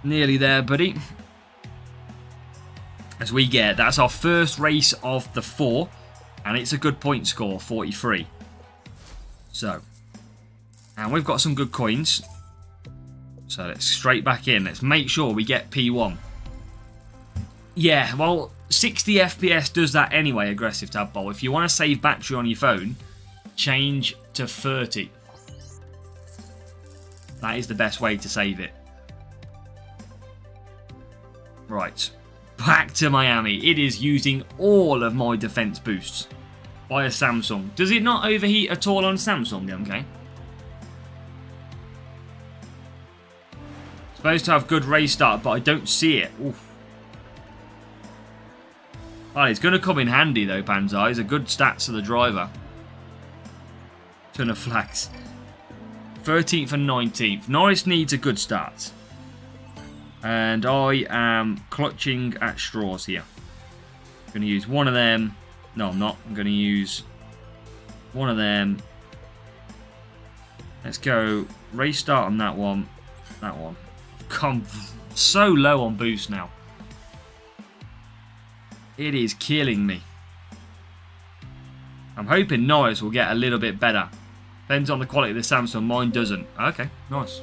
Nearly there, buddy. As we get, that's our first race of the 4. And it's a good point score, 43. So. And we've got some good coins. So let's straight back in. Let's make sure we get P1. Yeah, well, 60 FPS does that anyway, Aggressive Tadpole. If you want to save battery on your phone, change to 30. That is the best way to save it. Right. Back to Miami. It is using all of my defense boosts by a Samsung. Does it not overheat at all on Samsung, MK? Supposed to have good race start, but I don't see it. Oof. Oh, it's going to come in handy though, Panzar. He's a good stats to the driver. Ton of flags. 13th and 19th. Norris needs a good start. And I am clutching at straws here. I'm going to use one of them. No, I'm not. I'm going to use one of them. Let's go race start on that one. That one. I've come so low on boost now. It is killing me. I'm hoping Norris will get a little bit better. Depends on the quality of the Samsung. Mine doesn't. Okay, nice.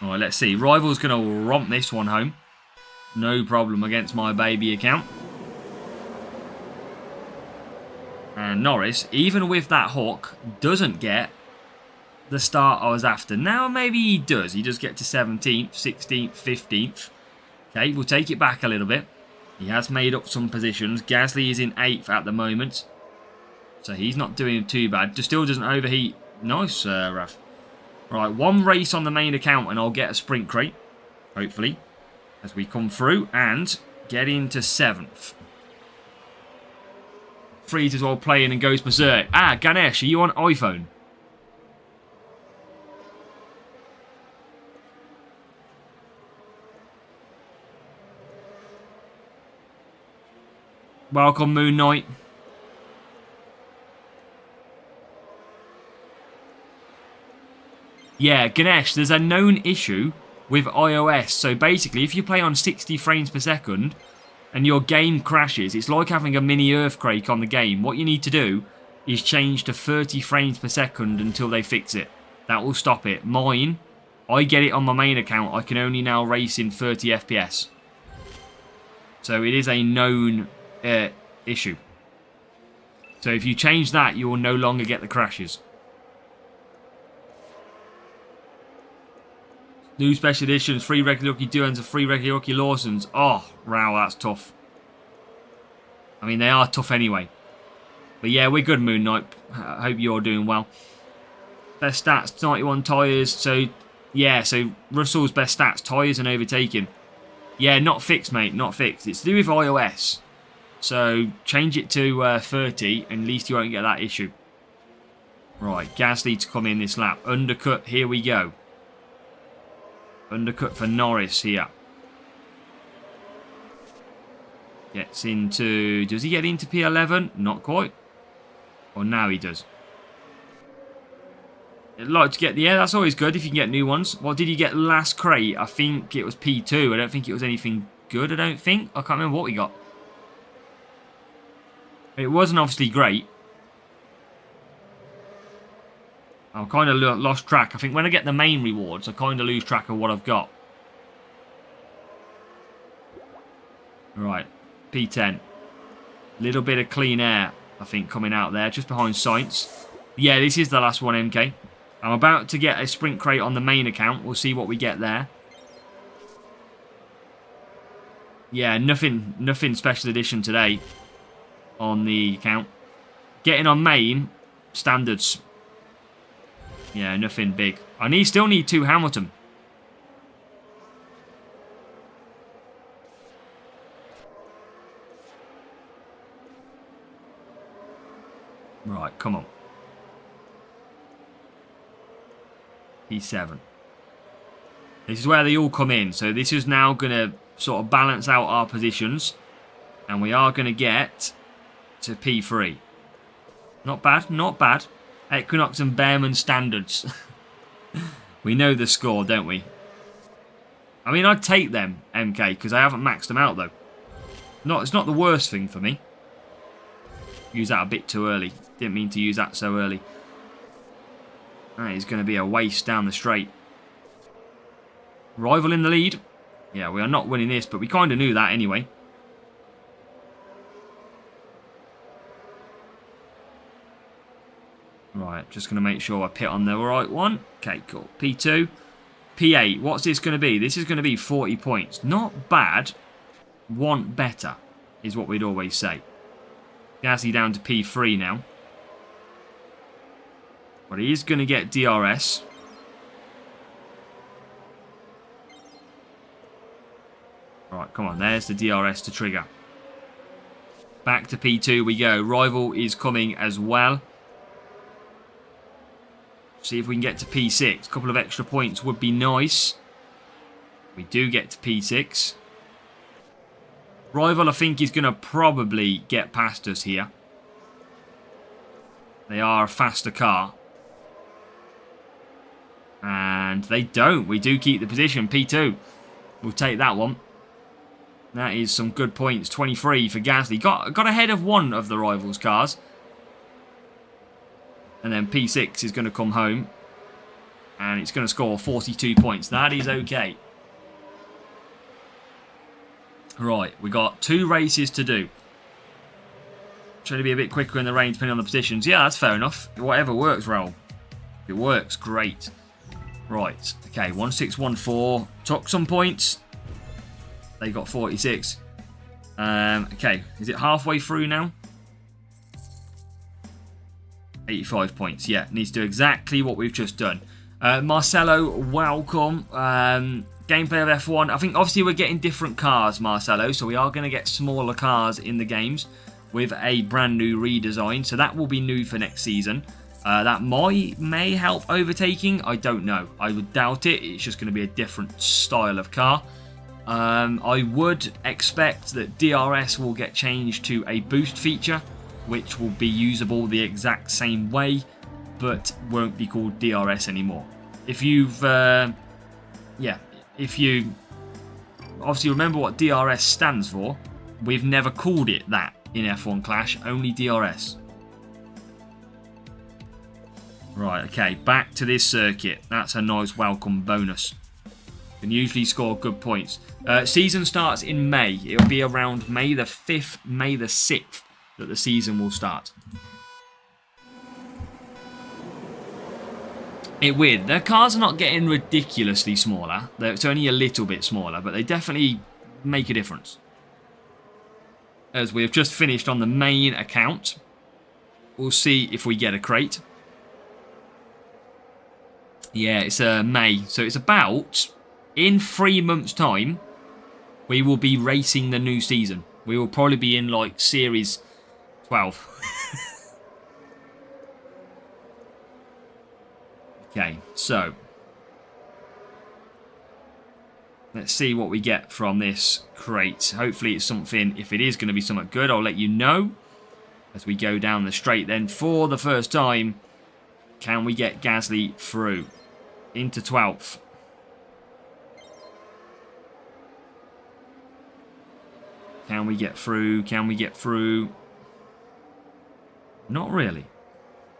Alright, let's see. Rival's going to romp this one home. No problem against my baby account. And Norris, even with that hook, doesn't get the start I was after. Now maybe he does. He does get to 17th, 16th, 15th. Okay, we'll take it back a little bit. He has made up some positions. Gasly is in 8th at the moment. So he's not doing too bad. Just still doesn't overheat. Nice, Raf. Right, one race on the main account and I'll get a sprint crate. Hopefully. As we come through and get into 7th. Freezes while playing and goes berserk. Ah, Ganesh, are you on iPhone? Welcome, Moon Knight. Yeah, Ganesh, there's a known issue with iOS. So basically, if you play on 60 frames per second and your game crashes, it's like having a mini earthquake on the game. What you need to do is change to 30 frames per second until they fix it. That will stop it. Mine, I get it on my main account. I can only now race in 30 FPS. So it is a known issue. So if you change that, you will no longer get the crashes. New special editions, free regular rookie Duans and free regular rookie Lawsons. Oh, wow, that's tough. I mean, they are tough anyway. But yeah, we're good, Moon Knight. I hope you're doing well. Best stats, 91 tyres. So, yeah, so Russell's best stats, tyres and overtaking. Yeah, not fixed, mate, not fixed. It's to do with iOS. So, change it to 30, and at least you won't get that issue. Right, Gasly to come in this lap. Undercut, here we go. Undercut for Norris here. Gets into... Does he get into P11? Not quite. Or now he does. I'd like to get... Yeah, that's always good if you can get new ones. What did you get last crate? I think it was P2. I don't think it was anything good, I don't think. I can't remember what we got. It wasn't obviously great. I've kind of lost track. I think when I get the main rewards, I kind of lose track of what I've got. Right, P10. Little bit of clean air, I think, coming out there, just behind Sainz. Yeah, this is the last one, MK. I'm about to get a sprint crate on the main account. We'll see what we get there. Yeah, nothing special edition today on the account. Getting on main, standards. Yeah, nothing big. I still need 2 Hamilton. Right, come on. P7. This is where they all come in. So this is now going to sort of balance out our positions. And we are going to get to P3. Not bad, not bad. Equinox and Bearman standards. We know the score, don't we? I mean, I'd take them, MK, because I haven't maxed them out, though. It's not the worst thing for me. Use that a bit too early. Didn't mean to use that so early. That is going to be a waste down the straight. Rival in the lead. Yeah, we are not winning this, but we kind of knew that anyway. Right, just going to make sure I pit on the right one. Okay, cool. P2. P8. What's this going to be? This is going to be 40 points. Not bad. Want better, is what we'd always say. Gasly down to P3 now. But he is going to get DRS. Right, come on. There's the DRS to trigger. Back to P2 we go. Rival is coming as well. See if we can get to P6. A couple of extra points would be nice. We do get to P6. Rival, I think, is going to probably get past us here. They are a faster car. And they don't. We do keep the position. P2. We'll take that one. That is some good points. 23 for Gasly. Got ahead of one of the Rivals cars. And then P6 is going to come home. And it's going to score 42 points. That is okay. Right, we got 2 races to do. Trying to be a bit quicker in the rain depending on the positions. Yeah, that's fair enough. Whatever works, Raul. If it works, great. Right, okay, 1614. Took some points. They got 46. Okay, is it halfway through now? 85 points, yeah. Needs to do exactly what we've just done. Marcelo, welcome. Gameplay of F1. I think obviously we're getting different cars, Marcelo. So we are going to get smaller cars in the games with a brand new redesign. So that will be new for next season. That may help overtaking. I don't know. I would doubt it. It's just going to be a different style of car. I would expect that DRS will get changed to a boost feature, which will be usable the exact same way, but won't be called DRS anymore. If you've, if you obviously remember what DRS stands for, we've never called it that in F1 Clash, only DRS. Right, okay, back to this circuit. That's a nice welcome bonus. Can usually score good points. Season starts in May. It'll be around May the 5th, May the 6th that the season will start. It's weird. Their cars are not getting ridiculously smaller. It's only a little bit smaller, but they definitely make a difference. As we have just finished on the main account, we'll see if we get a crate. Yeah, it's May, so it's about, in 3 months' time, we will be racing the new season. We will probably be in, like, Series 12. Okay, so let's see what we get from this crate. Hopefully it's something, if it is going to be something good, I'll let you know as we go down the straight. Then for the first time, can we get Gasly through into 12th? Can we get through? Can we get through? Not really.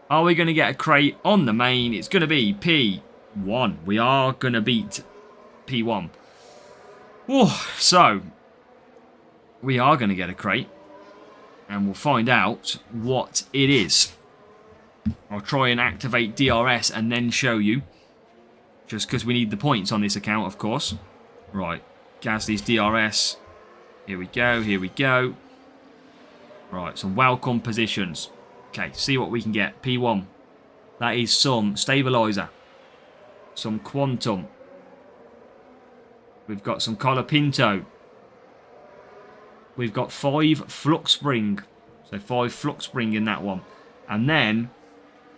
Are we going to get a crate on the main? It's going to be P1. We are going to beat P1. Oh, so we are going to get a crate. And we'll find out what it is. I'll try and activate DRS and then show you. Just because we need the points on this account, of course. Right. Gasly's DRS. Here we go. Here we go. Right. Some welcome positions. Okay, see what we can get. P1. That is some stabilizer. Some quantum. We've got some colapinto. We've got 5 flux spring. So 5 flux spring in that one. And then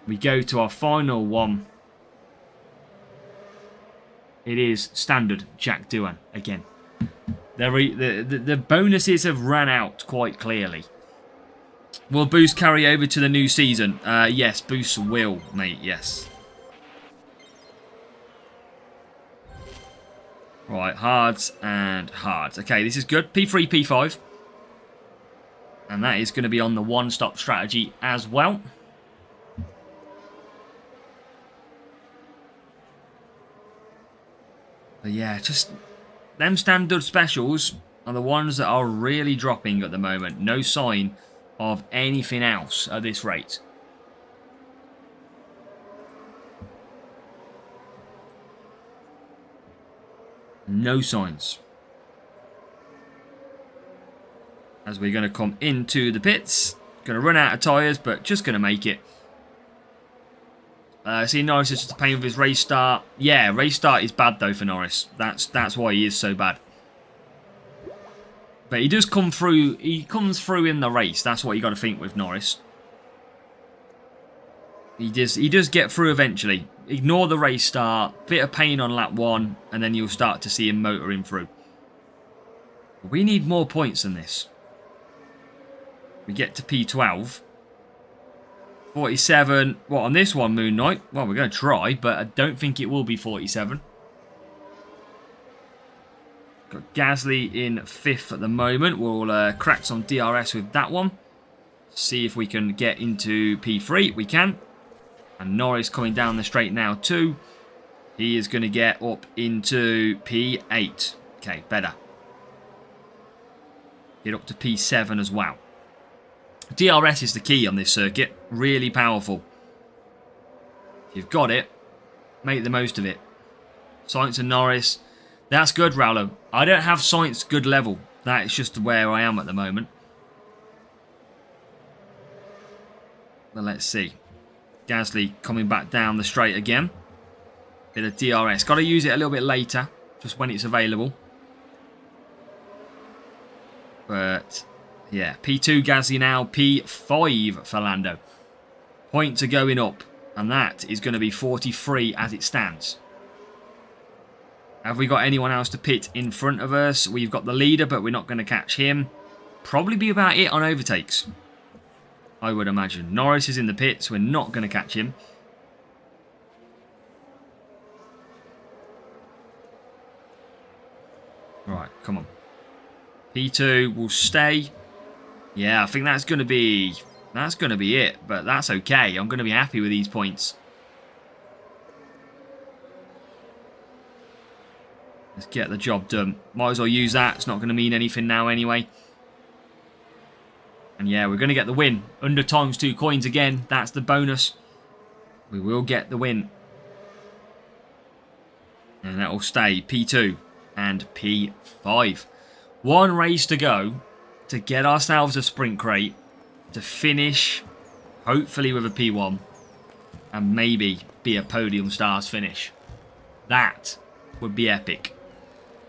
we go to our final one. It is standard Jack Doohan again. The bonuses have run out quite clearly. Will boost carry over to the new season? Yes, boost will, mate, yes. Right, hards and hards. Okay, this is good. P3, P5. And that is going to be on the one-stop strategy as well. But yeah, just them standard specials are the ones that are really dropping at the moment. No sign of anything else at this rate. No signs. As we're going to come into the pits. Going to run out of tyres, but just going to make it. See, Norris is just a pain with his race start. Yeah, race start is bad though for Norris. That's why he is so bad. But he does come through. He comes through in the race. That's what you got to think with Norris. He does get through eventually. Ignore the race start. Bit of pain on lap 1, and then you'll start to see him motoring through. We need more points than this. We get to P12. 47. What, on this one, Moon Knight? Well, we're going to try, but I don't think it will be 47. Got Gasly in 5th at the moment. We'll crack some DRS with that one. See if we can get into P3. We can. And Norris coming down the straight now too. He is going to get up into P8. Okay, better. Get up to P7 as well. DRS is the key on this circuit. Really powerful. If you've got it, make the most of it. Sainz and Norris. That's good, Rowlo. I don't have Sainz good level. That is just where I am at the moment. But let's see. Gasly coming back down the straight again. Bit of DRS. Got to use it a little bit later. Just when it's available. But yeah, P2 Gasly now. P5 for Lando. Points are going up. And that is going to be 43 as it stands. Have we got anyone else to pit in front of us? We've got the leader, but we're not going to catch him. Probably be about it on overtakes, I would imagine. Norris is in the pits. We're not going to catch him. Right, come on. P2 will stay. Yeah, I think that's going to be it, but that's okay. I'm going to be happy with these points. Let's get the job done. Might as well use that. It's not going to mean anything now anyway. And yeah, we're going to get the win. Under ×2 coins again. That's the bonus. We will get the win. And that will stay P2 and P5. One race to go to get ourselves a sprint crate. To finish, hopefully with a P1. And maybe be a podium stars finish. That would be epic.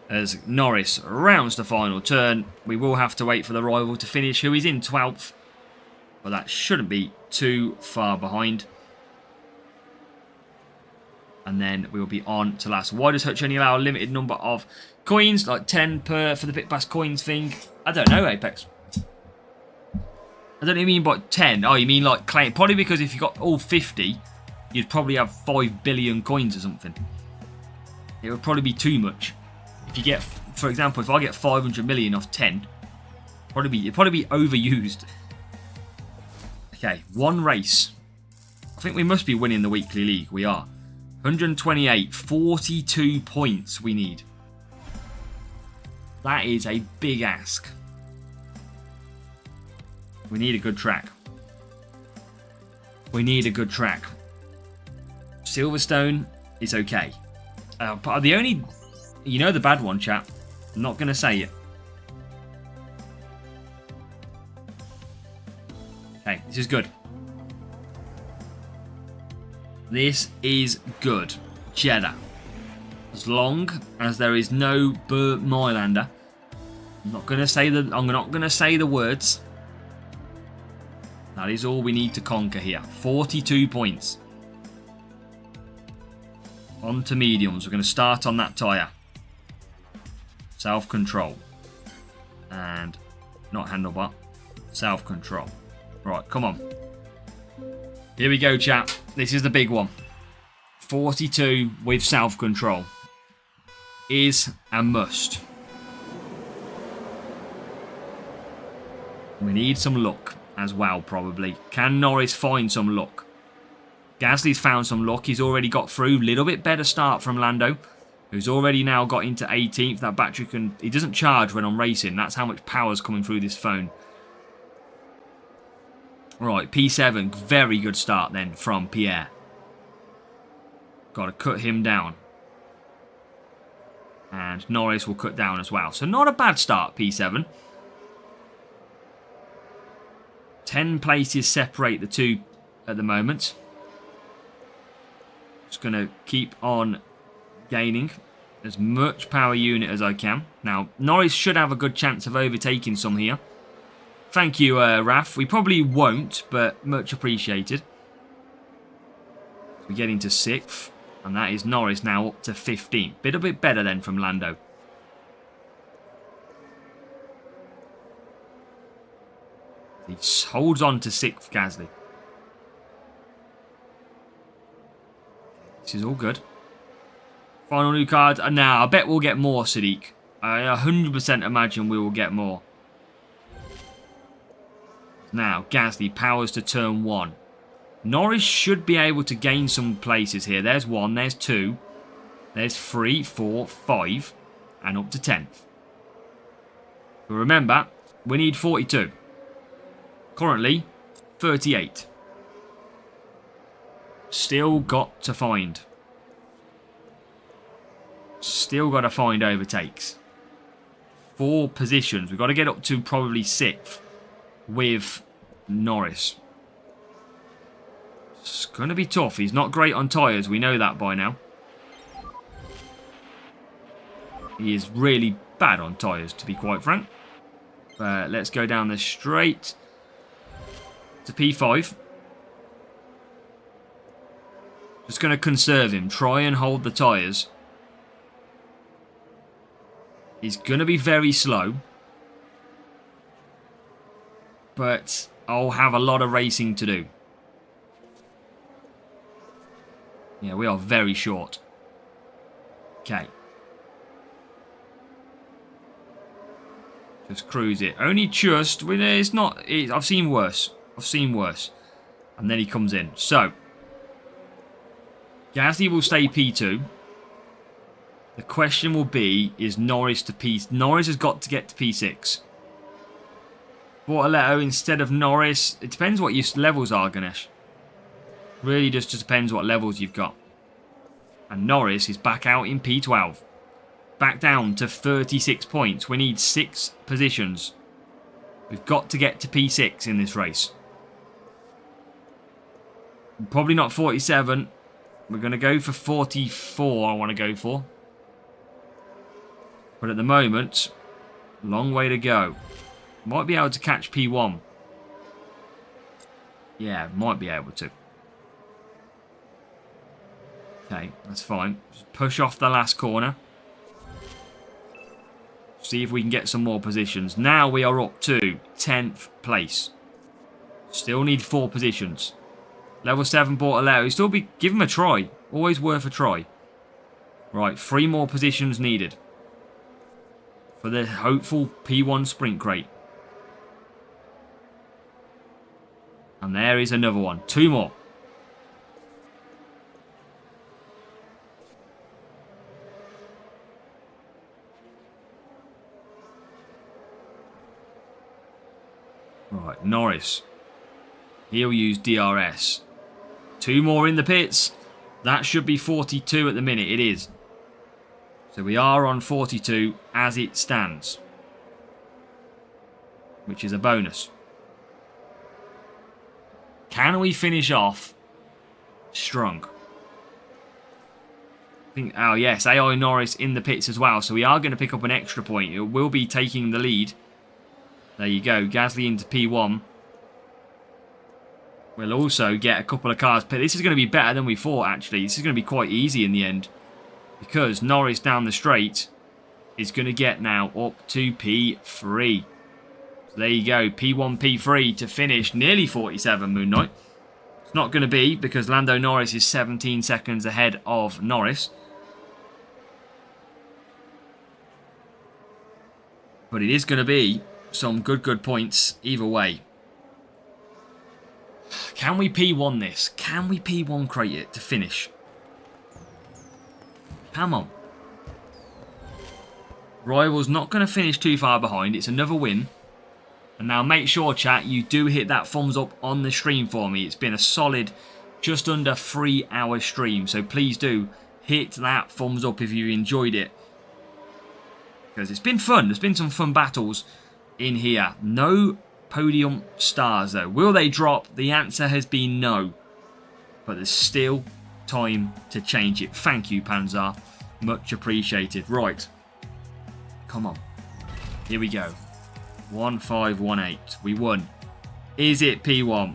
As Norris rounds the final turn, we will have to wait for the rival to finish, who is in 12th. But that shouldn't be too far behind. And then we will be on to last. Why does Hutch only allow a limited number of coins? Like 10 per for the Pit Pass coins thing? I don't know, Apex. I don't even mean by 10. Oh, you mean like claim? Probably because if you got all 50, you'd probably have 5 billion coins or something. It would probably be too much. If you get, for example, if I get 500 million off 10, it'd probably be overused. Okay, one race. I think we must be winning the weekly league. We are. 128, 42 points we need. That is a big ask. We need a good track. We need a good track. Silverstone is okay. But the only... You know the bad one, chap. I'm not going to say it. Okay, this is good. This is good. Jeddah. As long as there is no Burt Mylander. I'm not going to say the words. That is all we need to conquer here. 42 points. On to mediums. We're going to start on that tyre. Self-control. And not handlebar. Self-control. Right, come on. Here we go, chap. This is the big one. 42 with self-control. Is a must. We need some luck as well, probably. Can Norris find some luck? Gasly's found some luck. He's already got through. Little bit better start from Lando, who's already now got into 18th. That battery can... He doesn't charge when I'm racing. That's how much power's coming through this phone. Right, P7. Very good start then from Pierre. Got to cut him down. And Norris will cut down as well. So not a bad start, P7. 10 places separate the two at the moment. Just going to keep on gaining as much power unit as I can. Now, Norris should have a good chance of overtaking some here. Thank you, Raf. We probably won't, but much appreciated. We're getting to 6th, and that is Norris now up to 15th. Bit a bit better then from Lando. He holds on to 6th, Gasly. This is all good. Final new card. Now, I bet we'll get more, Sadiq. I 100% imagine we will get more. Now, Gasly powers to turn 1. Norris should be able to gain some places here. There's 1, there's 2, there's 3, 4, 5, and up to 10th. But remember, we need 42. Currently, 38. Still got to find. Still got to find overtakes. 4 positions. We've got to get up to probably 6th with Norris. It's going to be tough. He's not great on tyres. We know that by now. He is really bad on tyres, to be quite frank. Let's go down the straight to P5. Just going to conserve him. Try and hold the tyres. He's going to be very slow. But I'll have a lot of racing to do. Yeah, we are very short. Okay. Just cruise it. Only just. It's not. I've seen worse. I've seen worse. And then he comes in. So. Gasly will stay P2. The question will be, is Norris to P... Norris has got to get to P6. Bortoletto instead of Norris. It depends what your levels are, Ganesh. Really just depends what levels you've got. And Norris is back out in P12. Back down to 36 points. We need 6 positions. We've got to get to P6 in this race. Probably not 47. We're going to go for 44, I want to go for. But at the moment, long way to go. Might be able to catch P1. Yeah, might be able to. Okay, that's fine. Just push off the last corner. See if we can get some more positions. Now we are up to 10th place. Still need 4 positions. Level 7 Bortoletto. Still give him a try. Always worth a try. Right, 3 more positions needed. For the hopeful P1 sprint crate. And there is another one. 2 more. Right, Norris. He'll use DRS. 2 more in the pits. That should be 42 at the minute. It is. So we are on 42 as it stands. Which is a bonus. Can we finish off strong? Oh yes, AI Norris in the pits as well. So we are going to pick up an extra point. It will be taking the lead. There you go. Gasly into P1. We'll also get a couple of cars. But this is going to be better than we thought, actually. This is going to be quite easy in the end. Because Norris down the straight is going to get now up to P3. So there you go. P1, P3 to finish nearly 47, Moon Knight. It's not going to be because Lando Norris is 17 seconds ahead of Norris. But it is going to be some good points either way. Can we P1 this? Can we P1 crate it to finish? Come on. Rival's not going to finish too far behind. It's another win. And now make sure, chat, you do hit that thumbs up on the stream for me. It's been a solid just under 3-hour stream. So please do hit that thumbs up if you enjoyed it. Because it's been fun. There's been some fun battles in here. No podium stars though. Will they drop? The answer has been no. But there's still time to change it. Thank you, Panzer. Much appreciated. Right. Come on. Here we go. 1518. We won. Is it P1?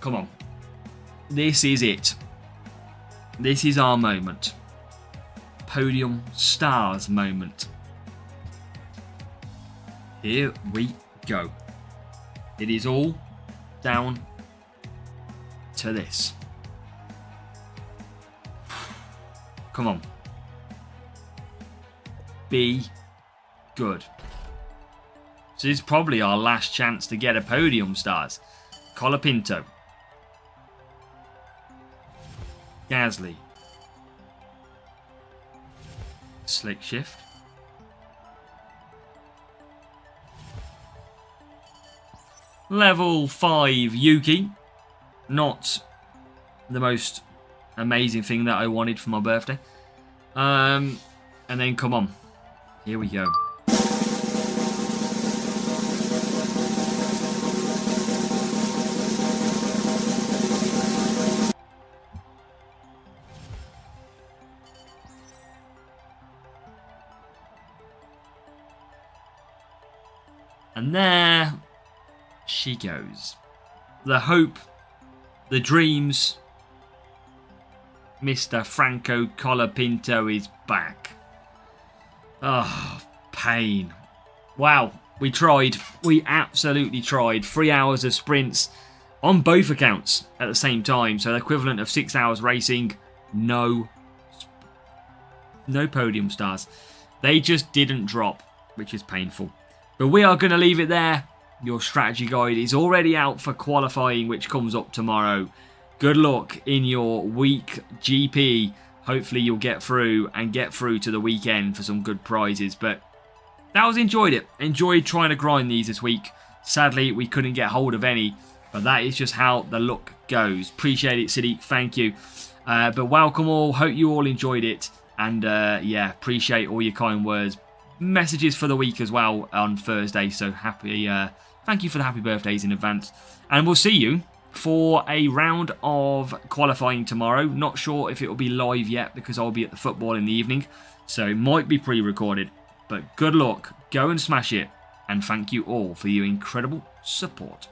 Come on. This is it. This is our moment. Podium stars moment. Here we go. It is all down to this. Come on. Be good. So this is probably our last chance to get a podium stars. Colapinto. Gasly. Slick shift. Level 5 Yuki. Not the most amazing thing that I wanted for my birthday. And then come on. Here we go. And there she goes. The hope, the dreams. Mr. Franco Colapinto is back. Oh, pain. Wow, we tried. We absolutely tried. 3 hours of sprints on both accounts at the same time. So the equivalent of 6 hours racing. no podium stars. They just didn't drop, which is painful. But we are going to leave it there. Your strategy guide is already out for qualifying, which comes up tomorrow. Good luck in your week GP. Hopefully you'll get through to the weekend for some good prizes. But that was enjoyed it. Enjoyed trying to grind these this week. Sadly, we couldn't get hold of any. But that is just how the luck goes. Appreciate it, Sadiq. Thank you. But welcome all. Hope you all enjoyed it. And yeah, appreciate all your kind words. Messages for the week as well on Thursday. So happy. Thank you for the happy birthdays in advance. And we'll see you for a round of qualifying tomorrow. Not sure if it will be live yet because I'll be at the football in the evening. So it might be pre-recorded. But good luck. Go and smash it. And thank you all for your incredible support.